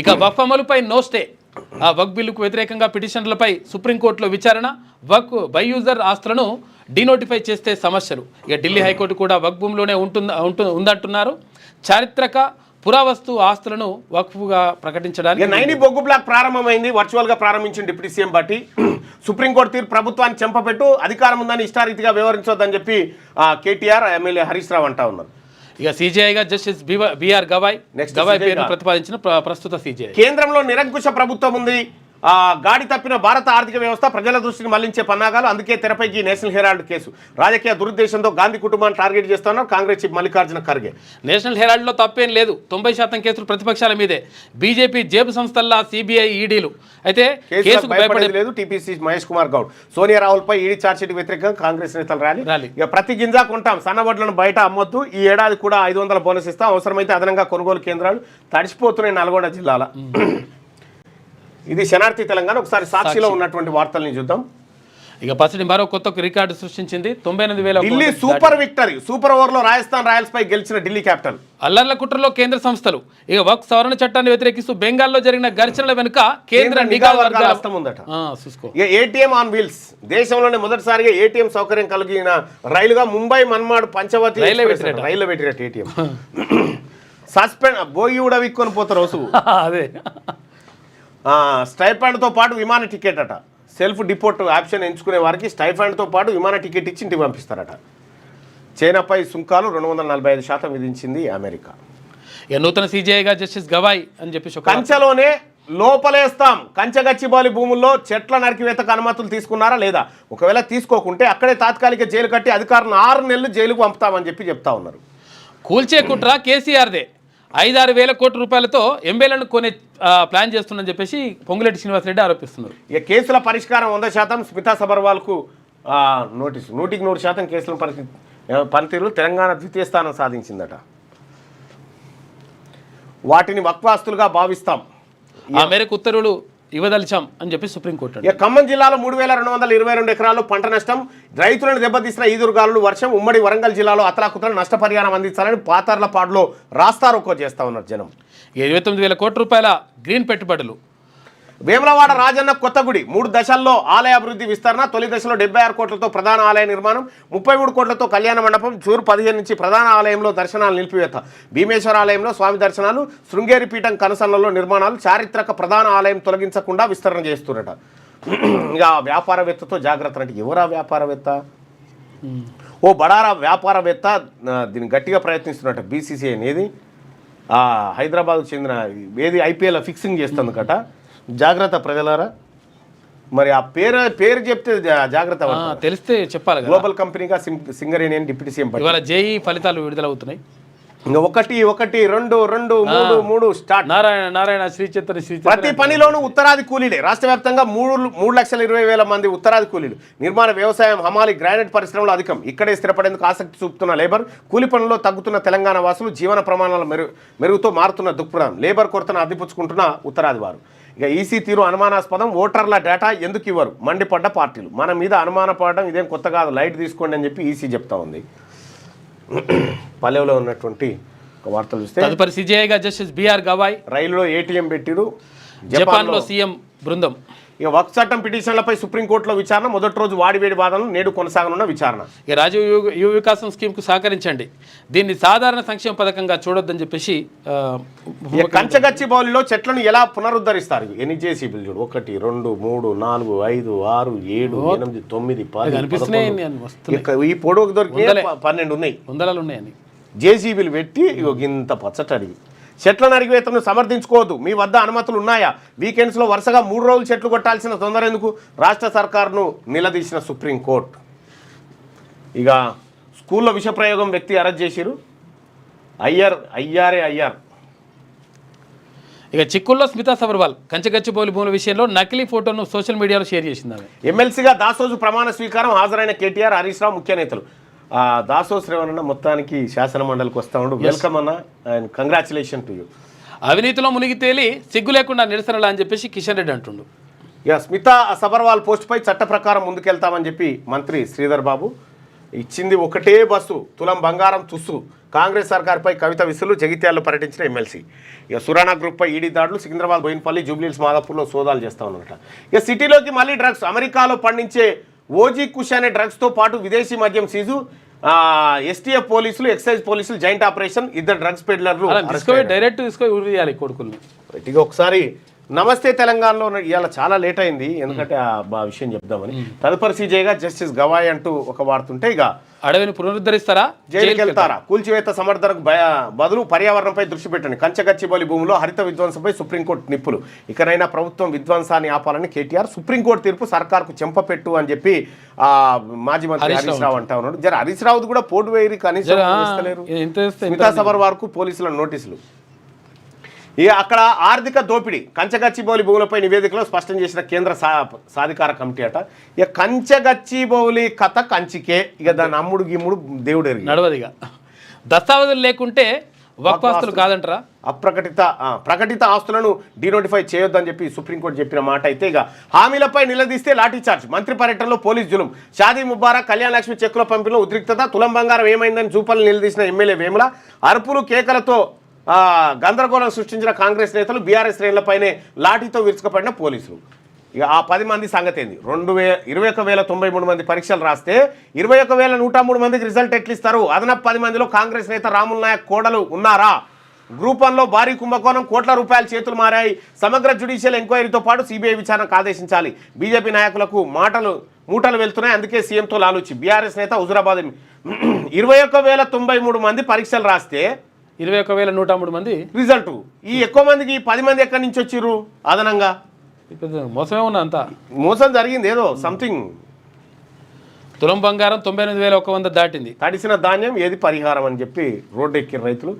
ఇక వక్ఫ్ అమలుపై నో స్టే, వక్ఫ్ బిల్లుకు వ్యతిరేకంగా పిటిషన్లపై సుప్రీంకోర్టులో విచారణ. వక్ఫ్ బై యూజర్ ఆస్తులను డినోటిఫై చేస్తే సమస్యలు. ఇక ఢిల్లీ హైకోర్టు కూడా వక్ఫ్ భూమిలోనే ఉందంటున్నారు. చారిత్రక పురావస్తు ఆస్తులను వక్ఫ్గా ప్రకటించడానికి నైని బొగ్గు బ్లాక్ ప్రారంభమైంది, వర్చువల్గా ప్రారంభించిన డిప్యూటీ సీఎం బట్టి. సుప్రీంకోర్టు తీర్పు ప్రభుత్వాన్ని చెంపపెట్టు, అధికారం ఉందని ఇష్టారీతిగా వ్యవహరించొద్దని చెప్పి కేటీఆర్, ఎమ్మెల్యే హరీష్ రావు అంటా ఉన్నారు. ఇక సీజీఐగా జస్టిస్ బిఆర్ గవాయ్ పేరును ప్రతిపాదించిన ప్రస్తుత సీజీఐ. కేంద్రంలో నిరంకుశ ప్రభుత్వం ఉంది, గాడి తప్పిన భారత ఆర్థిక వ్యవస్థ, ప్రజల దృష్టిని మళ్లించే పన్నాగాలు. అందుకే తెరపైకి నేషనల్ హెరాల్డ్ కేసు. రాజకీయ దురుద్దేశంతో గాంధీ కుటుంబాన్ని టార్గెట్ చేస్తున్నారు కాంగ్రెస్ చీఫ్ మల్లికార్జున ఖర్గే. నేషనల్ హెరాల్డ్లో తప్పేం లేదు, 90% కేసులు ప్రతిపక్షాల మీదే. బీజేపీ జేబు సంస్థల్లా సిబిఐ ఈడీలు. అయితే కేసుకు భయపడేది లేదు. టీపీసీ మహేష్ కుమార్ గౌడ్, సోనియా రాహుల్ పై ఈడీ ఛార్జ్షీట్ వ్యతిరేకంగా కాంగ్రెస్ నేతలు ర్యాలీ. ఇక ప్రతి గింజా కొంటాం, సన్నవడ్లను బయట అమ్మొద్దు, ఈ ఏడాది కూడా 500 బోనస్ ఇస్తాం, అవసరమైతే అదనంగా కొనుగోలు కేంద్రాలు. తడిసిపోతున్నాయి నల్గొండ జిల్లాల. ఇది శనార్థి తెలంగాణ. ఒకసారి సాక్షిలో ఉన్నటువంటి వార్తల్ని చూద్దాం. ఇక పసిడి మరో కొత్త రికార్డు సృష్టించింది. 98,000 ఢిల్లీ సూపర్ విక్టరీ. సూపర్ ఓవర్లో రాజస్థాన్ రాయల్స్ పై గెలిచిన ఢిల్లీ క్యాపిటల్. అల్లర్ల కుట్రలో కేంద్ర సంస్థలు. ఇక వక్ఫ్ సవరణ చట్టాన్ని వ్యతిరేకిస్తూ బెంగాల్లో జరిగిన ఘర్షణల వెనుక కేంద్ర నిఘా వర్గాల హస్తం ఉందట. ATM on wheels. దేశంలోనే మొదటిసారిగా ఏటీఎం సౌకర్యం కలిగిన రైలుగా ముంబై మన్మాడ్ పంచవతి రైలు పెట్టినట్టు ఏటీఎం. సస్పెండ్ బోగి కూడా విక్కొని పోతారు వసు. అదే స్టైఫండ్తో పాటు విమాన టికెట్ అట. సెల్ఫ్ డిపోర్ట్ ఆప్షన్ ఎంచుకునే వారికి స్టైఫండ్తో పాటు విమాన టికెట్ ఇచ్చి ఇంటికి పంపిస్తారట. చైనాపై సుంకాలు 245% విధించింది అమెరికా. ఇక నూతన సీజీఐగా జస్టిస్ గవాయ్ అని చెప్పి కంచెలోనే లోపలేస్తాం. కంచగచ్చిబౌలి భూముల్లో చెట్ల నరికివేతకు అనుమతులు తీసుకున్నారా లేదా? ఒకవేళ తీసుకోకుంటే అక్కడే తాత్కాలిక జైలు కట్టి అధికారులను 6 నెలలు జైలుకు పంపుతామని చెప్పి చెప్తా ఉన్నారు. కూల్చే కుట్ర కేసీఆర్దే. 5-6 వేల కోట్ల రూపాయలతో ఎంబీలను కొనే ప్లాన్ చేస్తుందని చెప్పేసి పొంగులేటి శ్రీనివాసరెడ్డి ఆరోపిస్తున్నారు. ఇక కేసుల పరిష్కారం 100%. స్మితా సబర్వాల్కు నోటీసు. 100% కేసుల పనితీరు తెలంగాణ ద్వితీయ స్థానం సాధించిందట. వాటిని వక్వాస్తులుగా భావిస్తాం, ఆ మేరకు ఉత్తర్వులు ఇవ్వదలిచాం అని చెప్పి సుప్రీంకోర్టు. ఇక ఖమ్మం జిల్లాలో 3,222 ఎకరాల్లో పంట నష్టం. రైతులను దెబ్బతీసిన ఈదురుగాలులు, వర్షం. ఉమ్మడి వరంగల్ జిల్లాలో అతలాకుతల నష్టపరిహారం అందించాలని పాతర్లపాడులో రాస్తారోకో చేస్తా ఉన్నారు జనం. 29,000 కోట్ల రూపాయల గ్రీన్ పెట్టుబడులు. వేములవాడ రాజన్న కొత్తగుడి 3 దశల్లో ఆలయ అభివృద్ధి విస్తరణ. తొలి దశలో 76 కోట్లతో ప్రధాన ఆలయ నిర్మాణం, 33 కోట్లతో కళ్యాణ మండపం. జూన్ 15 నుంచి ప్రధాన ఆలయంలో దర్శనాలు నిలిపివేత. భీమేశ్వర ఆలయంలో స్వామి దర్శనాలు, శృంగేరి పీఠం కనసన్నలో నిర్మాణాలు. చారిత్రక ప్రధాన ఆలయం తొలగించకుండా విస్తరణ చేస్తున్నట. ఇక వ్యాపారవేత్తతో జాగ్రత్త అంటే ఎవరా వ్యాపారవేత్త? ఓ బడారా వ్యాపారవేత్త దీన్ని గట్టిగా ప్రయత్నిస్తున్నట్ట. బీసీసీఐ ఏది హైదరాబాద్కు చెందిన ఏది ఐపీఎల్ ఫిక్సింగ్ చేస్తుంది కట. జాగ్రత్త ప్రజలారా. మరి ఆ పేరు చెప్తే జాగ్రత్త తెలిస్తే చెప్పాలి. గ్లోబల్ కంపెనీగా సింగరేణి డిప్యూటీ సీఎం ఇవాళ జేఈ ఫలితాలు విడుదలవుతున్నాయి. ఇంకా 1 1 2 2 3 3 స్టార్ట్. నారాయణ శ్రీచంద్ర ప్రతి పనిలోనూ ఉత్తరాది కూలీలే. రాష్ట్ర వ్యాప్తంగా 3,20,000 మంది ఉత్తరాది కూలీలు. నిర్మాణ, వ్యవసాయం, హమాలి, గ్రానైట్ పరిశ్రమలు అధికం. ఇక్కడే స్థిరపడేందుకు ఆసక్తి చూపుతున్న లేబర్. కూలి పనుల్లో తగ్గుతున్న తెలంగాణ వాసులు. జీవన ప్రమాణాల మెరుగుతో మారుతున్న దృక్పథం. లేబర్ కొరతను అద్దిపుచ్చుకుంటున్న ఉత్తరాది వారు. ఇక ఈసీ తీరు అనుమానాస్పదం. ఓటర్ల డేటా ఎందుకు ఇవ్వరు? మండిపడ్డ పార్టీలు. మన మీద అనుమానపడడం ఇదేం కొత్త కాదు, లైట్ తీసుకోండి అని చెప్పి ఈసీ చెప్తా ఉంది. పల్లెలో ఉన్నటువంటి వార్తలు చూస్తే తదుపరి సిజేఐగా జస్టిస్ బిఆర్ గవాయ్. రైలులో ఏటీఎం పెట్టిరు. జపాన్లో సీఎం బృందం. ఇక వక్ఫ్ చట్టం పిటిషన్లపై సుప్రీంకోర్టులో విచారణ. మొదటి రోజు వాడివేడి వాదనలు, నేడు కొనసాగనున్న విచారణ. ఇక రాజీవ్ యువ వికాసం స్కీమ్కు సహకరించండి, దీన్ని సాధారణ సంక్షేమ పథకంగా చూడొద్దని చెప్పేసి. కంచగచ్చిబౌలిలో చెట్లను ఎలా పునరుద్ధరిస్తారు? ఎన్ని జేసీబీలు చూడు. 1 2 3 4 5 6 7 8 9 10 కనిపిస్తున్నాయి. ఈ పొడవుకు దొరికి 12 ఉన్నాయి. వందలాలు ఉన్నాయని జేసీబీలు పెట్టి ఇంత పచ్చట అడిగి చెట్ల నరికివేతను సమర్థించుకోవద్దు. మీ వద్ద అనుమతులు ఉన్నాయా? వీకెండ్స్లో వరుసగా 3 రోజులు చెట్లు కొట్టాల్సిన తొందర ఎందుకు? రాష్ట్ర సర్కారును నిలదీసిన సుప్రీంకోర్టు. ఇక స్కూల్లో విషప్రయోగం వ్యక్తి అరెస్ట్ చేసిరు. అయ్యారే. ఇక చిక్కుల్లో స్మితా సబర్వాల్ కంచగచ్చిబౌలి భూముల విషయంలో నకిలీ ఫోటోను సోషల్ మీడియాలో షేర్ చేసింది. ఎమ్మెల్సీగా దాసోజు ప్రమాణ స్వీకారం. హాజరైన కేటీఆర్, హరీష్ రావు ముఖ్య నేతలు. దాసో శ్రవణ్ మొత్తానికి శాసన మండలికి వస్తా ఉండు. వెల్కమ్ అన్న, అండ్ కంగ్రాచులేషన్ టు యూ. అవినీతిలో మునిగి తేలి సిగ్గు లేకుండా నిరసనలా అని చెప్పేసి కిషన్ రెడ్డి అంటుండు. ఇక స్మితా సబర్వాల్ పోస్టుపై చట్ట ప్రకారం ముందుకెళ్తామని చెప్పి మంత్రి శ్రీధర్ బాబు ఇచ్చింది ఒకటే బస్సు. తులం బంగారం తుస్సు. కాంగ్రెస్ సర్కార్పై కవిత విసులు. జగిత్యాల్లో పర్యటించిన ఎమ్మెల్సీ. ఇక సురానా గ్రూప్పై ఈడీ దాడులు. సికింద్రాబాద్, బోయినపల్లి, జూబ్లీహిల్స్, మాదాపూర్లో సోదాలు చేస్తా ఉన్నట. ఇక సిటీలోకి మళ్ళీ డ్రగ్స్. అమెరికాలో పండించే ఓజీ కుష్ అనే డ్రగ్స్తో పాటు విదేశీ మద్యం సీజు. ఎస్టీఎఫ్ పోలీసులు, ఎక్సైజ్ పోలీసులు జాయింట్ ఆపరేషన్. 2 డ్రగ్స్ పెడ్లర్లు డైరెక్ట్ తీసుకోవాలి కొడుకుల్ని. ఇక ఒకసారి నమస్తే తెలంగాణలో ఇవాళ చాలా లేట్ అయింది, ఎందుకంటే ఆ విషయం చెప్దామని. తదుపరి సీజేగా జస్టిస్ గవాయ్ అంటూ ఒక వార్తుంటే, ఇక అడవిని పునరుద్ధరిస్తారా, జైలుకి వెళ్తారా? కూల్చివేత సమర్థనకు బదులు పర్యావరణంపై దృష్టి పెట్టండి. కంచగచ్చిబౌలి భూములో హరిత విధ్వంసంపై సుప్రీంకోర్టు నిప్పులు. ఇకనైనా ప్రభుత్వం విధ్వంసాన్ని ఆపాలని కేటీఆర్. సుప్రీంకోర్టు తీర్పు సర్కార్కు చెంపపెట్టు అని చెప్పి మాజీ మంత్రి హరీష్ రావు అంటా ఉన్నాడు. జర హరీష్ రావు కూడా పోటు వేయరు, కనీసం స్మితా సబర్వాల్ కు పోలీసుల నోటీసులు. ఇక అక్కడ ఆర్థిక దోపిడీ. కంచగచ్చిబౌలి భూములపై నివేదికలో స్పష్టం చేసిన కేంద్ర సాధికార కమిటీ అట. ఇక కంచగచ్చిబౌలి కథ కంచికే. ఇక దాని అమ్ముడు గిమ్ముడు దేవుడు నడవదిగా. దస్తావేజులు లేకుంటే వక్ఫాస్తులు కాదంటారా? ప్రకటిత ఆస్తులను డీనోటిఫై చేయొద్దని చెప్పి సుప్రీంకోర్టు చెప్పిన మాట అయితే, ఇక హామీలపై నిలదీస్తే లాఠీ చార్జ్. మంత్రి పర్యటనలో పోలీస్ జులుం. షాదీ ముబారక్, కళ్యాణ లక్ష్మి చెక్కుల పంపిణీలో ఉద్రిక్తత. తులం బంగారం ఏమైందని చూపాలని నిలదీసిన ఎమ్మెల్యే వేముల. అరుపులు కేకలతో గందరగోళం సృష్టించిన కాంగ్రెస్ నేతలు. బీఆర్ఎస్ శ్రేణులపైనే లాఠీతో విరుచుకుపడిన పోలీసులు. ఇక ఆ 10 మంది సంగతి ఏంది? 21,093 మంది పరీక్షలు రాస్తే 21,103 మందికి రిజల్ట్ ఎట్లు ఇస్తారు? అదనపు 10 మందిలో కాంగ్రెస్ నేత రాముల్ నాయక్ కోడలు ఉన్నారా? గ్రూప్ 1లో భారీ కుంభకోణం. కోట్ల రూపాయల చేతులు మారాయి. సమగ్ర జ్యుడిషియల్ ఎంక్వైరీతో పాటు సిబిఐ విచారణకు ఆదేశించాలి. బీజేపీ నాయకులకు మూటలు వెళ్తున్నాయి, అందుకే సీఎంతో లాలూచి. బీఆర్ఎస్ నేత హుజురాబాద్. 21,093 మంది పరీక్షలు రాస్తే 21,103 మంది రిజల్ట్. ఈ ఎక్కువ మందికి 10 మంది ఎక్కడి నుంచి వచ్చిర్రు? అదనంగా మోసమే ఉన్నా, అంతా మోసం జరిగింది. ఏదో సంథింగ్. తులం బంగారం 98,100 దాటింది. తడిసిన ధాన్యం ఏది పరిహారం అని చెప్పి రోడ్డు ఎక్కిన రైతులు.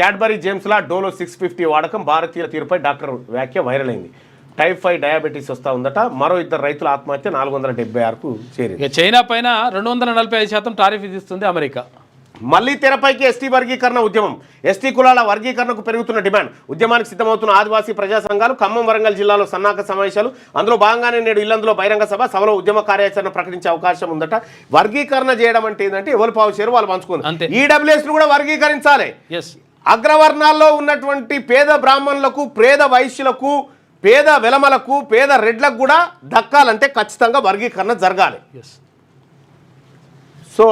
క్యాడ్బరీ జేమ్స్లా డోలో 650 వాడకం. భారతీయుల తీరుపై డాక్టర్ వ్యాఖ్య వైరల్ అయింది. టైప్ 5 డయాబెటీస్ వస్తూ ఉందట. మరో 2 రైతుల ఆత్మహత్య. 476కు చేరింది. చైనా పైన 245% టారిఫ్ విధిస్తుంది అమెరికా. మళ్లీ తెరపైకి ఎస్టీ వర్గీకరణ ఉద్యమం. ఎస్టీ కులాల వర్గీకరణకు పెరుగుతున్న డిమాండ్. ఉద్యమానికి సిద్ధమవుతున్న ఆదివాసీ ప్రజా సంఘాలు. ఖమ్మం, వరంగల్ జిల్లాలో సన్నాహక సమావేశాలు. అందులో భాగంగానే నేడు ఇల్లందులో బహిరంగ సభలో ఉద్యమ కార్యాచరణ ప్రకటించే అవకాశం ఉందట. వర్గీకరణ చేయడం అంటే ఏంటంటే ఎవరు పావు చేరు వాళ్ళు పంచుకుంది. ఈడబ్ల్యూఎస్ కూడా వర్గీకరించాలి. అగ్రవర్ణాల్లో ఉన్నటువంటి పేద బ్రాహ్మణులకు, పేద వైశ్యులకు, పేద వెలమలకు, పేద రెడ్లకు కూడా దక్కాలంటే ఖచ్చితంగా వర్గీకరణ జరగాలి. సో